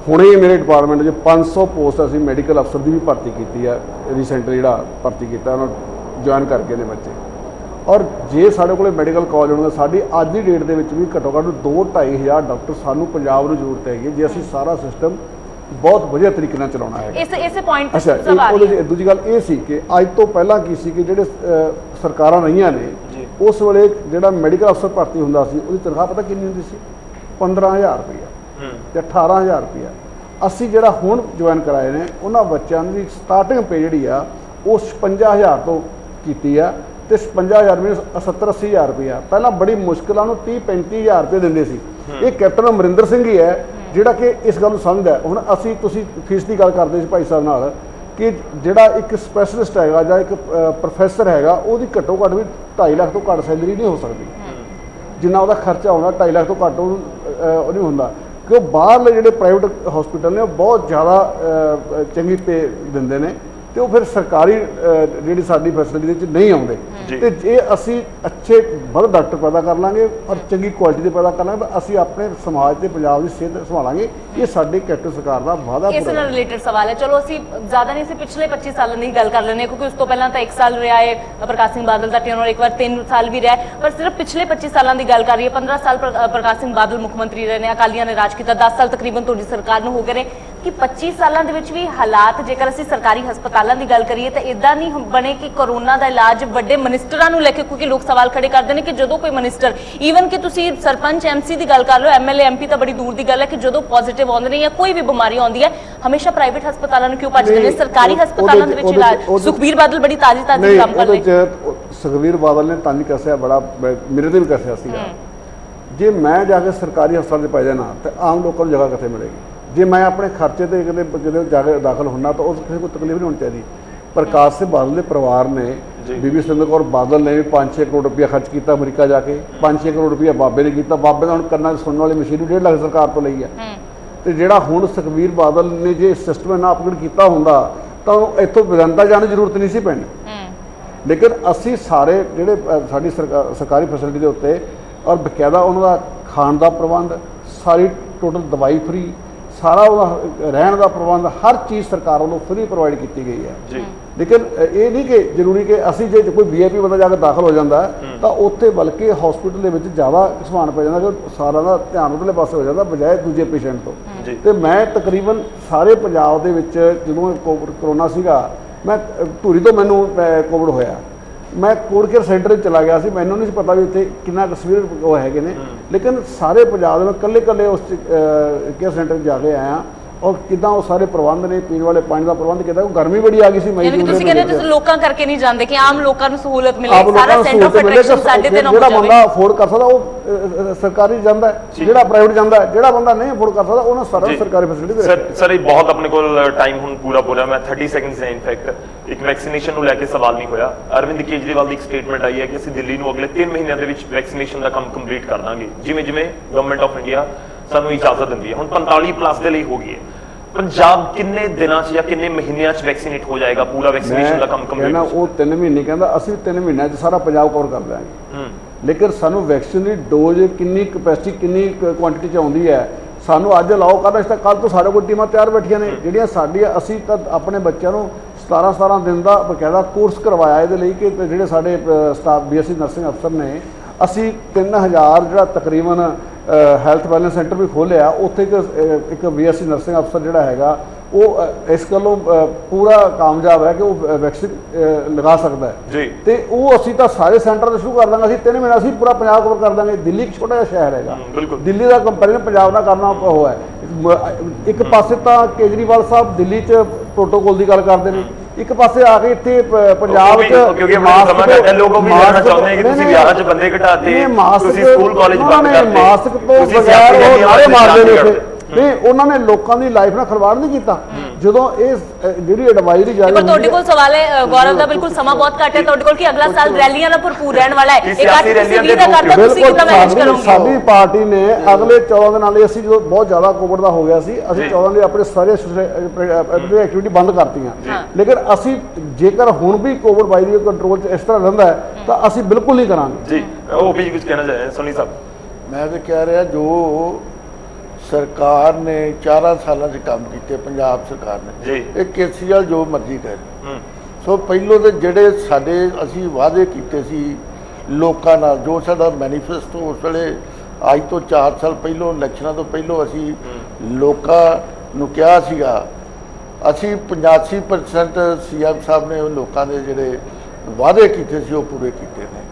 ਹੁਣੇ ਮੇਰੇ ਡਿਪਾਰਟਮੈਂਟ 'ਚ 500 ਪੋਸਟ ਅਸੀਂ ਮੈਡੀਕਲ ਅਫਸਰ ਦੀ ਵੀ ਭਰਤੀ ਕੀਤੀ ਹੈ। ਰੀਸੈਂਟਲੀ ਜਿਹੜਾ ਭਰਤੀ ਕੀਤਾ ਉਹਨਾਂ ਜੁਆਇਨ ਕਰਕੇ ਨੇ ਬੱਚੇ। ਔਰ ਜੇ ਸਾਡੇ ਕੋਲੇ ਮੈਡੀਕਲ ਕਾਲਜ ਹੋਣਗੇ ਸਾਡੀ ਅੱਜ ਦੀ ਡੇਟ ਦੇ ਵਿੱਚ ਵੀ ਘੱਟੋ ਘੱਟ 2-2.5 ਹਜ਼ਾਰ ਡਾਕਟਰ ਸਾਨੂੰ ਪੰਜਾਬ ਨੂੰ ਜ਼ਰੂਰਤ ਹੈਗੀ ਜੇ ਅਸੀਂ ਸਾਰਾ ਸਿਸਟਮ ਬਹੁਤ ਵਧੀਆ ਤਰੀਕੇ ਨਾਲ ਚਲਾਉਣਾ ਹੈ। ਇਸੇ ਪੁਆਇੰਟ ਤੇ ਉਹਦੇ ਦੂਜੀ ਗੱਲ ਇਹ ਸੀ ਕਿ ਅੱਜ ਤੋਂ ਪਹਿਲਾਂ ਕੀ ਸੀ ਕਿ ਜਿਹੜੇ ਸਰਕਾਰਾਂ ਰਹੀਆਂ ਨੇ ਉਸ ਵੇਲੇ ਜਿਹੜਾ ਮੈਡੀਕਲ ਅਫਸਰ ਭਰਤੀ ਹੁੰਦਾ ਸੀ ਉਹਦੀ ਤਨਖਾਹ ਪਤਾ ਕਿੰਨੀ ਹੁੰਦੀ ਸੀ? 15,000 ਰੁਪਇਆ ਤੇ 18,000 ਰੁਪਇਆ। ਅਸੀਂ ਜਿਹੜਾ ਹੁਣ ਜੁਆਇਨ ਕਰਾਏ ਨੇ ਉਹਨਾਂ ਬੱਚਿਆਂ ਦੀ ਸਟਾਰਟਿੰਗ ਪੇ ਜਿਹੜੀ ਆ ਉਹ 56,000 ਤੋਂ ਕੀਤੀ ਆ ਤੇ 56,000 ਮੀਨਸ 70-80,000 ਰੁਪਇਆ। ਪਹਿਲਾਂ ਬੜੀ ਮੁਸ਼ਕਿਲਾਂ ਨੂੰ 30-35,000 ਰੁਪਏ ਦਿੰਦੇ ਸੀ। ਇਹ ਕੈਪਟਨ ਅਮਰਿੰਦਰ ਸਿੰਘ ਹੀ ਹੈ ਜਿਹੜਾ ਕਿ ਇਸ ਗੱਲ ਨੂੰ ਸਮਝਦਾ। ਹੁਣ ਅਸੀਂ ਤੁਸੀਂ ਫੀਸ ਦੀ ਗੱਲ ਕਰਦੇ ਸੀ ਭਾਈ ਸਾਹਿਬ ਨਾਲ ਕਿ ਜਿਹੜਾ ਇੱਕ ਸਪੈਸ਼ਲਿਸਟ ਹੈਗਾ ਜਾਂ ਇੱਕ ਪ੍ਰੋਫੈਸਰ ਹੈਗਾ ਉਹਦੀ ਘੱਟੋ ਘੱਟ ਵੀ 2.5 ਲੱਖ ਤੋਂ ਘੱਟ ਸੈਲਰੀ ਨਹੀਂ ਹੋ ਸਕਦੀ। ਜਿੰਨਾ ਉਹਦਾ ਖਰਚਾ ਆਉਂਦਾ 2.5 ਲੱਖ ਤੋਂ ਘੱਟ ਉਹ ਨਹੀਂ ਹੁੰਦਾ ਕਿ ਉਹ ਬਾਹਰਲੇ ਜਿਹੜੇ ਪ੍ਰਾਈਵੇਟ ਹਸਪੀਟਲ ਨੇ ਉਹ ਬਹੁਤ ਜ਼ਿਆਦਾ ਚੰਗੀ ਪੇ ਦਿੰਦੇ ਨੇ ਤੇ ਉਹ ਫਿਰ ਸਰਕਾਰੀ ਜਿਹੜੀ ਸਾਡੀ ਫੈਸਿਲਿਟੀ ਦੇ ਵਿੱਚ ਨਹੀਂ ਆਉਂਦੇ। ਤੇ ਜੇ ਅਸੀਂ ਅੱਛੇ ਵੱਧ ਡਾਕਟਰ ਪੈਦਾ ਕਰ ਲਾਂਗੇ ਔਰ ਚੰਗੀ ਕੁਆਲਿਟੀ ਦੇ ਪੈਦਾ ਕਰ ਲਾਂਗੇ ਅਸੀਂ ਆਪਣੇ ਸਮਾਜ ਤੇ ਪੰਜਾਬ ਦੀ ਸਿਹਤ ਸੰਭਾਲਾਂਗੇ। ਇਹ ਸਾਡੇ ਕੈਪਟਨ ਸਰਕਾਰ ਦਾ ਵਾਅਦਾ। ਇਸ ਨਾਲ ਰਿਲੇਟਡ ਸਵਾਲ ਹੈ। ਚਲੋ ਅਸੀਂ ਜ਼ਿਆਦਾ ਨਹੀਂ ਸੀ ਪਿਛਲੇ 25 ਸਾਲਾਂ ਦੀ ਗੱਲ ਕਰ ਲੈਂਦੇ ਕਿਉਂਕਿ ਉਸ ਤੋਂ ਪਹਿਲਾਂ ਤਾਂ 1 ਸਾਲ ਰਿਹਾ ਹੈ ਪ੍ਰਕਾਸ਼ ਸਿੰਘ ਬਾਦਲ ਦਾ ਟੈਨਰ, ਇੱਕ ਵਾਰ 3 ਸਾਲ ਵੀ ਰਿਹਾ ਪਰ ਸਿਰਫ ਪਿਛਲੇ 25 ਸਾਲਾਂ ਦੀ ਗੱਲ ਕਰ ਰਹੀ ਹੈ। 15 ਸਾਲ ਪ੍ਰਕਾਸ਼ ਸਿੰਘ ਬਾਦਲ ਮੁੱਖ ਮੰਤਰੀ ਰਹੇ ਨੇ, ਅਕਾਲੀਆਂ ਨੇ ਰਾਜ ਕੀਤਾ, 10 ਸਾਲ ਤਕਰੀਬਨ ਤੁਹਾਡੀ ਸਰਕਾਰ ਨੂੰ ਹੋ ਗਏ ਨੇ। ਕਿ 25 ਸਾਲਾਂ ਦੇ ਵਿੱਚ ਵੀ ਹਾਲਾਤ, ਜੇਕਰ ਅਸੀਂ ਸਰਕਾਰੀ ਹਸਪਤਾਲਾਂ ਦੀ ਗੱਲ ਕਰੀਏ ਤਾਂ ਇਦਾਂ ਨਹੀਂ ਬਣੇ ਕਿ ਕਰੋਨਾ ਦਾ ਇਲਾਜ ਵੱਡੇ ਮਿਨਿਸਟਰਾਂ ਨੂੰ ਲੈ ਕੇ, ਕਿਉਂਕਿ ਲੋਕ ਸਵਾਲ ਖੜੇ ਕਰਦੇ ਨੇ ਕਿ ਜਦੋਂ ਕੋਈ ਮਿਨਿਸਟਰ, ਈਵਨ ਕਿ ਤੁਸੀਂ ਸਰਪੰਚ ਐਮਸੀ ਦੀ ਗੱਲ ਕਰ ਲਓ, ਐਮਐਲਏ ਐਮਪੀ ਤਾਂ ਬੜੀ ਦੂਰ ਦੀ ਗੱਲ ਹੈ, ਕਿ ਜਦੋਂ ਪੋਜ਼ਿਟਿਵ ਆਉਂਦੇ ਨੇ ਜਾਂ ਕੋਈ ਵੀ ਬਿਮਾਰੀ ਆਉਂਦੀ ਹੈ ਹਮੇਸ਼ਾ ਪ੍ਰਾਈਵੇਟ ਹਸਪਤਾਲਾਂ ਨੂੰ ਕਿਉਂ ਭੱਜਦੇ ਨੇ? ਸਰਕਾਰੀ ਹਸਪਤਾਲਾਂ ਦੇ ਵਿੱਚ ਇਲਾਜ। ਸੁਖਬੀਰ ਬਾਦਲ ਬੜੀ ਤਾਜ਼ੀ ਕੰਮ ਕਰ ਰਹੇ। ਸੁਖਬੀਰ ਬਾਦਲ ਨੇ ਤਾਂ ਨਹੀਂ ਕੱਸਿਆ, ਬੜਾ ਮੇਰੇ ਤੇ ਵੀ ਕੱਸਿਆ ਸੀਗਾ। ਜੇ ਮੈਂ ਜਾ ਕੇ ਸਰਕਾਰੀ ਹਸਪਤਾਲ 'ਚ ਪੈ ਜਾਣਾ ਤਾਂ ਆਮ ਲੋਕਾਂ ਨੂੰ ਜਗ੍ਹਾ ਕਿੱਥੇ ਮਿਲੇਗੀ? ਜੇ ਮੈਂ ਆਪਣੇ ਖਰਚੇ ਤੇ ਕਿਤੇ ਜਾ ਕੇ ਦਾਖਲ ਹੋਣਾ ਤਾਂ ਉਸ ਕਿਸੇ ਕੋਈ ਤਕਲੀਫ ਨਹੀਂ ਹੋਣੀ ਚਾਹੀਦੀ। ਪ੍ਰਕਾਸ਼ ਸਿੰਘ ਬਾਦਲ ਦੇ ਪਰਿਵਾਰ ਨੇ, ਬੀਬੀ ਸੁਰਿੰਦਰ ਕੌਰ ਬਾਦਲ ਨੇ ਵੀ 5-6 ਕਰੋੜ ਰੁਪਇਆ ਖਰਚ ਕੀਤਾ ਅਮਰੀਕਾ ਜਾ ਕੇ, 5-6 ਕਰੋੜ ਰੁਪਇਆ ਬਾਬੇ ਨੇ ਕੀਤਾ। ਬਾਬੇ ਦਾ ਹੁਣ ਕੰਨਾਂ 'ਚ ਸੁਣਨ ਵਾਲੀ ਮਸ਼ੀਨ 1.5 ਲੱਖ ਸਰਕਾਰ ਤੋਂ ਲਈ ਹੈ। ਤੇ ਜਿਹੜਾ ਹੁਣ ਸੁਖਬੀਰ ਬਾਦਲ ਨੇ ਜੇ ਸਿਸਟਮ ਨਾ ਅਪਗ੍ਰੇਡ ਕੀਤਾ ਹੁੰਦਾ ਤਾਂ ਇੱਥੋਂ ਵਿਦੰਤਾ ਜਾਣ ਦੀ ਜ਼ਰੂਰਤ ਨਹੀਂ ਸੀ ਪੈਣੀ। ਲੇਕਿਨ ਅਸੀਂ ਸਾਰੇ ਜਿਹੜੇ ਸਾਡੀ ਸਰਕਾਰੀ ਫੈਸਿਲਿਟੀ ਦੇ ਉੱਤੇ ਔਰ ਬਕਾਇਦਾ ਉਹਨਾਂ ਦਾ ਖਾਣ ਦਾ ਪ੍ਰਬੰਧ, ਸਾਰੀ ਟੋਟਲ ਦਵਾਈ ਫਰੀ, ਸਾਰਾ ਉਹਦਾ ਰਹਿਣ ਦਾ ਪ੍ਰਬੰਧ, ਹਰ ਚੀਜ਼ ਸਰਕਾਰ ਵੱਲੋਂ ਫਰੀ ਪ੍ਰੋਵਾਈਡ ਕੀਤੀ ਗਈ ਹੈ ਜੀ। ਲੇਕਿਨ ਇਹ ਨਹੀਂ ਕਿ ਜ਼ਰੂਰੀ ਕਿ ਅਸੀਂ ਜੇ ਕੋਈ ਵੀਆਈਪੀ ਬੰਦਾ ਜਾ ਕੇ ਦਾਖਲ ਹੋ ਜਾਂਦਾ ਤਾਂ ਉੱਥੇ ਬਲਕਿ ਹਸਪੀਟਲ ਦੇ ਵਿੱਚ ਜ਼ਿਆਦਾ ਸਮਾਨ ਪੈ ਜਾਂਦਾ, ਕਿ ਸਾਰਿਆਂ ਦਾ ਧਿਆਨ ਉਧਰਲੇ ਪਾਸੇ ਹੋ ਜਾਂਦਾ ਬਜਾਏ ਦੂਜੇ ਪੇਸ਼ੈਂਟ ਤੋਂ। ਤੇ ਮੈਂ ਤਕਰੀਬਨ ਸਾਰੇ ਪੰਜਾਬ ਦੇ ਵਿੱਚ ਜਦੋਂ ਕਰੋਨਾ ਸੀਗਾ, ਮੈਂ ਧੂਰੀ ਤੋਂ ਮੈਨੂੰ ਕੋਵਿਡ ਹੋਇਆ, ਮੈਂ ਕੋਵਿਡ ਕੇਅਰ ਸੈਂਟਰ 'ਚ ਚਲਾ ਗਿਆ ਸੀ। ਮੈਨੂੰ ਨਹੀਂ ਸੀ ਪਤਾ ਵੀ ਉੱਥੇ ਕਿੰਨਾ ਤਸਵੀਰ ਉਹ ਹੈਗੇ ਨੇ, ਲੇਕਿਨ ਸਾਰੇ ਪੰਜਾਬ ਦੇ ਮੈਂ ਇਕੱਲੇ ਉਸ ਕੇਅਰ ਸੈਂਟਰ 'ਚ ਜਾ ਕੇ ਆਇਆ ਔਰ ਕਿਦਾਂ ਉਹ ਸਾਰੇ ਪ੍ਰਬੰਧ ਨੇ, ਪੀਣ ਵਾਲੇ ਪਾਣੀ ਦਾ ਪ੍ਰਬੰਧ ਕਿਦਾਂ। ਗਰਮੀ ਬੜੀ ਆ ਗਈ ਸੀ ਮਈ ਜੂਨ ਦੇ। ਤੁਸੀਂ ਕਹਿੰਦੇ ਤੁਸੀਂ ਲੋਕਾਂ ਕਰਕੇ ਨਹੀਂ ਜਾਂਦੇ ਕਿ ਆਮ ਲੋਕਾਂ ਨੂੰ ਸਹੂਲਤ ਮਿਲੇ, ਸਾਰਾ ਸੈਂਟਰ ਆਫ ਅਟਰੈਕਸ਼ਨ ਸਾਡੇ ਤੇ ਨਾ ਹੋ ਜਿਹੜਾ ਜਾਵੇ। ਬੰਦਾ ਅਫੋਰਡ ਕਰ ਸਕਦਾ ਉਹ ਸਰਕਾਰੀ ਜਾਂਦਾ, ਜਿਹੜਾ ਪ੍ਰਾਈਵੇਟ ਜਾਂਦਾ, ਜਿਹੜਾ ਬੰਦਾ ਨਹੀਂ ਅਫੋਰਡ ਕਰ ਸਕਦਾ ਉਹਨਾਂ ਸਾਰਾ ਸਰਕਾਰੀ ਫੈਸਿਲਿਟੀ ਦੇ। ਸਰ ਇਹ ਬਹੁਤ ਆਪਣੇ ਕੋਲ ਟਾਈਮ ਹੁਣ ਪੂਰਾ ਮੈਂ 30 ਸੈਕਿੰਡਸ ਹੈ। ਇਨਫੈਕਟ ਇੱਕ ਵੈਕਸੀਨੇਸ਼ਨ ਨੂੰ ਲੈ ਕੇ ਸਵਾਲ ਨਹੀਂ ਹੋਇਆ। ਅਰਵਿੰਦ ਕੇਜਰੀਵਾਲ ਦੀ ਇੱਕ ਸਟੇਟਮੈਂਟ ਆਈ ਹੈ ਕਿ ਅਸੀਂ ਦਿੱਲੀ ਨੂੰ ਅਗਲੇ 3 ਮਹੀਨਿਆਂ ਦੇ ਵਿੱਚ ਵੈਕਸੀਨੇਸ਼ਨ ਦਾ ਕੰਮ ਕੰਪਲੀਟ ਕਰ ਦਾਂਗੇ, ਜਿਵੇਂ ਗਵਰਨਮੈਂਟ ਆਫ ਇੰਡੀਆ ਸਾਨੂੰ ਇਜਾਜ਼ਤ ਦਿੰਦੀ ਹੈ। ਹੁਣ 45+ ਦੇ ਲਈ ਹੋ ਗਈ ਹੈ। ਪੰਜਾਬ ਕਿੰਨੇ ਦਿਨਾਂ 'ਚ ਜਾਂ ਕਿੰਨੇ ਮਹੀਨਿਆਂ 'ਚ ਵੈਕਸੀਨੇਟ ਹੋ ਜਾਏਗਾ ਪੂਰਾ ਵੈਕਸੀਨੇਸ਼ਨ ਦਾ ਕੰਮ ਕੰਪਲੀਟ? ਉਹ 3 ਮਹੀਨੇ ਕਹਿੰਦਾ, ਅਸੀਂ 3 ਮਹੀਨਿਆਂ 'ਚ ਸਾਰਾ ਪੰਜਾਬ ਕਵਰ ਕਰ ਦਿਆਂਗੇ। ਲੇਕਿਨ ਸਾਨੂੰ ਵੈਕਸੀਨ ਦੀ ਡੋਜ਼ ਕਿੰਨੀ ਕਪੈਸਿਟੀ, ਕਿੰਨੀ ਕੁਆਂਟੀਟੀ 'ਚ ਆਉਂਦੀ ਹੈ ਸਾਨੂੰ ਅੱਜ ਲਾਓ ਕੱਲ੍ਹ, ਅਸੀਂ ਤਾਂ ਕੱਲ੍ਹ ਤੋਂ ਸਾਡੇ ਕੋਲ ਟੀਮਾਂ ਤਿਆਰ ਬੈਠੀਆਂ ਨੇ ਜਿਹੜੀਆਂ ਸਾਡੀਆਂ। ਅਸੀਂ ਤਾਂ ਆਪਣੇ ਬੱਚਿਆਂ ਨੂੰ 17 ਦਿਨ ਦਾ ਬਕਾਇਦਾ ਕੋਰਸ ਕਰਵਾਇਆ ਇਹਦੇ ਲਈ ਕਿ ਜਿਹੜੇ ਸਾਡੇ ਸਟਾਫ BSc ਨਰਸਿੰਗ ਅਫਸਰ ਨੇ, ਅਸੀਂ 3000 ਜਿਹੜਾ ਤਕਰੀਬਨ ਹੈਲਥ ਵੈਲਨੈਸ ਸੈਂਟਰ ਵੀ ਖੋਲ੍ਹਿਆ। ਉੱਥੇ ਇੱਕ BSc ਨਰਸਿੰਗ ਅਫਸਰ ਜਿਹੜਾ ਹੈਗਾ ਉਹ ਇਸ ਗੱਲੋਂ ਪੂਰਾ ਕਾਮਯਾਬ ਹੈ ਕਿ ਉਹ ਵੈਕਸੀਨ ਲਗਾ ਸਕਦਾ ਹੈ ਜੀ। ਤੇ ਉਹ ਅਸੀਂ ਤਾਂ ਸਾਰੇ ਸੈਂਟਰ ਤੋਂ ਸ਼ੁਰੂ ਕਰ ਦਾਂਗੇ। ਅਸੀਂ 3 ਮਹੀਨੇ ਅਸੀਂ ਪੂਰਾ ਪੰਜਾਬ ਕਵਰ ਕਰ ਦਾਂਗੇ। ਦਿੱਲੀ ਇੱਕ ਛੋਟਾ ਜਿਹਾ ਸ਼ਹਿਰ ਹੈਗਾ, ਦਿੱਲੀ ਦਾ ਕੰਪੈਰੀਜ਼ਨ ਪੰਜਾਬ ਨਾਲ ਕਰਨਾ ਉਹ ਹੈ। ਇੱਕ ਪਾਸੇ ਤਾਂ ਕੇਜਰੀਵਾਲ ਸਾਹਿਬ ਦਿੱਲੀ 'ਚ ਪ੍ਰੋਟੋਕੋਲ ਦੀ ਗੱਲ ਕਰਦੇ ਨੇ, ਇੱਕ ਪਾਸੇ ਆ ਕੇ ਇੱਥੇ ਪੰਜਾਬ 'ਚ ਕਿਉਂਕਿ ਲੋਕ ਵੀ ਜਾਣਨਾ ਚਾਹੁੰਦੇ ਨੇ ਕਿ ਤੁਸੀਂ ਵਿਆਹਾਂ 'ਚ ਬੰਦੇ ਘਟਾਤੇ, ਤੁਸੀਂ ਸਕੂਲ ਕਾਲਜ ਬੰਦ ਕਰਤੇ, ਮਾਸਕ ਤੋਂ ਬਗੈਰ ਉਹ ਨਾਰੇ ਮਾਰਦੇ ਨੇ ਉੱਥੇ। ਨਹੀਂ, ਉਹਨਾਂ ਨੇ ਲੋਕਾਂ ਦੀ ਲਾਈਫ ਨਾਲ ਖਿਲਵਾੜ ਨਹੀਂ ਕੀਤਾ। ਜਦੋਂ ਇਹ ਜਿਹੜੀ ਐਡਵਾਈਜ਼ਰੀ ਜਾਰੀ ਪਰ ਤੁਹਾਡੇ ਕੋਲ ਸਵਾਲ ਹੈ ਗੌਰਵ ਦਾ, ਬਿਲਕੁਲ ਸਮਾਂ ਬਹੁਤ ਘੱਟ ਹੈ ਤੁਹਾਡੇ ਕੋਲ, ਕਿ ਅਗਲਾ ਸਾਲ ਰੈਲੀਆਂ ਨਾਲ ਭਰਪੂਰ ਰਹਿਣ ਵਾਲਾ ਹੈ। ਇੱਕ ਅੱਜ ਤੁਸੀਂ ਵੀ ਤਾਂ ਕਰਦਾ, ਤੁਸੀਂ ਕਿੱਦਾਂ ਮੈਨੇਜ ਕਰੋਗੇ? ਸਾਡੀ ਪਾਰਟੀ ਨੇ ਅਗਲੇ 14 ਦਿਨਾਂ ਲਈ, ਅਸੀਂ ਜਦੋਂ ਬਹੁਤ ਜ਼ਿਆਦਾ ਕੋਵਿਡ ਦਾ ਹੋ ਗਿਆ ਸੀ, ਅਸੀਂ 14 ਦਿਨ ਆਪਣੇ ਸਾਰੇ ਐਕਟੀਵਿਟੀ ਬੰਦ ਕਰਤੀਆਂ। ਲੇਕਿਨ ਅਸੀਂ ਜੇਕਰ ਹੁਣ ਵੀ ਕੋਵਿਡ-22 ਦੀ ਕੰਟਰੋਲ 'ਚ ਇਸ ਤਰ੍ਹਾਂ ਰਹਿੰਦਾ ਹੈ ਤਾਂ ਅਸੀਂ ਬਿਲਕੁਲ ਨਹੀਂ ਕਰਾਂਗੇ ਜੀ। ਉਹ ਵੀ ਕੁਝ ਕਹਿਣਾ ਚਾਹੀਏ ਸੋਨੀ ਸਾਹਿਬ? ਮੈਂ ਤਾਂ ਕਹਿ ਰਿਹਾ ਜੋ ਸਰਕਾਰ ਨੇ 4 ਸਾਲਾਂ 'ਚ ਕੰਮ ਕੀਤੇ ਪੰਜਾਬ ਸਰਕਾਰ ਨੇ, ਇਹ ਕੇਸੀਆਲ ਜੋ ਮਰਜ਼ੀ ਕਰੇ। ਸੋ ਪਹਿਲੋਂ ਤੇ ਜਿਹੜੇ ਸਾਡੇ ਅਸੀਂ ਵਾਅਦੇ ਕੀਤੇ ਸੀ ਲੋਕਾਂ ਨਾਲ, ਜੋ ਸਾਡਾ ਮੈਨੀਫੈਸਟੋ ਉਸ ਵੇਲੇ ਅੱਜ ਤੋਂ 4 ਸਾਲ ਪਹਿਲੋਂ ਇਲੈਕਸ਼ਨਾਂ ਤੋਂ ਪਹਿਲੋਂ ਅਸੀਂ ਲੋਕਾਂ ਨੂੰ ਕਿਹਾ ਸੀਗਾ, ਅਸੀਂ 85% CM ਸਾਹਿਬ ਨੇ ਉਹ ਲੋਕਾਂ ਦੇ ਜਿਹੜੇ ਵਾਅਦੇ ਕੀਤੇ ਸੀ ਉਹ ਪੂਰੇ ਕੀਤੇ ਨੇ।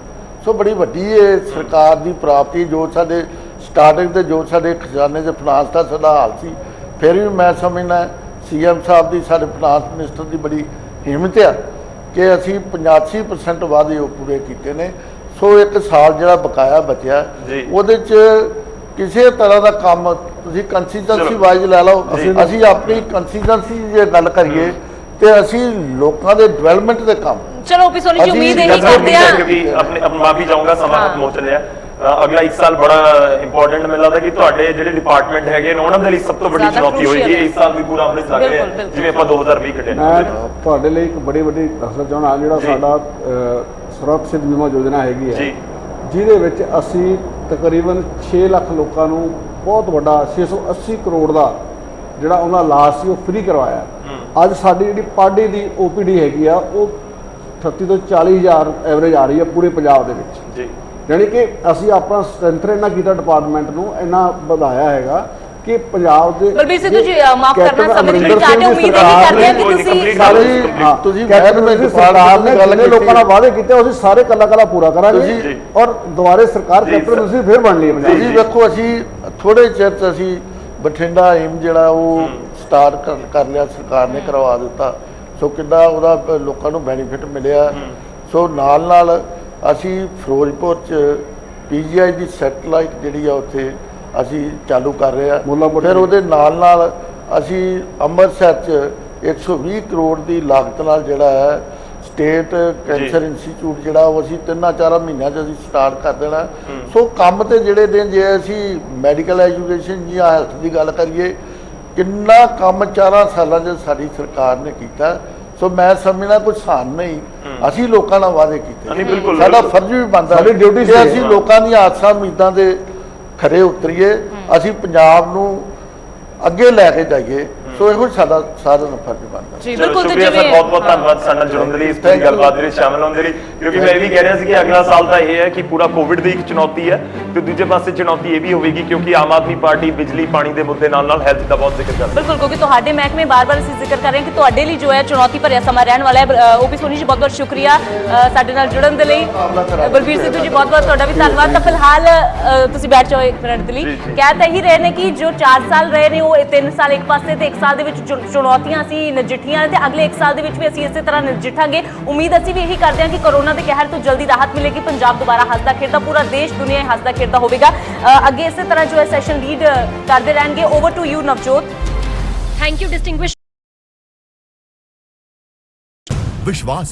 ਸੋ ਬੜੀ ਵੱਡੀ ਇਹ ਸਰਕਾਰ ਦੀ ਪ੍ਰਾਪਤੀ, ਜੋ ਸਾਡੇ ਸਟਾਰਟਿੰਗ ਤੇ ਜੋ ਸਾਡੇ ਖਜ਼ਾਨੇ 'ਚ ਫਾਈਨਾਂਸ ਦਾ ਸਾਡਾ ਹਾਲ ਸੀ, ਫਿਰ ਵੀ ਮੈਂ ਸਮਝਦਾ CM ਸਾਹਿਬ ਦੀ, ਸਾਡੇ ਫਾਈਨਾਂਸ ਮਿਨਿਸਟਰ ਦੀ ਬੜੀ ਹਿੰਮਤ ਆ ਕਿ ਅਸੀਂ 85% ਵਾਅਦੇ ਉਹ ਪੂਰੇ ਕੀਤੇ ਨੇ। ਸੋ ਇੱਕ ਸਾਲ ਜਿਹੜਾ ਬਕਾਇਆ ਬਚਿਆ ਉਹਦੇ 'ਚ ਕਿਸੇ ਤਰ੍ਹਾਂ ਦਾ ਕੰਮ ਤੁਸੀਂ ਕੰਸਿਸਟੈਂਸੀ ਵਾਈਜ਼ ਲੈ ਲਓ। ਅਸੀਂ ਆਪਣੀ ਕੰਸਿਸਟੈਂਸੀ ਜੇ ਗੱਲ ਕਰੀਏ ਤੇ ਅਸੀਂ ਲੋਕਾਂ ਦੇ ਡਿਵੈਲਪਮੈਂਟ ਦੇ ਕੰਮ, ਚਲੋ ਵੀ ਸੋਨੀ ਜੀ ਉਮੀਦ ਇਹੀ ਕਰਦੇ ਆ ਕਿ ਆਪਣੇ ਮਾਫੀ ਚਾਹੂੰਗਾ, ਸਮਾਂ ਖਤਮ ਹੋ ਚੱਲਿਆ। ਅਗਲਾ 1 ਸਾਲ ਬੜਾ ਇੰਪੋਰਟੈਂਟ ਮੈਨੂੰ ਲੱਗਦਾ ਕਿ ਤੁਹਾਡੇ ਜਿਹੜੇ ਡਿਪਾਰਟਮੈਂਟ ਹੈਗੇ ਨੇ ਉਹਨਾਂ ਦੇ ਲਈ ਸਭ ਤੋਂ ਵੱਡੀ ਚੁਣੌਤੀ ਹੋਏਗੀ। ਇਸ ਸਾਲ ਵੀ ਪੂਰਾ ਆਪਣੇ ਲੱਗ ਰਿਹਾ ਜਿਵੇਂ ਆਪਾਂ 2020 ਕੱਢੇ। ਮੈਂ ਤੁਹਾਡੇ ਲਈ ਇੱਕ ਬੜੀ ਵੱਡੀ ਦੱਸਣਾ ਚਾਹੁੰਦਾ, ਜਿਹੜਾ ਸਾਡਾ ਸੁਰੱਖਿਅਤ ਬੀਮਾ ਯੋਜਨਾ ਹੈਗੀ ਹੈ, ਜਿਹਦੇ ਵਿੱਚ ਅਸੀਂ ਤਕਰੀਬਨ 6 ਲੱਖ ਲੋਕਾਂ ਨੂੰ ਬਹੁਤ ਵੱਡਾ 680 ਕਰੋੜ ਦਾ ਜਿਹੜਾ ਉਹਨਾਂ ਇਲਾਜ ਸੀ ਉਹ ਫ੍ਰੀ ਕਰਵਾਇਆ। ਅੱਜ ਸਾਡੀ ਜਿਹੜੀ ਪਾਰਟੀ ਦੀ OPD ਹੈਗੀ ਆ ਉਹ 38 ਤੋਂ 40,000 ਐਵਰੇਜ ਆ ਰਹੀ ਹੈ ਪੂਰੇ ਪੰਜਾਬ ਦੇ ਵਿੱਚ। ਯਾਨੀ ਕਿ ਅਸੀਂ ਆਪਣਾ ਸਟਰੈਂਥਨ ਇੰਨਾ ਕੀਤਾ, ਡਿਪਾਰਟਮੈਂਟ ਨੂੰ ਇੰਨਾ ਵਧਾਇਆ ਹੈਗਾ ਕਿ ਪੰਜਾਬ ਦੇ ਬਲਬੀਰ ਸਿੱਧੂ ਜੀ, ਮਾਫ਼ ਕੈਪਟਨ ਕਰਨਾ, ਸਮਝ ਨਹੀਂ ਅਮਰਿੰਦਰ ਚਾਹਤੇ, ਸਿੰਘ ਦੀ ਉਮੀਦ ਇਹੀ ਸਰਕਾਰ ਕਰਦੇ ਹਾਂ ਕਿ ਕੋਈ ਤੁਸੀਂ complete ਸਾਰੀ ਹਾਂ, ਤੁਸੀਂ ਕੈਪਟਨ ਮੈਂ ਦੀ ਸਰਕਾਰ ਨੇ ਜਿੰਨੇ ਲੋਕਾਂ ਨਾਲ ਵਾਅਦੇ ਕੀਤੇ ਅਸੀਂ ਸਾਰੇ ਕੱਲਾ ਪੂਰਾ ਕਰਾਂਗੇ ਤੁਸੀਂ- ਔਰ ਦੁਬਾਰੇ ਸਰਕਾਰ ਜੀ ਕੈਪਟਨ ਸਰ। ਤੁਸੀਂ ਫਿਰ ਬਣ ਲਈ ਹੈ ਪੰਜਾਬ ਦੀ। ਤੁਸੀਂ ਵੇਖੋ ਅਸੀਂ ਥੋੜੇ ਚਿਰ 'ਚ ਅਸੀਂ ਬਠਿੰਡਾ ਏਮ ਜਿਹੜਾ ਉਹ ਸਟਾਰਟ ਕਰ ਲਿਆ, ਸਰਕਾਰ ਨੇ ਕਰਵਾ ਦਿੱਤਾ। ਸੋ ਕਿੱਦਾਂ ਉਹਦਾ ਲੋਕਾਂ ਨੂੰ ਬੈਨੀਫਿਟ ਮਿਲਿਆ। ਸੋ ਨਾਲ ਅਸੀਂ ਫਿਰੋਜ਼ਪੁਰ 'ਚ ਪੀਜੀਆਈ ਦੀ ਸੈਟਲਾਈਟ ਜਿਹੜੀ ਆ ਉੱਥੇ ਅਸੀਂ ਚਾਲੂ ਕਰ ਰਹੇ ਆ। ਮੁੱਲਾਂਪੁਰ ਫਿਰ ਉਹਦੇ ਨਾਲ ਅਸੀਂ ਅੰਮ੍ਰਿਤਸਰ 'ਚ 120 ਕਰੋੜ ਦੀ ਲਾਗਤ ਨਾਲ ਜਿਹੜਾ ਹੈ ਸਟੇਟ ਕੈਂਸਰ ਇੰਸਟੀਚਿਊਟ ਜਿਹੜਾ ਉਹ ਅਸੀਂ 3-4 ਮਹੀਨਿਆਂ 'ਚ ਅਸੀਂ ਸਟਾਰਟ ਕਰ ਦੇਣਾ। ਸੋ ਕੰਮ ਤੇ ਜਿਹੜੇ ਨੇ, ਜੇ ਅਸੀਂ ਮੈਡੀਕਲ ਐਜੂਕੇਸ਼ਨ ਜਾਂ ਹੈਲਥ ਦੀ ਗੱਲ ਕਰੀਏ, ਕਿੰਨਾ ਕੰਮ 4 ਸਾਲਾਂ 'ਚ ਸਾਡੀ ਸਰਕਾਰ ਨੇ ਕੀਤਾ। ਸੋ ਮੈਂ ਸਮਝਣਾ ਕੋਈ ਸਾਨ ਨਹੀਂ, ਅਸੀਂ ਲੋਕਾਂ ਨਾਲ ਵਾਅਦੇ ਕੀਤੇ। ਨਹੀਂ, ਬਿਲਕੁਲ, ਸਾਡਾ ਬਿਲਕੁਲ। ਫਰਜ਼ ਵੀ ਬਣਦਾ ਸਾਡੀ duty ਕਿ ਸੀ। ਅਸੀਂ ਲੋਕਾਂ ਦੀਆਂ ਆਸਾਂ ਉਮੀਦਾਂ ਦੇ ਖਰੇ ਉਤਰੀਏ, ਅਸੀਂ ਪੰਜਾਬ ਨੂੰ ਅੱਗੇ ਲੈ ਕੇ ਜਾਈਏ। ਸੋ ਇਹੋ ਸਾਡਾ ਸਾਰਿਆਂ ਦਾ ਫਰਜ਼ ਬਣਦਾ। ਜੀ ਚਲੋ ਬਿਲਕੁਲ। ਤੇ ਸ਼ੁਕਰੀਆ ਸਰ, ਜਿਵੇਂ ਬਹੁਤ ਬਹੁਤ ਧੰਨਵਾਦ ਸਾਡੇ ਨਾਲ ਜੁੜਨ ਦੇ ਲਈ, ਇਸ ਪੂਰੀ Thank you. ਗੱਲਬਾਤ ਦੇ ਵਿੱਚ ਸ਼ਾਮਲ ਹੋਣ ਦੇ ਲਈ। ਕਿਉਂਕਿ ਮੈਂ ਇਹ ਵੀ ਕਹਿ ਰਿਹਾ ਸੀ ਕਿ ਅਗਲਾ ਸਾਲ ਤਾਂ ਇਹ ਹੈ ਕਿ ਪੂਰਾ ਕੋਵਿਡ ਦੀ ਇੱਕ ਚੁਣੌਤੀ ਹੈ, ਤੇ ਦੂਜੇ ਪਾਸੇ ਚੁਣੌਤੀ ਇਹ ਵੀ ਹੋਵੇਗੀ ਕਿਉਂਕਿ ਆਮ ਆਦਮੀ ਪਾਰਟੀ ਬਿਜਲੀ ਪਾਣੀ ਦੇ ਮੁੱਦੇ ਨਾਲ ਹੈਲਥ ਦਾ ਬਹੁਤ ਜ਼ਿਕਰ ਕਰਦੀ ਹੈ। ਬਿਲਕੁਲ, ਕਿਉਂਕਿ ਤੁਹਾਡੇ ਮਹਿਕਮੇ ਬਾਰ-ਬਾਰ ਅਸੀਂ ਜ਼ਿਕਰ ਕਰ ਰਹੇ ਹਾਂ ਕਿ ਤੁਹਾਡੇ ਲਈ ਜੋ ਹੈ ਚੁਣੌਤੀ ਭਰਿਆ ਸਮਾਂ ਰਹਿਣ ਵਾਲਾ ਹੈ। ਓਪੀ ਸੋਨੀ ਜੀ, ਬਹੁਤ-ਬਹੁਤ ਸ਼ੁਕਰੀਆ ਸਾਡੇ ਨਾਲ ਜੁੜਨ ਦੇ ਲਈ। ਬਲਬੀਰ ਸਿੱਧੂ ਜੀ, ਬਹੁਤ-ਬਹੁਤ ਤੁਹਾਡਾ ਵੀ ਧੰਨਵਾਦ। ਤਾਂ ਫਿਲਹਾਲ ਤੁਸੀਂ ਬੈਠ ਜਾਓ ਇੱਕ ਮਿੰਟ ਦੇ ਲਈ। ਕਹਿ ਤਾਂ ਇਹੀ ਰਹੇ ਨੇ ਕਿ ਜੋ 4 ਸਾਲ ਰਹੇ ਨੇ ਉਹ 3 ਸਾਲ ਇੱਕ ਪਾਸੇ ਤੇ 1 ਸਾਲ ਦੇ ਵਿੱਚ ਚੁਣੌਤੀਆਂ ਅਸੀਂ ਨਜਿੱਠੀਆਂ ਤੇ ਅਗਲੇ 1 ਸਾਲ ਦੇ ਵਿੱਚ ਵੀ ਅਸੀਂ ਇਸੇ ਤਰ੍ਹਾਂ ਨਜਿੱਠਾਂਗੇ। ਉਮੀਦ ਅਸੀਂ ਵੀ ਇਹੀ ਕਰਦੇ ਹਾਂ ਕਿ ਕੋਰੋਨਾ ਦੇ ਕਹਿਰ ਤੋਂ ਜਲਦੀ ਰਾਹਤ ਮਿਲੇਗੀ, ਪੰਜਾਬ ਦੁਬਾਰਾ ਹੱਸਦਾ ਖੇਡਦਾ, ਪੂਰਾ ਦੇਸ਼ ਦੁਨੀਆ ਹੱਸਦਾ ਖੇਡਦਾ ਹੋਵੇਗਾ। ਅੱਗੇ ਇਸੇ ਤਰ੍ਹਾਂ ਜੋ ਹੈ ਸੈਸ਼ਨ ਲੀਡ ਕਰਦੇ ਰਹਿਣਗੇ। Over to you Navjot. Thank you distinguish. विश्वास है